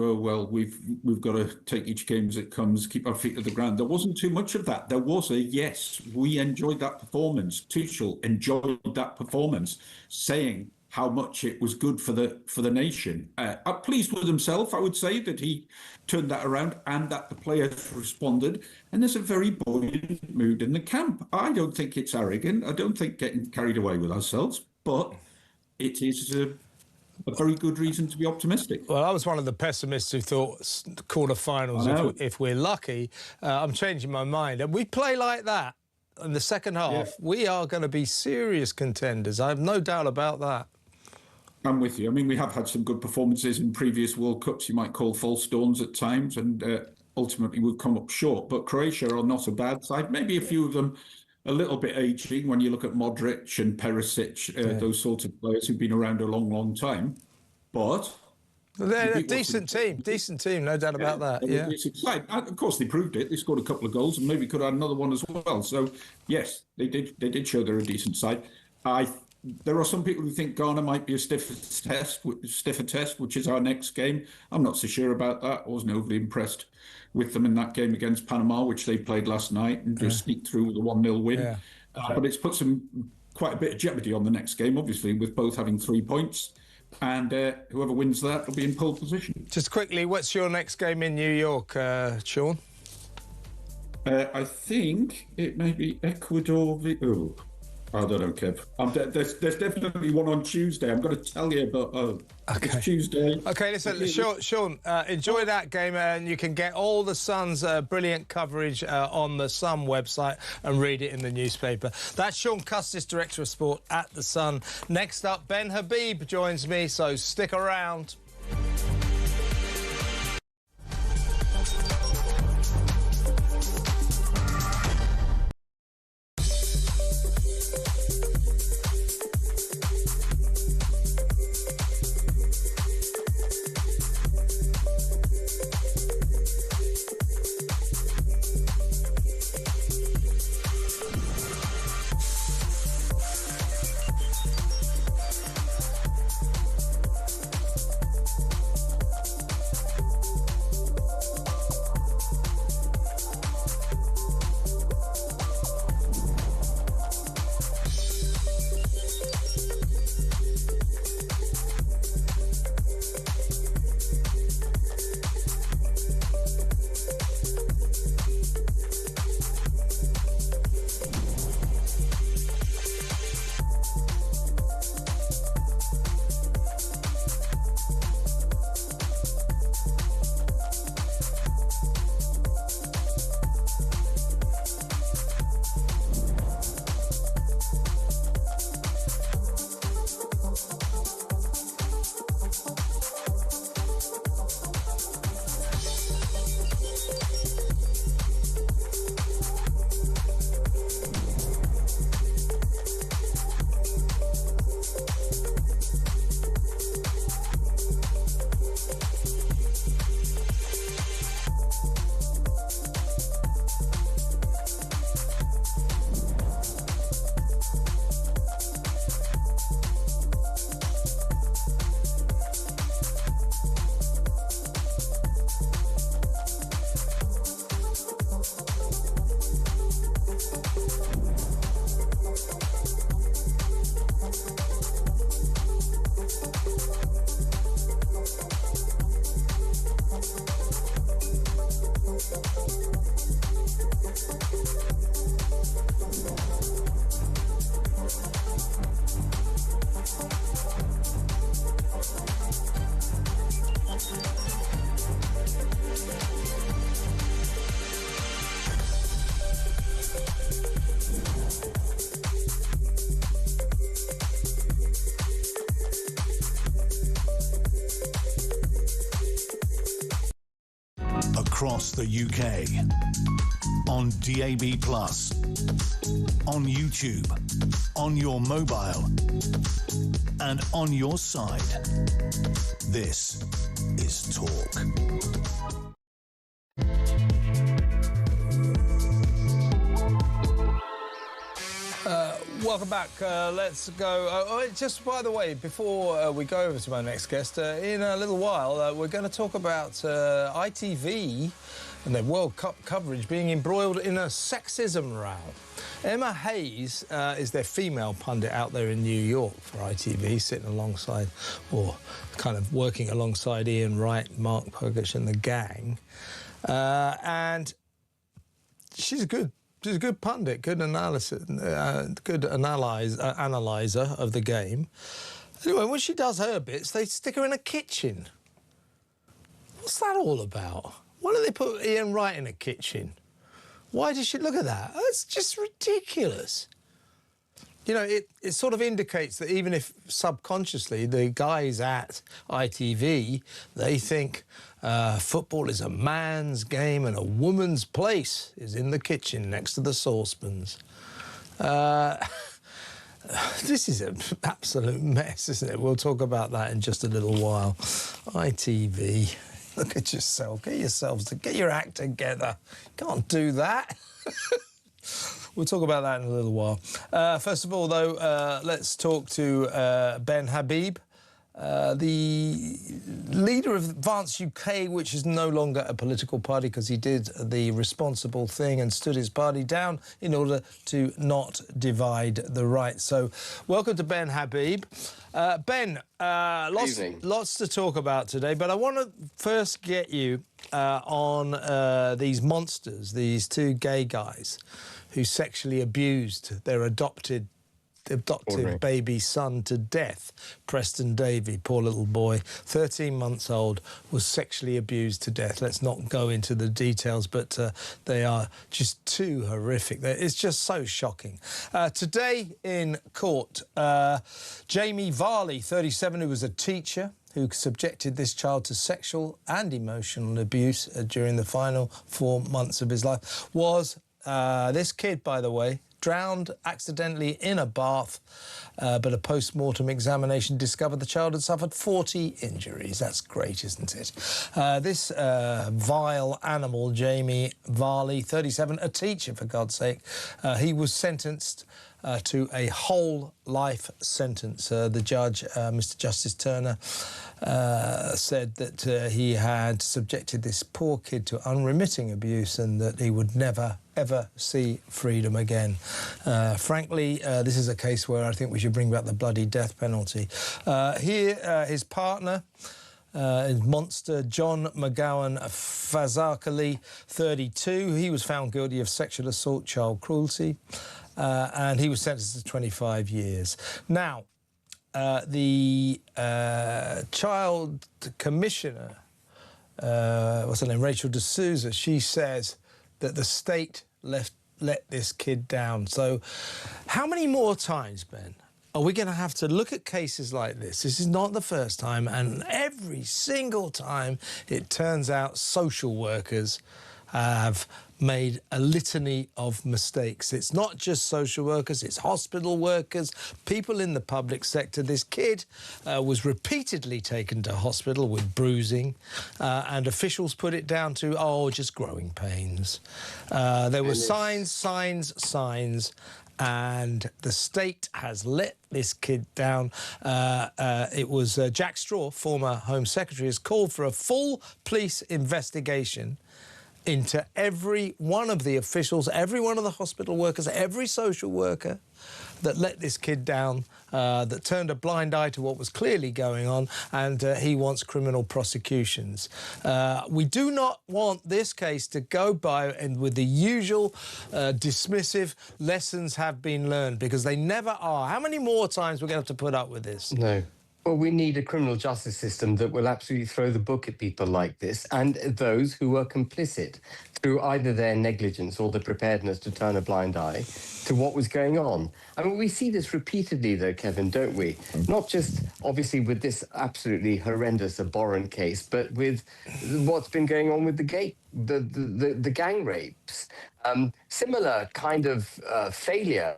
we've got to take each game as it comes, keep our feet to the ground. There wasn't too much of that. There was yes, we enjoyed that performance. Tuchel enjoyed that performance, saying how much it was good for the nation. I'm pleased with himself, I would say, that he turned that around and that the players responded. And there's a very buoyant mood in the camp. I don't think it's arrogant. I don't think getting carried away with ourselves, but it is a very good reason to be optimistic. Well, I was one of the pessimists who thought quarterfinals, if we're lucky. I'm changing my mind. And we play like that in the second half, we are going to be serious contenders. I have no doubt about that. I'm with you. I mean, we have had some good performances in previous World Cups, you might call false dawns at times, and ultimately we've come up short. But Croatia are not a bad side. Maybe a few of them a little bit aging when you look at Modric and Perisic, those sorts of players who've been around a long, long time. But they're a decent team, no doubt about that. Yeah, it's exciting. Of course, they proved it. They scored a couple of goals and maybe could add another one as well. So, yes, they did show they're a decent side. There are some people who think Ghana might be a stiffer test, which is our next game. I'm not so sure about that. I wasn't overly impressed with them in that game against Panama, which they played last night and just sneaked through with a 1-0 win. Yeah. But it's put quite a bit of jeopardy on the next game, obviously, with both having 3 points. And whoever wins that will be in pole position. Just quickly, what's your next game in New York, Sean? I think it may be Ecuador. I don't know, Kev. There's definitely one on Tuesday. I'm going to tell you, but it's Tuesday. OK, listen, Sean, enjoy that game, and you can get all the Sun's brilliant coverage on the Sun website and read it in the newspaper. That's Sean Custis, Director of Sport at the Sun. Next up, Ben Habib joins me, so stick around. Across the UK, on DAB+, on YouTube, on your mobile, and on your side. This is Talk. Welcome back. Let's go. Just by the way, before we go over to my next guest, in a little while, we're going to talk about ITV and their World Cup coverage being embroiled in a sexism row. Emma Hayes is their female pundit out there in New York for ITV, sitting alongside, or kind of working alongside Ian Wright, Mark Pogish and the gang. And she's a good pundit, good analysis, good analyzer of the game. Anyway, when she does her bits, they stick her in a kitchen. What's that all about? Why do they put Ian Wright in a kitchen? Why does she look at that? That's just ridiculous. You know, it sort of indicates that even if subconsciously the guys at ITV, they think football is a man's game and a woman's place is in the kitchen next to the saucepans. This is an absolute mess, isn't it? We'll talk about that in just a little while. ITV, look at yourself. Get your act together. Can't do that. We'll talk about that in a little while. First of all, though, let's talk to Ben Habib, the leader of Advance UK, which is no longer a political party because he did the responsible thing and stood his party down in order to not divide the right. So welcome to Ben Habib. Ben, lots to talk about today, but I want to first get you on these monsters, these two gay guys who sexually abused their adopted baby son to death. Preston Davey, poor little boy, 13 months old, was sexually abused to death. Let's not go into the details, but they are just too horrific. It's just so shocking. Today in court, Jamie Varley, 37, who was a teacher, who subjected this child to sexual and emotional abuse during the final 4 months of his life, was this kid, by the way, drowned accidentally in a bath, but a post-mortem examination discovered the child had suffered 40 injuries. That's great, isn't it? This vile animal, Jamie Varley, 37, a teacher, for God's sake, he was sentenced to a whole life sentence. The judge, Mr. Justice Turner, said that he had subjected this poor kid to unremitting abuse and that he would never, ever see freedom again. Frankly, this is a case where I think we should bring back the bloody death penalty. Here, his partner, monster John McGowan Fazakali, 32, he was found guilty of sexual assault, child cruelty, and he was sentenced to 25 years. Now, the child commissioner, what's her name, Rachel D'Souza, she says that the state let this kid down. So how many more times, Ben, are we going to have to look at cases like this? This is not the first time, and every single time it turns out social workers have made a litany of mistakes. It's not just social workers, it's hospital workers, people in the public sector. This kid was repeatedly taken to hospital with bruising, and officials put it down to, oh, just growing pains. There were signs, and the state has let this kid down. It was Jack Straw, former Home Secretary, has called for a full police investigation into every one of the officials, every one of the hospital workers, every social worker that let this kid down, that turned a blind eye to what was clearly going on, and he wants criminal prosecutions. We do not want this case to go by and with the usual dismissive lessons have been learned, because they never are. How many more times we're going to have to put up with this? No. Well, we need a criminal justice system that will absolutely throw the book at people like this and those who are complicit through either their negligence or the preparedness to turn a blind eye to what was going on. I mean, we see this repeatedly, though, Kevin, don't we? Not just, obviously, with this absolutely horrendous, abhorrent case, but with what's been going on with the gang rapes. Similar kind of failure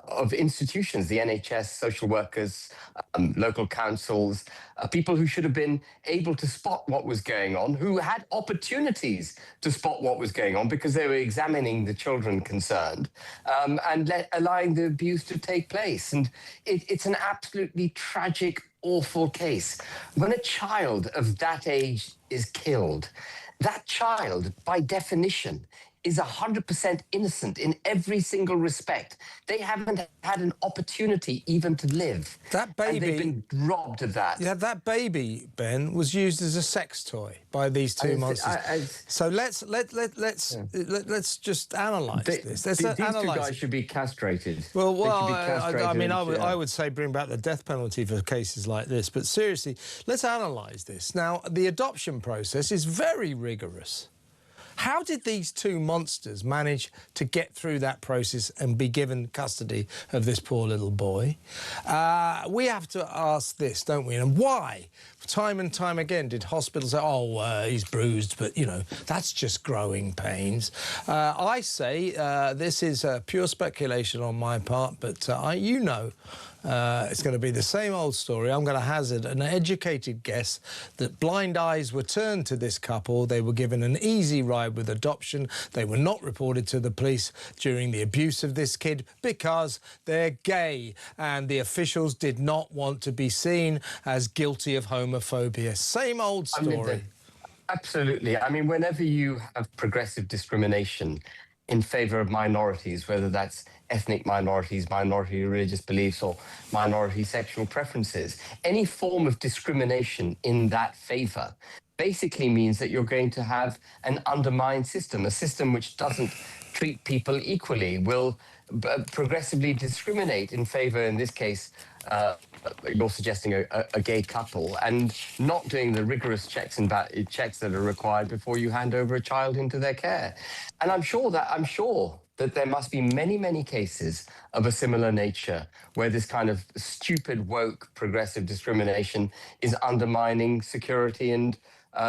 of institutions, the NHS, social workers, local councils, people who should have been able to spot what was going on, who had opportunities to spot what was going on because they were examining the children concerned, and allowing the abuse to take place. And it's an absolutely tragic, awful case. When a child of that age is killed, that child, by definition, is 100% innocent in every single respect. They haven't had an opportunity even to live. That baby, and they've been robbed of that. Yeah, that baby, Ben, was used as a sex toy by these two monsters. So let's just analyse this. These two guys should be castrated. Well, I mean, I would say bring back the death penalty for cases like this. But seriously, let's analyse this. Now, the adoption process is very rigorous. How did these two monsters manage to get through that process and be given custody of this poor little boy? We have to ask this, don't we? And why, time and time again, did hospitals say, oh, he's bruised, but, you know, that's just growing pains? I say this is pure speculation on my part, but it's going to be the same old story. I'm going to hazard an educated guess that blind eyes were turned to this couple. They were given an easy ride with adoption. They were not reported to the police during the abuse of this kid because they're gay, and the officials did not want to be seen as guilty of homophobia. Same old story. Absolutely. I mean, whenever you have progressive discrimination in favour of minorities, whether that's ethnic minorities, minority religious beliefs, or minority sexual preferences, any form of discrimination in that favour basically means that you're going to have an undermined system, a system which doesn't treat people equally, will progressively discriminate in favour, in this case, you're suggesting a gay couple, and not doing the rigorous checks that are required before you hand over a child into their care. And I'm sure that there must be many, many cases of a similar nature where this kind of stupid, woke, progressive discrimination is undermining security and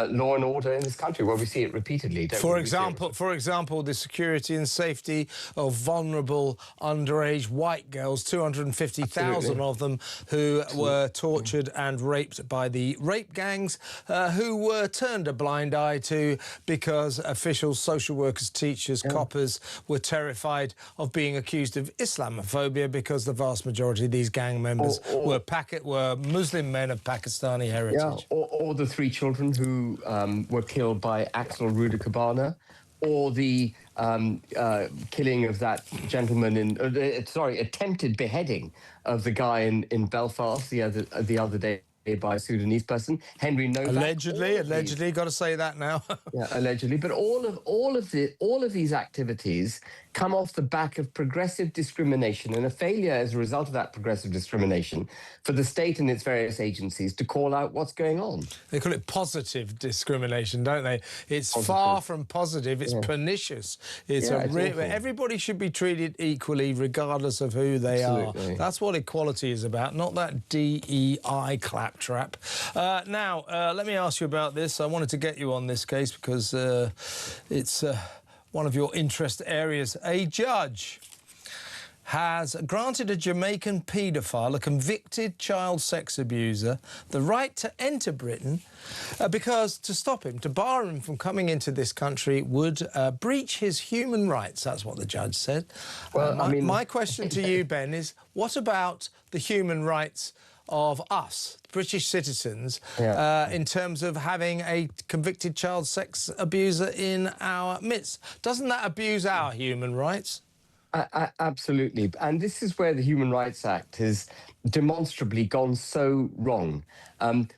law and order in this country, where we see it repeatedly. For example, the security and safety of vulnerable underage white girls, 250,000 of them, who were tortured and raped by the rape gangs, who were turned a blind eye to because officials, social workers, teachers, coppers were terrified of being accused of Islamophobia because the vast majority of these gang members were Muslim men of Pakistani heritage. Yeah, or the three children who were killed by Axel Rudakabana, or the killing of that gentleman attempted beheading of the guy in Belfast the other day by a Sudanese person, Henry Novak. Allegedly, got to say that now. Yeah, allegedly. But all of these activities come off the back of progressive discrimination, and a failure as a result of that progressive discrimination for the state and its various agencies to call out what's going on. They call it positive discrimination, don't they? It's far from positive. It's pernicious. It's everybody should be treated equally, regardless of who they are. That's what equality is about, not that DEI claptrap. Now, let me ask you about this. I wanted to get you on this case because it's one of your interest areas. A judge has granted a Jamaican paedophile, a convicted child sex abuser, the right to enter Britain because to stop him, to bar him from coming into this country would breach his human rights. That's what the judge said. Well, my question to you, Ben, is what about the human rights of us, British citizens, in terms of having a convicted child sex abuser in our midst. Doesn't that abuse our human rights? Absolutely. And this is where the Human Rights Act has demonstrably gone so wrong.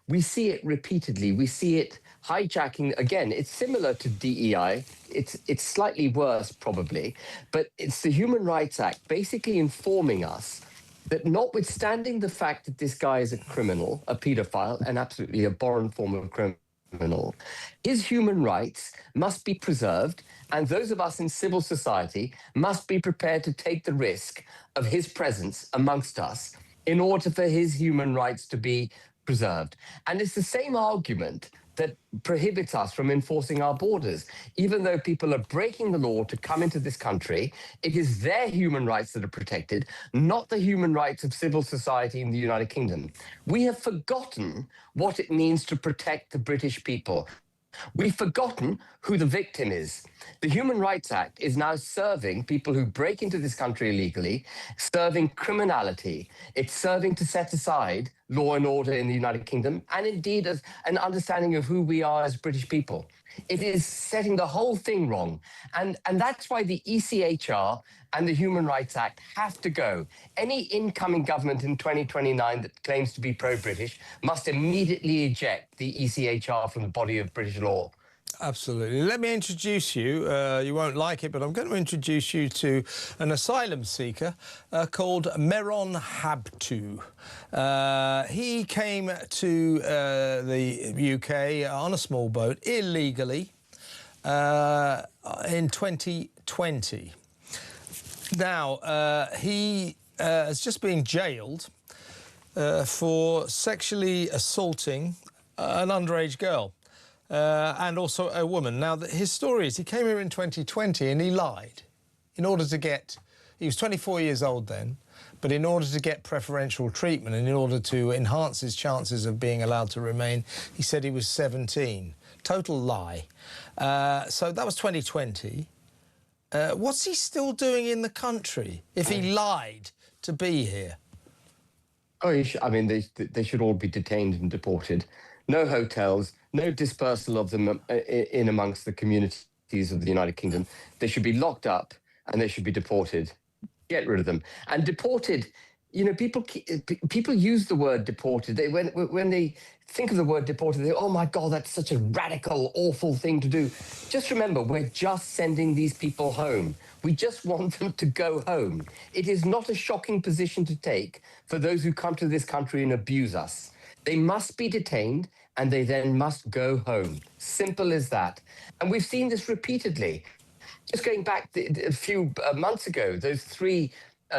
We see it repeatedly. We see it hijacking. Again, it's similar to DEI. It's slightly worse, probably. But it's the Human Rights Act basically informing us that notwithstanding the fact that this guy is a criminal, a paedophile, an absolutely abhorrent form of criminal, his human rights must be preserved, and those of us in civil society must be prepared to take the risk of his presence amongst us in order for his human rights to be preserved. And it's the same argument that prohibits us from enforcing our borders. Even though people are breaking the law to come into this country, it is their human rights that are protected, not the human rights of civil society in the United Kingdom. We have forgotten what it means to protect the British people. We've forgotten who the victim is. The Human Rights Act is now serving people who break into this country illegally, serving criminality. It's serving to set aside law and order in the United Kingdom, and indeed as an understanding of who we are as British people. It is setting the whole thing wrong. And that's why the ECHR and the Human Rights Act have to go. Any incoming government in 2029 that claims to be pro-British must immediately eject the ECHR from the body of British law. Absolutely. Let me introduce you. You won't like it, but I'm going to introduce you to an asylum seeker called Meron Habtu. He came to the UK on a small boat illegally in 2020. Now, he has just been jailed for sexually assaulting an underage girl. And also a woman. Now, his story is he came here in 2020 and he lied in order to get... He was 24 years old then, but in order to get preferential treatment and in order to enhance his chances of being allowed to remain, he said he was 17. Total lie. So that was 2020. What's he still doing in the country if he lied to be here? Oh, I mean, they should all be detained and deported. No hotels, no dispersal of them in amongst the communities of the United Kingdom. They should be locked up and they should be deported. Get rid of them. And deported, you know, people use the word deported. When they think of the word deported, they go, oh my God, that's such a radical, awful thing to do. Just remember, we're just sending these people home. We just want them to go home. It is not a shocking position to take for those who come to this country and abuse us. They must be detained and they then must go home. Simple as that. And we've seen this repeatedly. Just going back a few months ago, those three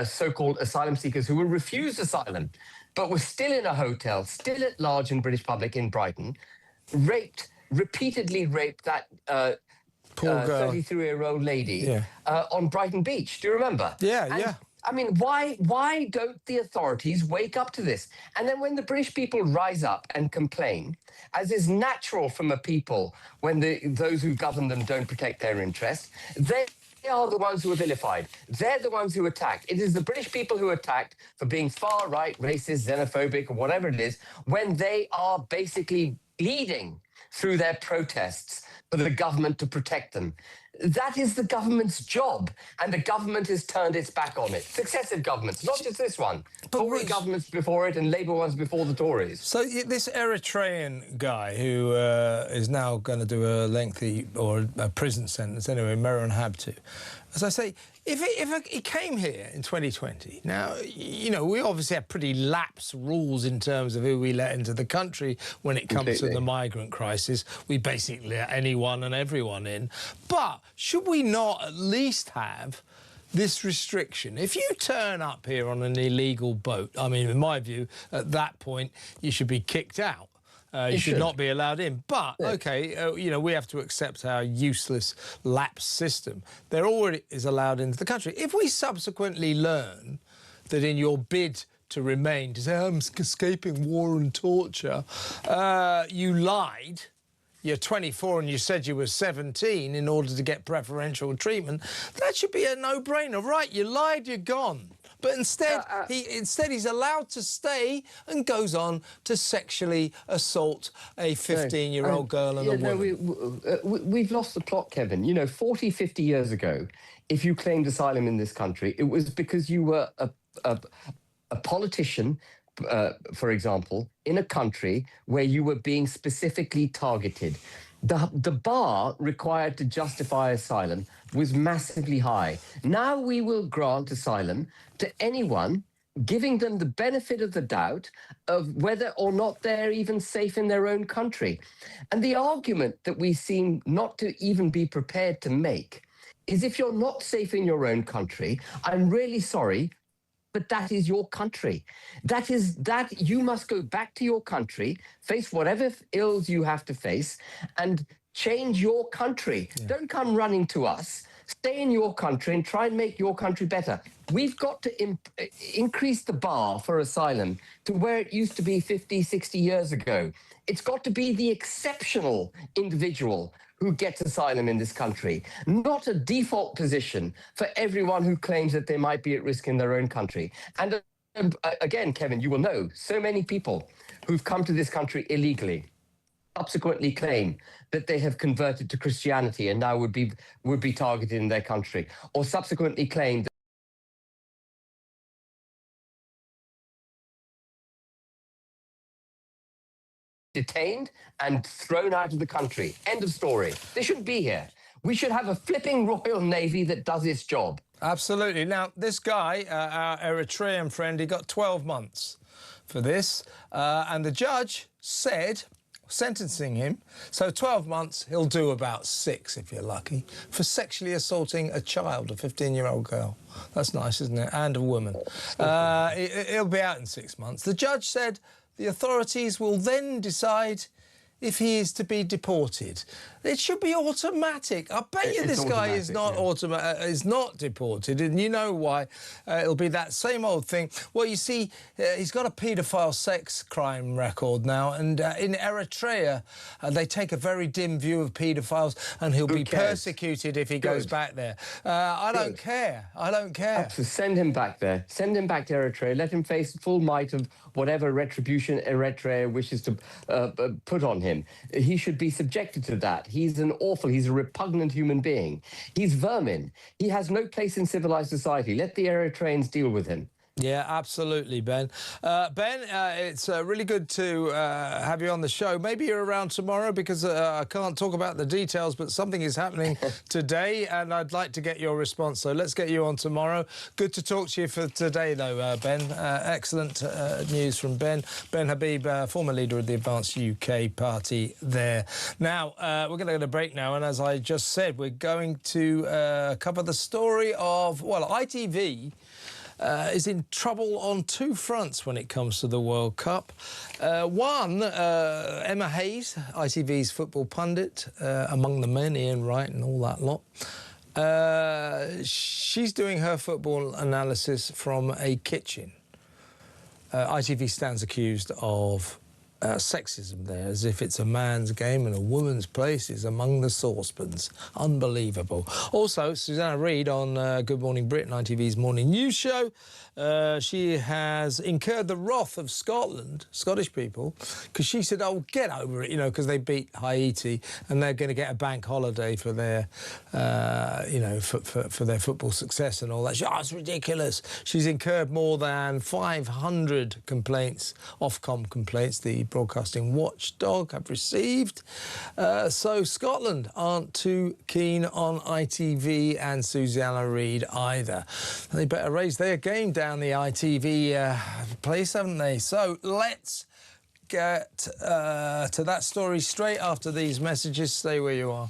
so-called asylum seekers who were refused asylum, but were still in a hotel, still at large in British public in Brighton, repeatedly raped that 33-year-old lady on Brighton Beach. Do you remember? Yeah. I mean, why don't the authorities wake up to this? And then when the British people rise up and complain, as is natural from a people when those who govern them don't protect their interests, they are the ones who are vilified. They're the ones who attacked. It is the British people who are attacked for being far right, racist, xenophobic, or whatever it is, when they are basically bleeding through their protests for the government to protect them. That is the government's job, and the government has turned its back on it. Successive governments, not just this one. Tory governments before it and Labour ones before the Tories. So this Eritrean guy who is now going to do a lengthy or a prison sentence, anyway, Meron Habtu, as I say, if he came here in 2020, now, you know, we obviously have pretty lax rules in terms of who we let into the country when it comes to the migrant crisis. We basically let anyone and everyone in. But should we not at least have this restriction? If you turn up here on an illegal boat, I mean, in my view, at that point, you should be kicked out. You should not be allowed in. But, OK, you know, we have to accept our useless lapse system. There already is allowed into the country. If we subsequently learn that in your bid to remain, to say, I'm escaping war and torture, you lied, you're 24 and you said you were 17 in order to get preferential treatment, that should be a no-brainer. Right, you lied, you're gone. But instead, he's allowed to stay and goes on to sexually assault a 15-year-old girl and a woman. We've lost the plot, Kevin. You know, 40, 50 years ago, if you claimed asylum in this country, it was because you were a politician, for example, in a country where you were being specifically targeted. The bar required to justify asylum was massively high. Now we will grant asylum to anyone, giving them the benefit of the doubt of whether or not they're even safe in their own country. And the argument that we seem not to even be prepared to make is, if you're not safe in your own country, I'm really sorry, but that is your country. That you must go back to your country, face whatever ills you have to face, and change your country. Yeah. Don't come running to us. Stay in your country and try and make your country better. We've got to increase the bar for asylum to where it used to be 50, 60 years ago. It's got to be the exceptional individual who gets asylum in this country, not a default position for everyone who claims that they might be at risk in their own country. And again, Kevin, you will know so many people who've come to this country illegally subsequently claim that they have converted to Christianity and now would be targeted in their country, or subsequently claim that detained and thrown out of the country. End of story. They shouldn't be here. We should have a flipping Royal Navy that does its job. Absolutely. Now, this guy, our Eritrean friend, he got 12 months for this, and the judge said, sentencing him, so 12 months, he'll do about 6, if you're lucky, for sexually assaulting a child, a 15-year-old girl. That's nice, isn't it? And a woman. He'll be out in 6 months. The judge said the authorities will then decide if he is to be deported. It should be automatic. I bet you this guy is not is not deported, and you know why. It'll be that same old thing. Well, you see, he's got a paedophile sex crime record now, and in Eritrea, they take a very dim view of paedophiles, and he'll be persecuted if he goes back there. I don't care. I don't care. So send him back there. Send him back to Eritrea. Let him face full might of whatever retribution Eritrea wishes to put on him. He should be subjected to that. He's a repugnant human being. He's vermin. He has no place in civilized society. Let the Eritreans deal with him. Yeah, absolutely, Ben. Ben, it's really good to have you on the show. Maybe you're around tomorrow, because I can't talk about the details, but something is happening today, and I'd like to get your response. So let's get you on tomorrow. Good to talk to you for today, though, Ben. Excellent news from Ben. Ben Habib, former leader of the Advanced UK Party there. Now, we're going to go to break now, and as I just said, we're going to cover the story of, well, ITV is in trouble on 2 fronts when it comes to the World Cup. One, Emma Hayes, ITV's football pundit, among the men, Ian Wright and all that lot. She's doing her football analysis from a kitchen. ITV stands accused of sexism there, as if it's a man's game and a woman's place is among the saucepans. Unbelievable. Also, Susanna Reid on Good Morning Britain, ITV's morning news show. She has incurred the wrath of Scotland, Scottish people, because she said, oh, get over it, you know, because they beat Haiti and they're going to get a bank holiday for their, you know, for their football success and all that. She, oh, it's ridiculous. She's incurred more than 500 complaints, Ofcom complaints, the broadcasting watchdog have received. So Scotland aren't too keen on ITV and Susanna Reid either. They better raise their game down the ITV place, haven't they? So let's get to that story straight after these messages. Stay where you are.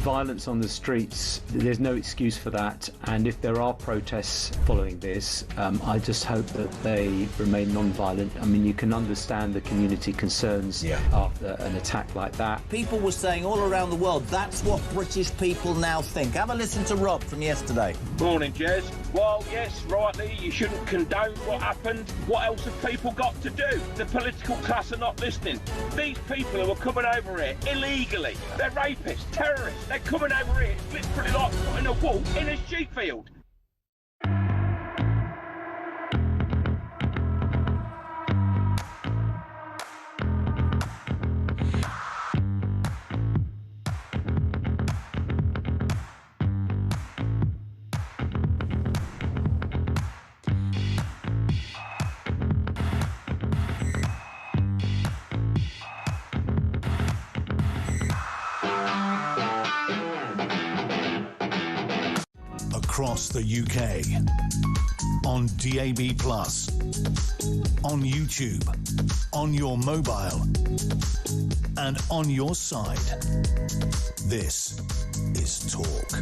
violence on the streets, there's no excuse for that. And if there are protests following this, I just hope that they remain non-violent. I mean, you can understand the community concerns after an attack like that. People were saying all around the world, that's what British people now think. Have a listen to Rob from yesterday. Morning, Jez. Well, yes, rightly, you shouldn't condone what happened. What else have people got to do? The political class are not listening. These people who are coming over here illegally, they're rapists, terrorists. They're coming over here. It's literally like putting a wall in a sheep field. Across the UK, on DAB+, on YouTube, on your mobile, and on your side. This is Talk.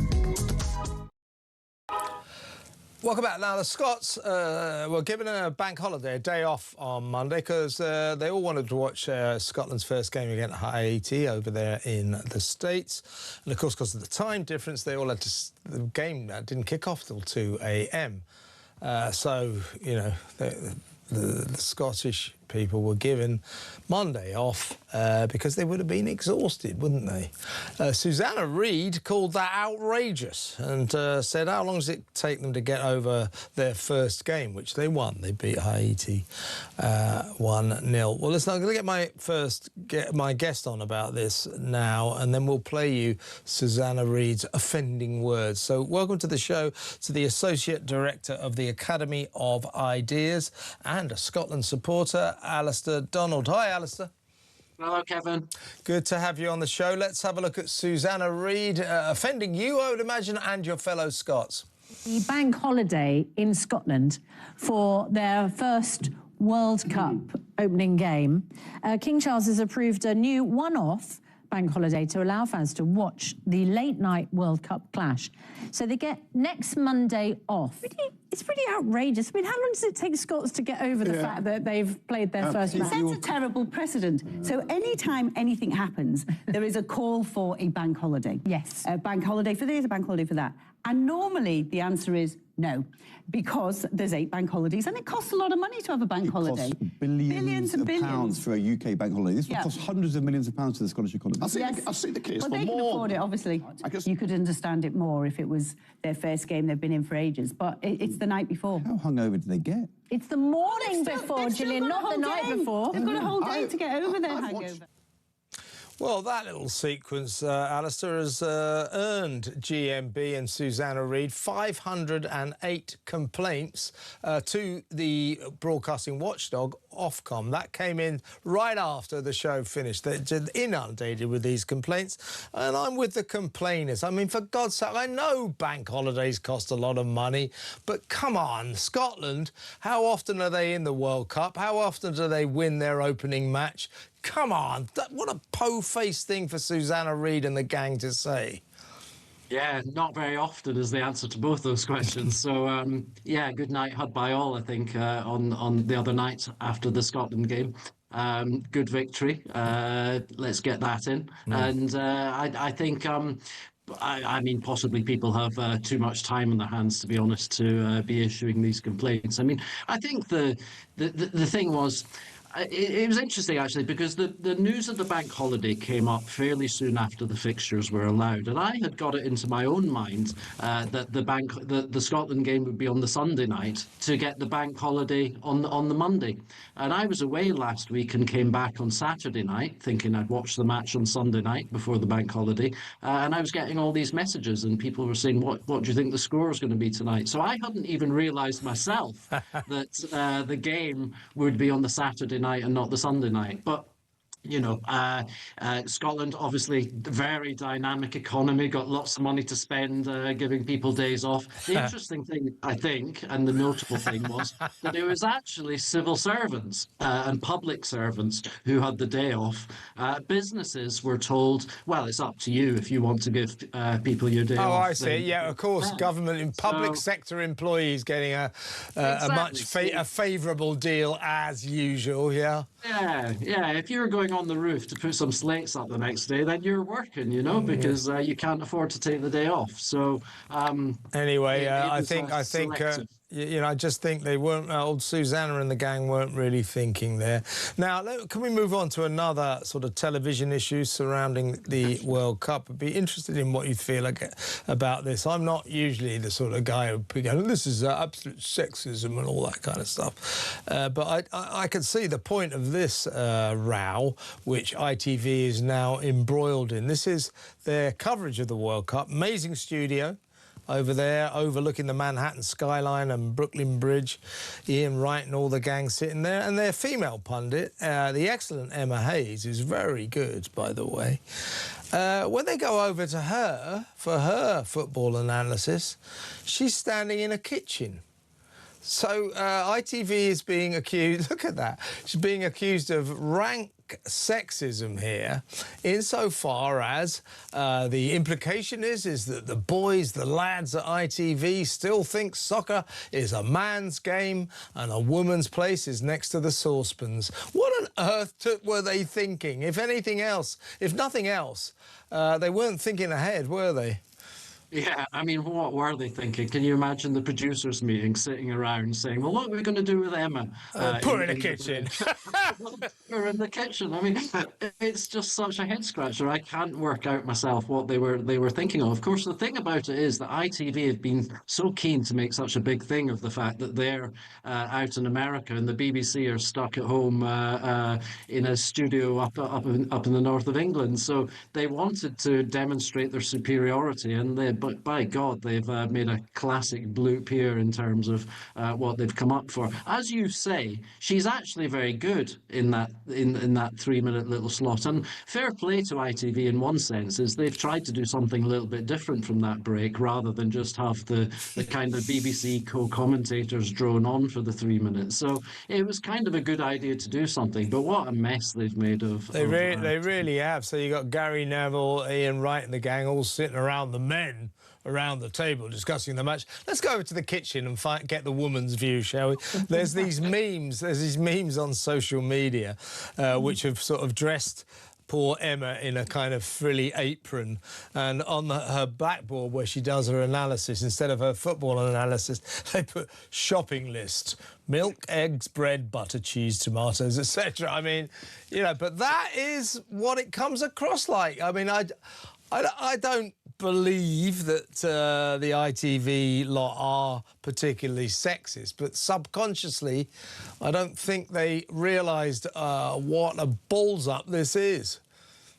Welcome back. Now, the Scots were given a bank holiday, a day off on Monday, because they all wanted to watch Scotland's first game against Haiti over there in the States. And, of course, because of the time difference, they all had to... The game didn't kick off till 2 a.m. So, you know, the Scottish people were given Monday off because they would have been exhausted, wouldn't they? Susanna Reid called that outrageous and said, how long does it take them to get over their first game, which they won? They beat Haiti 1-0. Well, listen, I'm going to get my guest on about this now, and then we'll play you Susanna Reid's offending words. So welcome to the show to the Associate Director of the Academy of Ideas and a Scotland supporter, Alistair Donald. Hi, Alistair. Hello, Kevin. Good to have you on the show. Let's have a look at Susanna Reid offending you, I would imagine, and your fellow Scots. The bank holiday in Scotland for their first World Cup opening game. King Charles has approved a new one-off bank holiday to allow fans to watch the late-night World Cup clash. So they get next Monday off. It's pretty outrageous. I mean, how long does it take Scots to get over the fact that they've played their first match? It sets a terrible precedent. So anytime anything happens, there is a call for a bank holiday. Yes. A bank holiday for this, a bank holiday for that. And normally the answer is no, because there's 8 bank holidays and it costs a lot of money to have a bank holiday. Costs billions and of billions pounds for a UK bank holiday. This would cost hundreds of millions of pounds to the Scottish economy. I've seen the case well, they can afford it, obviously. You could understand it more if it was their first game they've been in for ages, but it's the night before. How hungover do they get? It's the morning before, Gillian, not the night before. They've got a whole day to get over their hangover. Well, that little sequence, Alistair, has earned GMB and Susanna Reid 508 complaints to the broadcasting watchdog, Ofcom. That came in right after the show finished. They're inundated with these complaints, and I'm with the complainers. I mean, for God's sake, I know bank holidays cost a lot of money, but come on, Scotland, how often are they in the World Cup? How often do they win their opening match? Come on, what a po-faced thing for Susanna Reid and the gang to say. Yeah, not very often is the answer to both those questions. So, yeah, good night had by all, I think, on the other night after the Scotland game. Good victory. Let's get that in. And I think... I mean, possibly people have too much time on their hands, to be honest, to be issuing these complaints. I mean, I think the thing was... It was interesting, actually, because the news of the bank holiday came up fairly soon after the fixtures were allowed. And I had got it into my own mind that the Scotland game would be on the Sunday night to get the bank holiday on the Monday. And I was away last week and came back on Saturday night, thinking I'd watch the match on Sunday night before the bank holiday. And I was getting all these messages and people were saying, what do you think the score is going to be tonight? So I hadn't even realised myself that the game would be on the Saturday night and not the Sunday night. But Scotland, obviously, very dynamic economy, got lots of money to spend, giving people days off. The interesting thing, I think, and the notable thing was that it was actually civil servants and public servants who had the day off. Businesses were told, well, it's up to you if you want to give people your day Oh, off. I see. Yeah, of course, government and public sector employees getting a much favourable deal as usual. Yeah. Yeah. If you're going on the roof to put some slates up the next day, then you're working, because you can't afford to take the day off. So anyway, I think selective. I just think they weren't. Old Susanna and the gang weren't really thinking there. Now, can we move on to another sort of television issue surrounding the World Cup? I'd be interested in what you feel about this. I'm not usually the sort of guy who goes, this is absolute sexism and all that kind of stuff. But I can see the point of this row, which ITV is now embroiled in. This is their coverage of the World Cup. Amazing studio over there, overlooking the Manhattan skyline and Brooklyn Bridge. Ian Wright and all the gang sitting there. And their female pundit, the excellent Emma Hayes, who's very good, by the way. When they go over to her for her football analysis, she's standing in a kitchen. So ITV is being accused, look at that, she's being accused of rank sexism here, insofar as the implication is that the boys, the lads at ITV still think soccer is a man's game and a woman's place is next to the saucepans. What on earth were they thinking? If anything else, if nothing else, they weren't thinking ahead, were they? Yeah, I mean, what were they thinking? Can you imagine the producers' meeting sitting around saying, well, what are we going to do with Emma? Put her in the kitchen. Put her in the kitchen. I mean, it's just such a head scratcher. I can't work out myself what they were thinking of. Of course, the thing about it is that ITV have been so keen to make such a big thing of the fact that they're out in America and the BBC are stuck at home in a studio up in the north of England. So they wanted to demonstrate their superiority, and but by God, they've made a classic bloop here in terms of what they've come up for. As you say, she's actually very good in that 3-minute little slot. And fair play to ITV in one sense is they've tried to do something a little bit different from that break, rather than just have the kind of BBC co-commentators drone on for the 3 minutes. So it was kind of a good idea to do something. But what a mess they've made of. They really have. So you got Gary Neville, Ian Wright, and the gang all sitting around the men. Around the table discussing the match. Let's go over to the kitchen and get the woman's view, shall we? There's these memes on social media which have sort of dressed poor Emma in a kind of frilly apron, and on her blackboard where she does her analysis, instead of her football analysis, they put shopping list: milk, eggs, bread, butter, cheese, tomatoes, etc. I mean, but that is what it comes across like. I mean, I don't believe that the ITV lot are particularly sexist, but subconsciously, I don't think they realised what a balls up this is.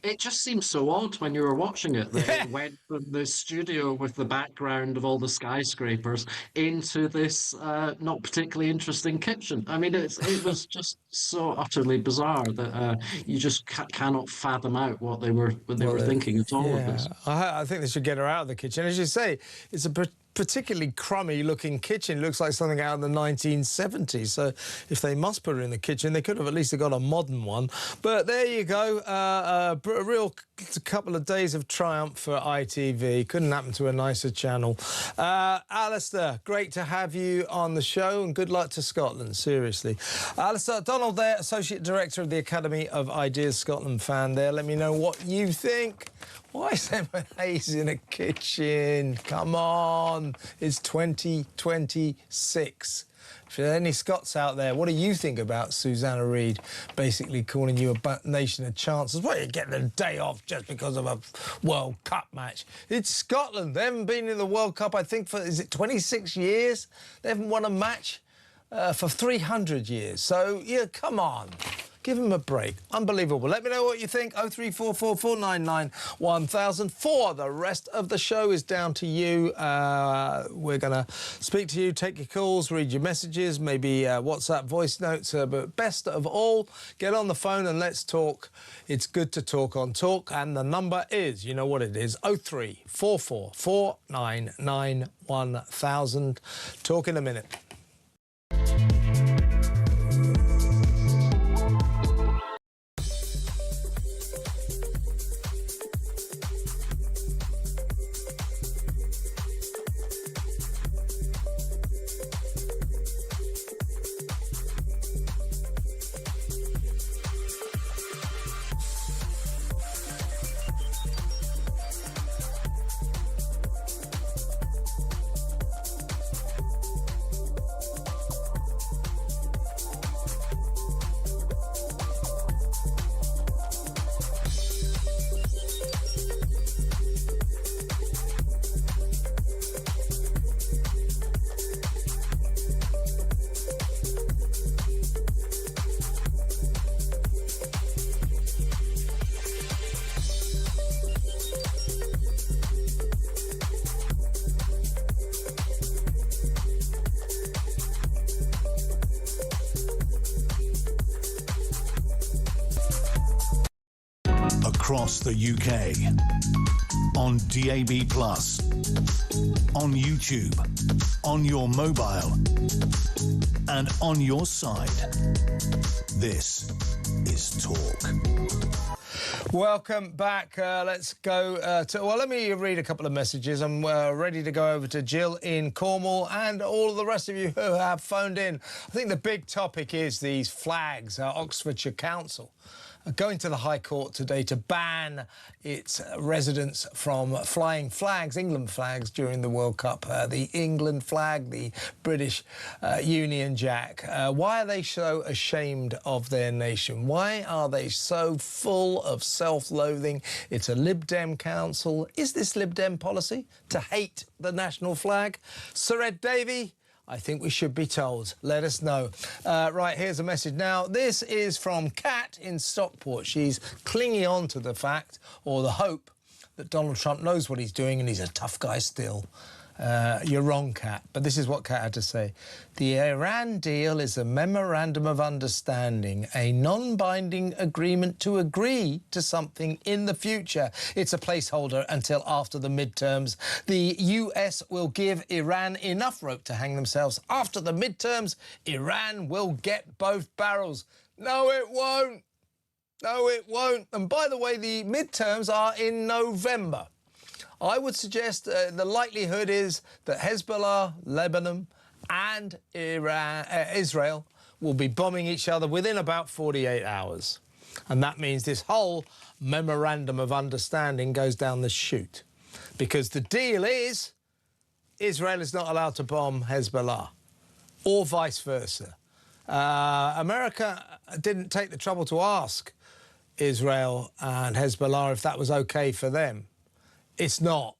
It just seems so odd when you were watching it that it went from the studio with the background of all the skyscrapers into this not particularly interesting kitchen. I mean, it was just so utterly bizarre that you just cannot fathom out what they were thinking at all of this. I think they should get her out of the kitchen. As you say, it's a particularly crummy-looking kitchen. It looks like something out of the 1970s. So if they must put her in the kitchen, they could have at least got a modern one. But there you go. A real couple of days of triumph for ITV. Couldn't happen to a nicer channel. Alistair, great to have you on the show, and good luck to Scotland, seriously. Alistair Donald there, Associate Director of the Academy of Ideas Scotland fan there. Let me know what you think. Why is Emma Hayes in a kitchen? Come on, it's 2026. If there are any Scots out there, what do you think about Susanna Reid basically calling you a nation of chances? Well, you're getting a day off just because of a World Cup match. It's Scotland. They haven't been in the World Cup, I think, for, is it 26 years? They haven't won a match for 300 years. So, yeah, come on. Give them a break. Unbelievable. Let me know what you think. 0344 499 1000. For the rest of the show is down to you. We're going to speak to you, take your calls, read your messages, maybe WhatsApp voice notes. But best of all, get on the phone and let's talk. It's good to talk on Talk. And the number is, you know what it is, 0344 499 1000. Talk in a minute. Across the UK, on DAB+, on YouTube, on your mobile, and on your side. This is Talk. Welcome back. Let's go well, let me read a couple of messages. I'm ready to go over to Jill in Cornwall and all of the rest of you who have phoned in. I think the big topic is these flags. Oxfordshire Council going to the High Court today to ban its residents from flying flags, England flags, during the World Cup. The England flag, the British Union Jack. Why are they so ashamed of their nation? Why are they so full of self-loathing? It's a Lib Dem council. Is this Lib Dem policy to hate the national flag? Sir Ed Davey, I think we should be told. Let us know. Right, here's a message now. This is from Kat in Stockport. She's clinging on to the fact, or the hope, that Donald Trump knows what he's doing and he's a tough guy still. You're wrong, Kat, but this is what Kat had to say. The Iran deal is a memorandum of understanding, a non-binding agreement to agree to something in the future. It's a placeholder until after the midterms. The US will give Iran enough rope to hang themselves. After the midterms, Iran will get both barrels. No, it won't. No, it won't. And by the way, the midterms are in November. I would suggest the likelihood is that Hezbollah, Lebanon and Israel will be bombing each other within about 48 hours. And that means this whole memorandum of understanding goes down the chute. Because the deal is Israel is not allowed to bomb Hezbollah, or vice versa. America didn't take the trouble to ask Israel and Hezbollah if that was OK for them. It's not.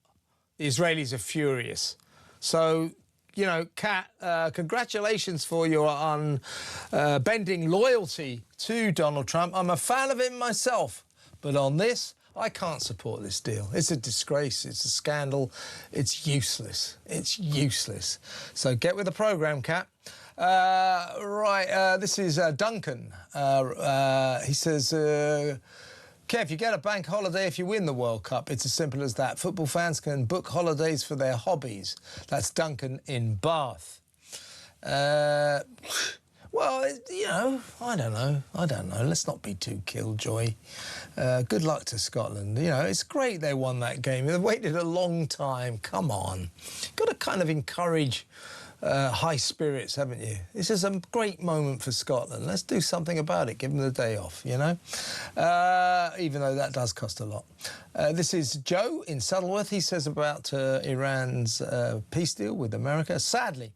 The Israelis are furious. So, you know, Kat, congratulations for your unbending loyalty to Donald Trump. I'm a fan of him myself. But on this, I can't support this deal. It's a disgrace. It's a scandal. It's useless. It's useless. So get with the programme, Kat. This is Duncan. He says... Kev, you get a bank holiday if you win the World Cup. It's as simple as that. Football fans can book holidays for their hobbies. That's Duncan in Bath. Well, you know, I don't know. Let's not be too killjoy. Good luck to Scotland. You know, it's great they won that game. They've waited a long time. Come on. Got to kind of encourage high spirits, haven't you? This is a great moment for Scotland. Let's do something about it. Give them the day off, you know? Even though that does cost a lot. This is Joe in Saddleworth. He says about Iran's peace deal with America. Sadly,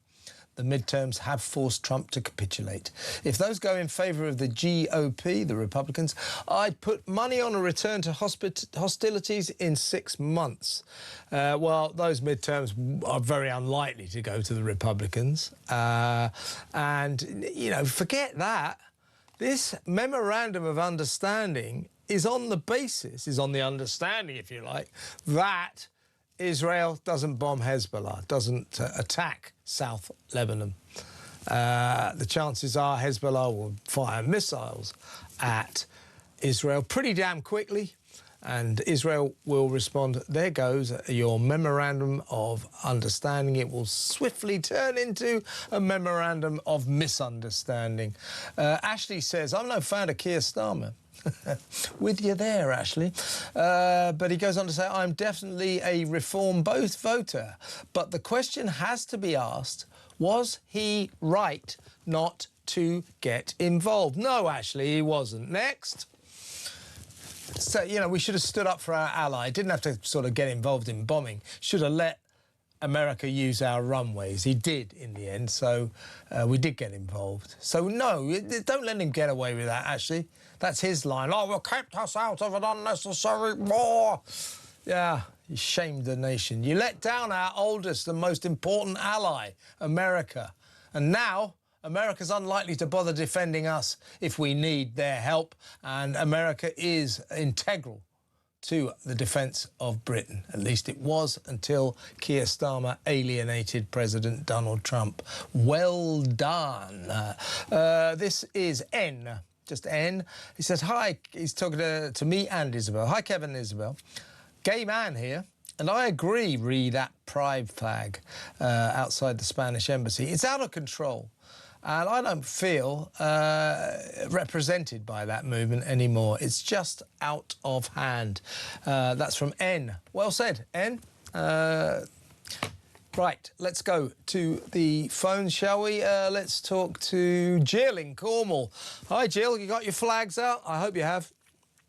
the midterms have forced Trump to capitulate. If those go in favour of the GOP, the Republicans, I'd put money on a return to hostilities in 6 months. Well, those midterms are very unlikely to go to the Republicans. And, you know, forget that. this memorandum of understanding is on the understanding, if you like, that Israel doesn't bomb Hezbollah, doesn't attack South Lebanon. The chances are Hezbollah will fire missiles at Israel pretty damn quickly, and Israel will respond. There goes your memorandum of understanding. It will swiftly turn into a memorandum of misunderstanding. Ashley says, I'm no fan of Keir Starmer. With you there, Ashley. But he goes on to say, I'm definitely a Reform Both voter. But the question has to be asked, was he right not to get involved? No, Ashley, he wasn't. Next. So, you know, we should have stood up for our ally. Didn't have to sort of get involved in bombing. Should have let America use our runways. He did in the end, so we did get involved. So, no, don't let him get away with that, actually. That's his line. Oh, we kept us out of an unnecessary war. Yeah, you shamed the nation. You let down our oldest and most important ally, America. And now America's unlikely to bother defending us if we need their help, and America is integral to the defence of Britain. At least it was until Keir Starmer alienated President Donald Trump. Well done. This is N, just N. He says, hi, he's talking to me and Isabel. Hi, Kevin and Isabel. Gay man here. And I agree, re that pride flag outside the Spanish embassy. It's out of control. And I don't feel represented by that movement anymore. It's just out of hand. That's from N. Well said, N. Right, let's go to the phone, shall we? Let's talk to Jill in Cornwall. Hi, Jill. You got your flags out? I hope you have.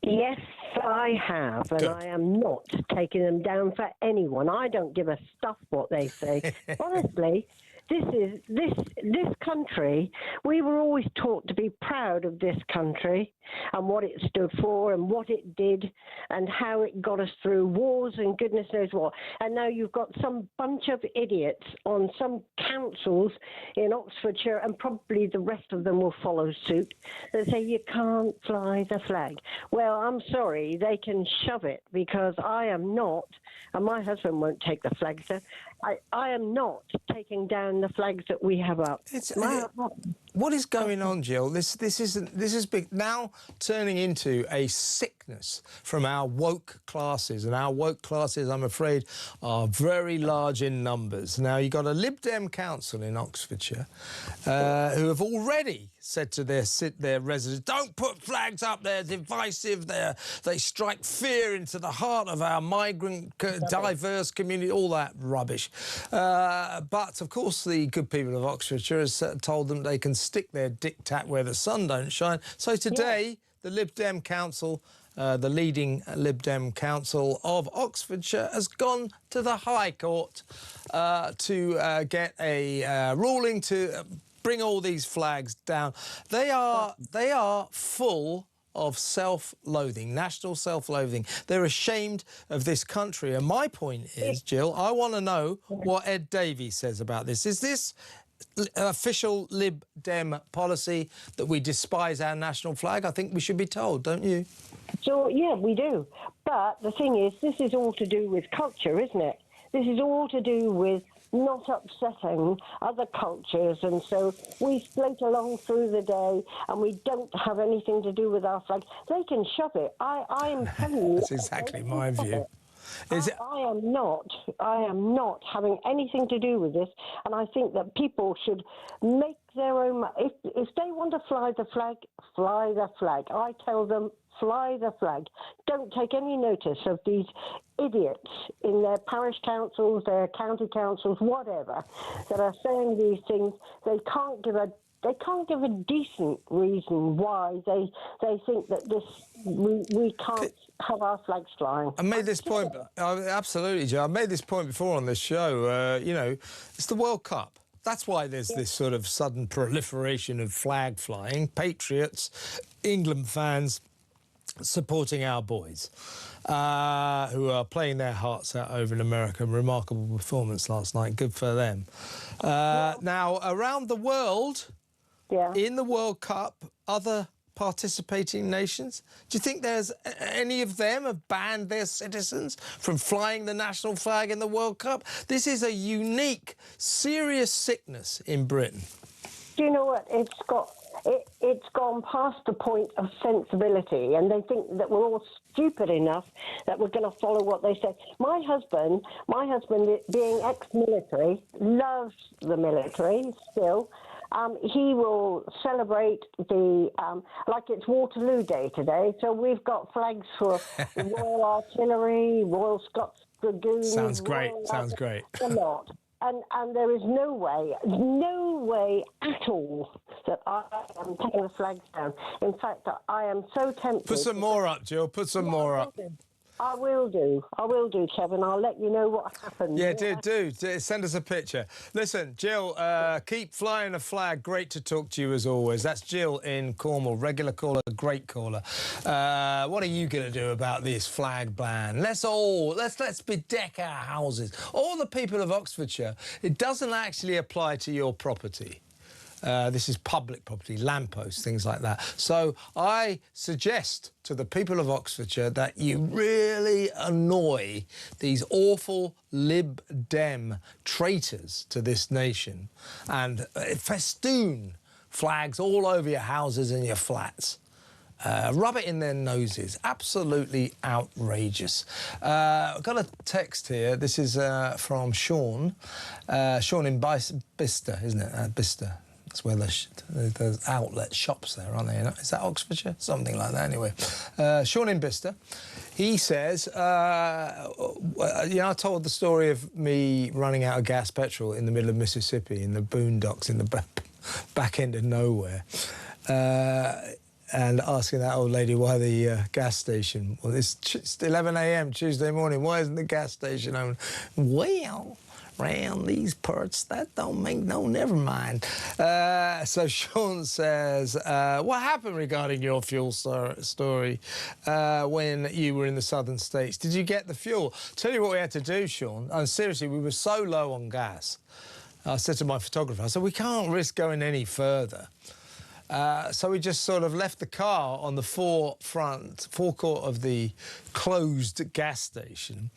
Yes, I have, and I am not taking them down for anyone. I don't give a stuff what they say. Honestly, this country, we were always taught to be proud of this country and what it stood for and what it did and how it got us through wars and goodness knows what. And now you've got some bunch of idiots on some councils in Oxfordshire, and probably the rest of them will follow suit, that say you can't fly the flag. Well, I'm sorry, they can shove it, because I am not, and my husband won't take the flags down, I am not taking down the flags that we have up. What is going on, Jill? This is big now, turning into a sickness from our woke classes, and our woke classes, I'm afraid, are very large in numbers. Now, you've got a Lib Dem council in Oxfordshire who have already said to their residents, don't put flags up, they're divisive, they strike fear into the heart of our migrant, diverse community, all that rubbish. But, of course, the good people of Oxfordshire has told them they can stick their diktat where the sun don't shine. So today, the Lib Dem council, the leading Lib Dem council of Oxfordshire, has gone to the High Court to get a ruling to bring all these flags down. They are full of self-loathing, national self-loathing. They're ashamed of this country. And my point is, Jill, I want to know what Ed Davey says about this. Is this official Lib Dem policy that we despise our national flag? I think we should be told, don't you? So, yeah, we do. But the thing is, this is all to do with culture, isn't it? This is all to do with not upsetting other cultures, and so we float along through the day and we don't have anything to do with our flag. They can shove it. I am telling you. That's exactly my view. I am not having anything to do with this, and I think that people should make their own. If they want to fly the flag, fly the flag. I tell them, fly the flag. Don't take any notice of these idiots in their parish councils, their county councils, whatever, that are saying these things. They can't give a decent reason why they think that we can't have our flags flying. I made this point, absolutely, Joe. I made this point before on this show. You know, it's the World Cup. That's why there's this sort of sudden proliferation of flag flying. Patriots, England fans supporting our boys who are playing their hearts out over in America. Remarkable performance last night. Good for them. Now, around the world, in the World Cup, other participating nations? Do you think there's any of them have banned their citizens from flying the national flag in the World Cup? This is a unique, serious sickness in Britain. Do you know what? It's gone past the point of sensibility, and they think that we're all stupid enough that we're going to follow what they say. My husband, being ex-military, loves the military still. He will celebrate like it's Waterloo Day today, so we've got flags for the Royal Artillery, Royal Scots Dragoons. Sounds great, sounds great. A lot. And there is no way at all that I am taking the flags down. In fact, I am so tempted. Put some more up, Jill. Put some more up. I will do, Kevin. I'll let you know what happens. Yeah, do. Send us a picture. Listen, Jill, keep flying a flag. Great to talk to you as always. That's Jill in Cornwall. Regular caller, great caller. What are you going to do about this flag ban? Let's bedeck our houses. All the people of Oxfordshire, it doesn't actually apply to your property. This is public property, lampposts, things like that. So I suggest to the people of Oxfordshire that you really annoy these awful Lib Dem traitors to this nation and festoon flags all over your houses and your flats. Rub it in their noses. Absolutely outrageous. I've got a text here. This is from Sean. Sean in Bicester, isn't it? Bicester. That's where there's outlet shops there, aren't they? Is that Oxfordshire? Something like that, anyway. Sean in Bicester, he says, I told the story of me running out of gas petrol in the middle of Mississippi, in the boondocks, in the back end of nowhere, and asking that old lady why the gas station, well, it's 11 a.m. Tuesday morning, why isn't the gas station open? Well, round these parts, that don't make never mind. So Sean says, what happened regarding your fuel story when you were in the southern states? Did you get the fuel? Tell you what we had to do, Sean. And seriously, we were so low on gas. I said to my photographer, I said, we can't risk going any further. So we just sort of left the car on the forecourt of the closed gas station,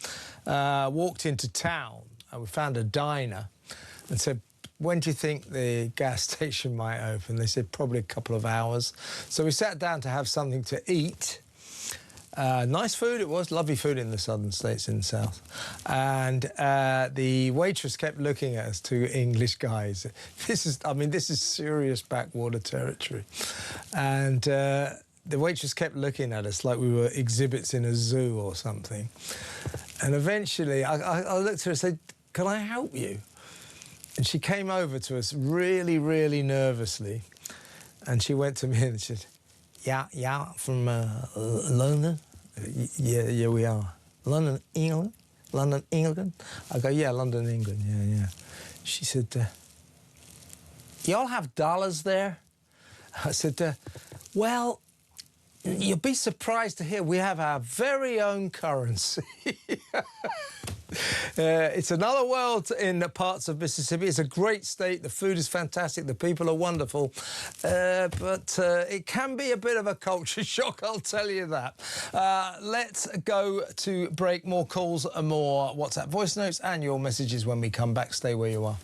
walked into town, and we found a diner and said, when do you think the gas station might open? They said, probably a couple of hours. So we sat down to have something to eat. Nice food it was, lovely food in the southern states in the south. And the waitress kept looking at us, two English guys. This is serious backwater territory. And the waitress kept looking at us like we were exhibits in a zoo or something. And eventually I looked at her and said, can I help you? And she came over to us really, really nervously. And she went to me and she said, yeah, from London? Yeah, we are. London, England? London, England? I go, yeah, London, England, yeah. She said, y'all have dollars there? I said, well, you'll be surprised to hear we have our very own currency. It's another world in parts of Mississippi. It's a great state. The food is fantastic. The people are wonderful. But it can be a bit of a culture shock, I'll tell you that. Let's go to break. More calls and more WhatsApp voice notes and your messages when we come back. Stay where you are.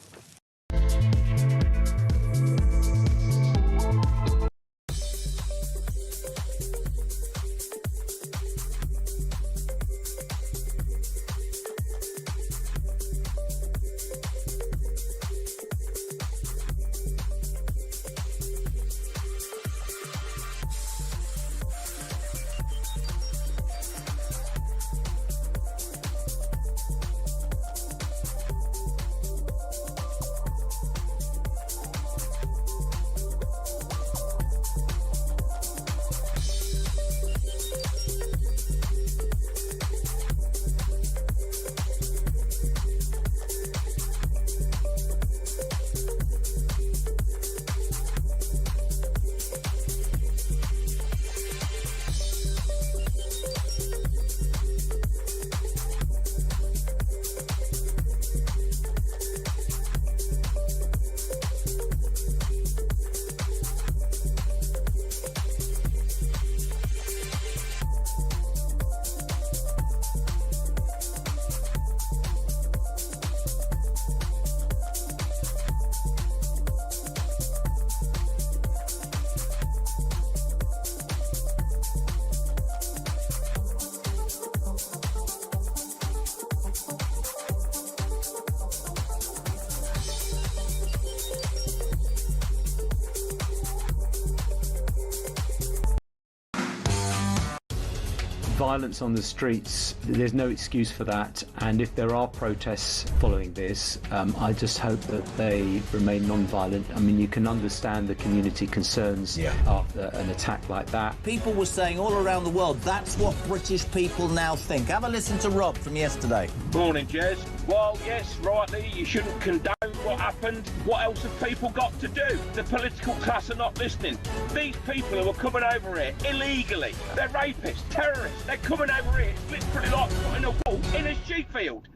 violence on the streets, there's no excuse for that. And if there are protests following this, I just hope that they remain non-violent. I mean, you can understand the community concerns after an attack like that. People were saying all around the world, that's what British people now think. Have a listen to Rob from yesterday. Morning, Jez. Well, yes, rightly, you shouldn't condone what happened. What else have people got to do? The political class are not listening. These people who are coming over here illegally, they're rapists, terrorists. They're coming over here. It's literally like putting a wolf in a sheep field.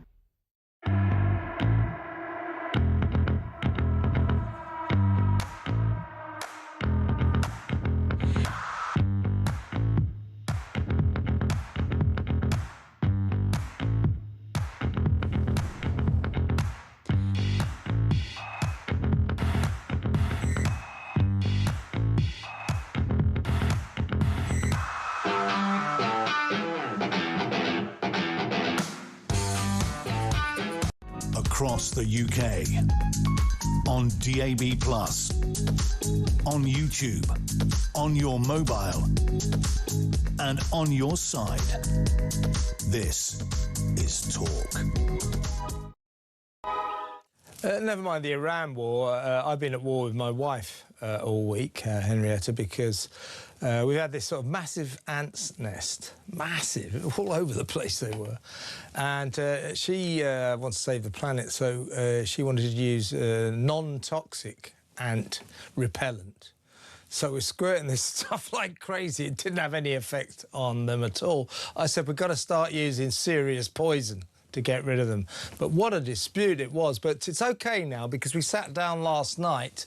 Across the UK, on DAB+, on YouTube, on your mobile, and on your side. This is Talk. Never mind the Iran war. I've been at war with my wife all week, Henrietta, because we've had this sort of massive ants nest. Massive. All over the place they were. And she wants to save the planet, so she wanted to use non-toxic ant repellent. So we're squirting this stuff like crazy. It didn't have any effect on them at all. I said, we've got to start using serious poison to get rid of them. But what a dispute it was. But it's OK now, because we sat down last night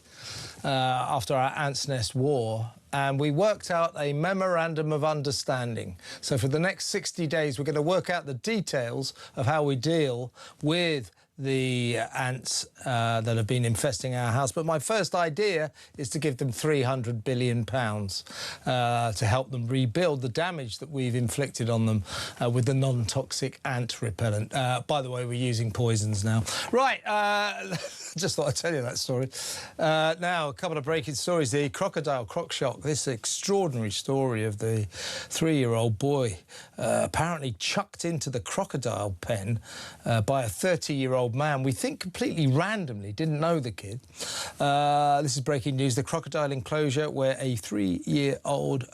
after our ants nest war, and we worked out a memorandum of understanding. So for the next 60 days, we're going to work out the details of how we deal with the ants that have been infesting our house. But my first idea is to give them £300 billion to help them rebuild the damage that we've inflicted on them with the non-toxic ant repellent. By the way, we're using poisons now. Right, just thought I'd tell you that story. Now, a couple of breaking stories. The crocodile croc shock, this extraordinary story of the 3-year-old boy apparently chucked into the crocodile pen by a 30-year-old man, we think completely randomly, didn't know the kid. This is breaking news. The crocodile enclosure where a 3-year-old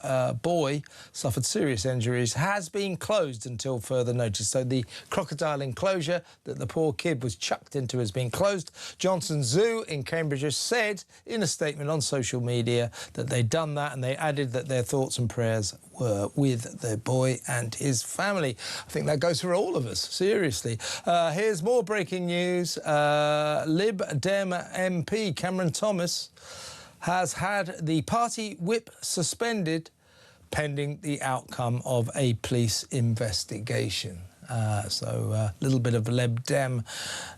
boy suffered serious injuries has been closed until further notice. So the crocodile enclosure that the poor kid was chucked into has been closed. Johnson Zoo in Cambridgeshire said in a statement on social media that they'd done that, and they added that their thoughts and prayers were with the boy and his family. I think that goes for all of us, seriously. Here's more breaking news. Lib Dem MP Cameron Thomas has had the party whip suspended pending the outcome of a police investigation. So a little bit of Lib Dem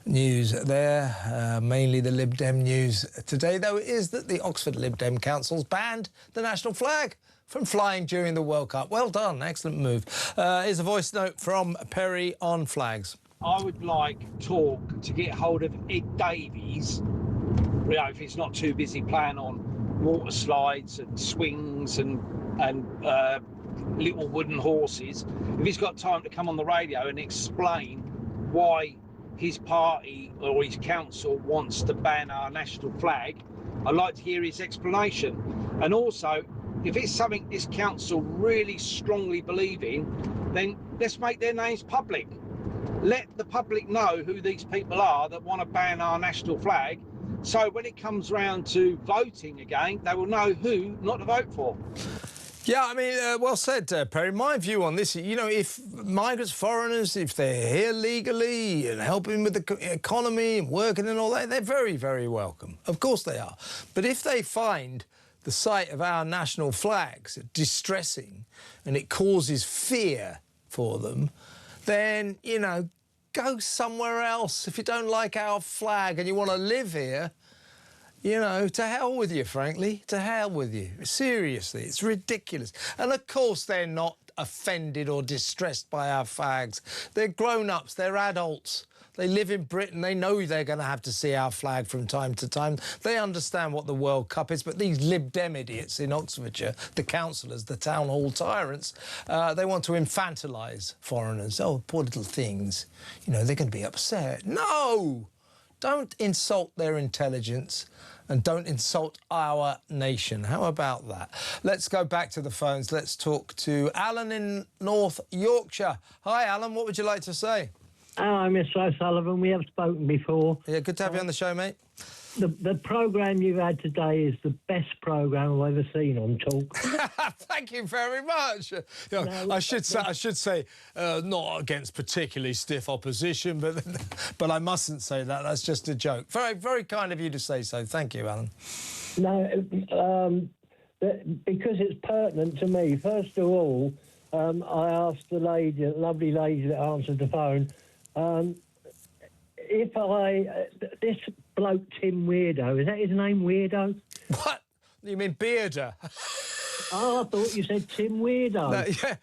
news there. Mainly the Lib Dem news today, though, is that the Oxford Lib Dem Council's banned the national flag from flying during the World Cup. Well done, excellent move. Here's a voice note from Perry on flags. I would like Talk to get hold of Ed Davies, you know, if he's not too busy playing on water slides and swings and little wooden horses. If he's got time to come on the radio and explain why his party or his council wants to ban our national flag, I'd like to hear his explanation. And also, if it's something this council really strongly believe in, then let's make their names public. Let the public know who these people are that want to ban our national flag, so when it comes round to voting again, they will know who not to vote for. Yeah, I mean, well said, Perry. My view on this, you know, if migrants, foreigners, if they're here legally and helping with the economy and working and all that, they're very, very welcome. Of course they are. But if they find the sight of our national flags distressing and it causes fear for them, then, you know, go somewhere else. If you don't like our flag and you want to live here, you know, to hell with you, frankly. To hell with you. Seriously, it's ridiculous. And of course they're not offended or distressed by our flags. They're grown-ups, they're adults. They live in Britain. They know they're going to have to see our flag from time to time. They understand what the World Cup is. But these Lib Dem idiots in Oxfordshire, the councillors, the town hall tyrants, they want to infantilise foreigners. Oh, poor little things. You know, they're going to be upset. No! Don't insult their intelligence and don't insult our nation. How about that? Let's go back to the phones. Let's talk to Alan in North Yorkshire. Hi, Alan. What would you like to say? Hi, Mr. O'Sullivan. We have spoken before. Yeah, good to have you on the show, mate. The programme you've had today is the best programme I've ever seen on Talk. Thank you very much. You know, I should say, not against particularly stiff opposition, but I mustn't say that. That's just a joke. Very, very kind of you to say so. Thank you, Alan. No, because it's pertinent to me. First of all, I asked the lady, lovely lady that answered the phone, this bloke Tim Weirdo, is that his name, Weirdo? What? You mean Bearder? Oh, I thought you said Tim Weirdo. No, yeah.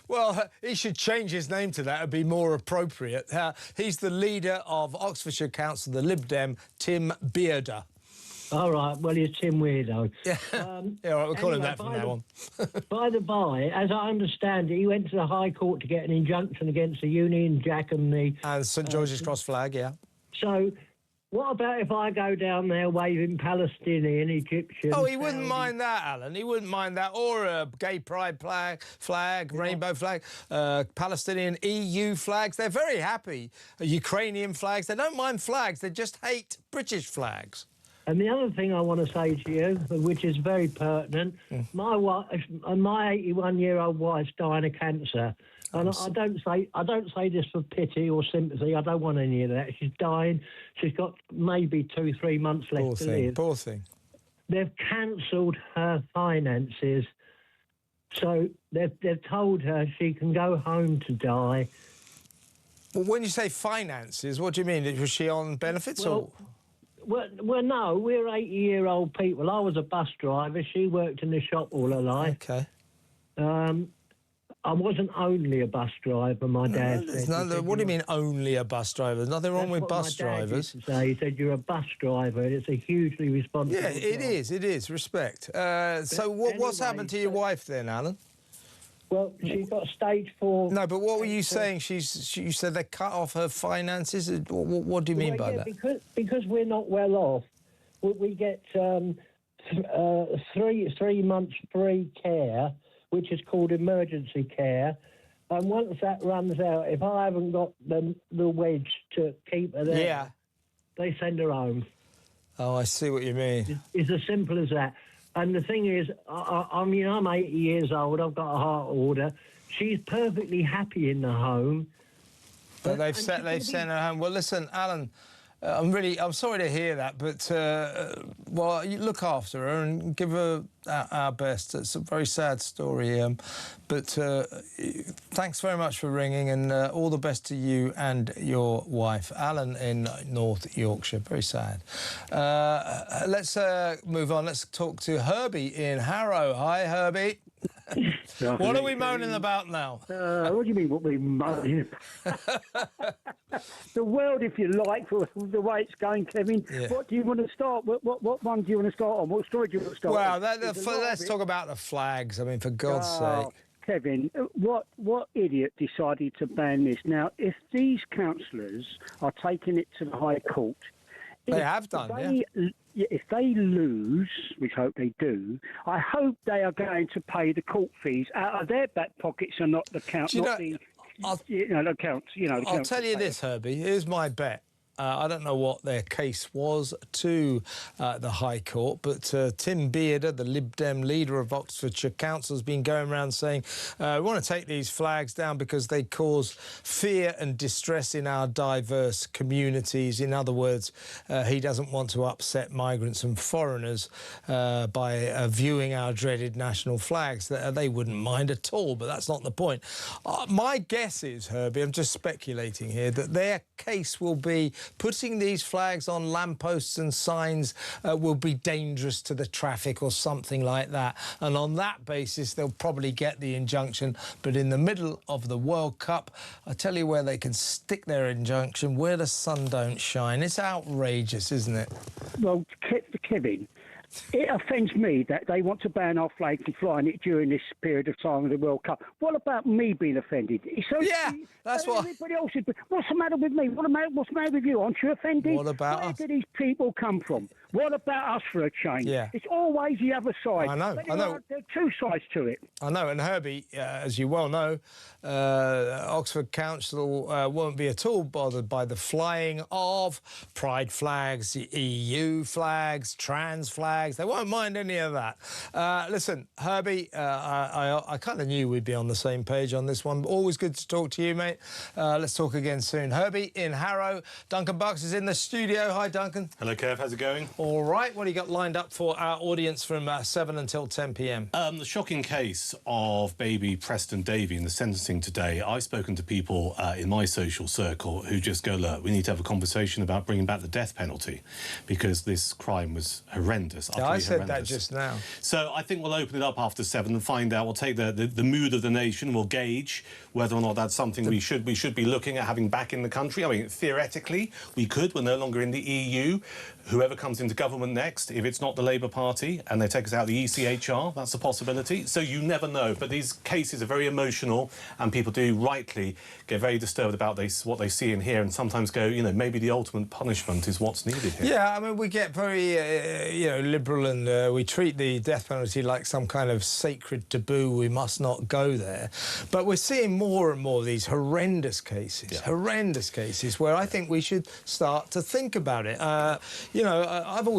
Well, he should change his name to that. It'd be more appropriate. He's the leader of Oxfordshire Council, the Lib Dem, Tim Bearder. All right, well, he's Tim Weirdo. Yeah, yeah, all right, we'll call him that from now on. By the by, as I understand it, he went to the High Court to get an injunction against the Union Jack and the... And St George's Cross flag, yeah. So, what about if I go down there waving Palestinian, Egyptian... Oh, he wouldn't mind that, Alan. He wouldn't mind that. Or a gay pride flag, rainbow flag, Palestinian EU flags. They're very happy. Ukrainian flags. They don't mind flags. They just hate British flags. And the other thing I want to say to you, which is very pertinent, my 81-year-old wife's dying of cancer. And I don't say this for pity or sympathy. I don't want any of that. She's dying. She's got maybe 2-3 months left to live. Poor thing. They've cancelled her finances. So they've told her she can go home to die. Well, when you say finances, what do you mean? Was she on benefits or...? Well, no, we're 80-year-old people. I was a bus driver. She worked in the shop all her life. OK. I wasn't only a bus driver, my dad said. What do you mean only a bus driver? There's nothing wrong with bus drivers. He said, you're a bus driver, and it's a hugely responsible job. It is, respect. So what's happened to your wife then, Alan? Well, she got stage 4... No, but what were you saying? You said they cut off her finances? What do you mean by that? Because we're not well off, we get 3 months free care, which is called emergency care. And once that runs out, if I haven't got the wedge to keep her there, they send her home. Oh, I see what you mean. It's as simple as that. And the thing is, I mean, I'm 80 years old. I've got a heart order. She's perfectly happy in the home. But they've sent her home. Well, listen, Alan, I'm sorry to hear that, but well, you look after her and give her our best. It's a very sad story, but thanks very much for ringing, and all the best to you and your wife, Alan in North Yorkshire. Very sad. Let's move on. Let's talk to Herbie in Harrow. Hi, Herbie. What are we moaning about now? What do you mean, what we moaning? The world, if you like, for the way it's going, Kevin. Yeah. What do you want to start? What one do you want to start on? What story do you want to start on? Well, let's talk about the flags. I mean, for God's sake. Kevin, what idiot decided to ban this? Now, if these councillors are taking it to the High Court... They have done, if they lose, which I hope they do, I hope they are going to pay the court fees out of their back pockets and not the council. I'll tell you this, Herbie. Here's my bet. I don't know what their case was to the High Court, but Tim Bearder, the Lib Dem leader of Oxfordshire Council, has been going around saying, we want to take these flags down because they cause fear and distress in our diverse communities. In other words, he doesn't want to upset migrants and foreigners by viewing our dreaded national flags. They wouldn't mind at all, but that's not the point. My guess is, Herbie, I'm just speculating here, that their case will be putting these flags on lampposts and signs will be dangerous to the traffic or something like that. And on that basis, they'll probably get the injunction. But in the middle of the World Cup, I tell you where they can stick their injunction, where the sun don't shine. It's outrageous, isn't it? Well, Kevin, it offends me that they want to ban our flag from flying it during this period of time of the World Cup. What about me being offended? That's what... Everybody else is... What's the matter with me? What's the matter with you? Aren't you offended? What about Where us? do these people come from? What about us for a change? Yeah. It's always the other side. I know. There are two sides to it. I know, and Herbie, as you well know, Oxford Council won't be at all bothered by the flying of pride flags, EU flags, trans flags. They won't mind any of that. Listen, Herbie, I kind of knew we'd be on the same page on this one. Always good to talk to you, mate. Let's talk again soon. Herbie in Harrow. Duncan Bucks is in the studio. Hi, Duncan. Hello, Kev. How's it going? All right. What do you got lined up for our audience from 7 until 10 p.m? The shocking case of baby Preston Davey in the sentencing today. I've spoken to people in my social circle who just go, look, we need to have a conversation about bringing back the death penalty because this crime was horrendous. Yeah, I said that just now. So I think we'll open it up after 7 and find out. We'll take the mood of the nation. We'll gauge whether or not that's something we should be looking at having back in the country. I mean, theoretically, we could. We're no longer in the EU. Whoever comes into government next, if it's not the Labour Party and they take us out of the ECHR, that's a possibility. So you never know. But these cases are very emotional and people do rightly get very disturbed about what they see and hear and sometimes go, you know, maybe the ultimate punishment is what's needed here. Yeah, I mean, we get very, liberal and we treat the death penalty like some kind of sacred taboo. We must not go there. But we're seeing more and more of these horrendous cases, where I think we should start to think about it. I've always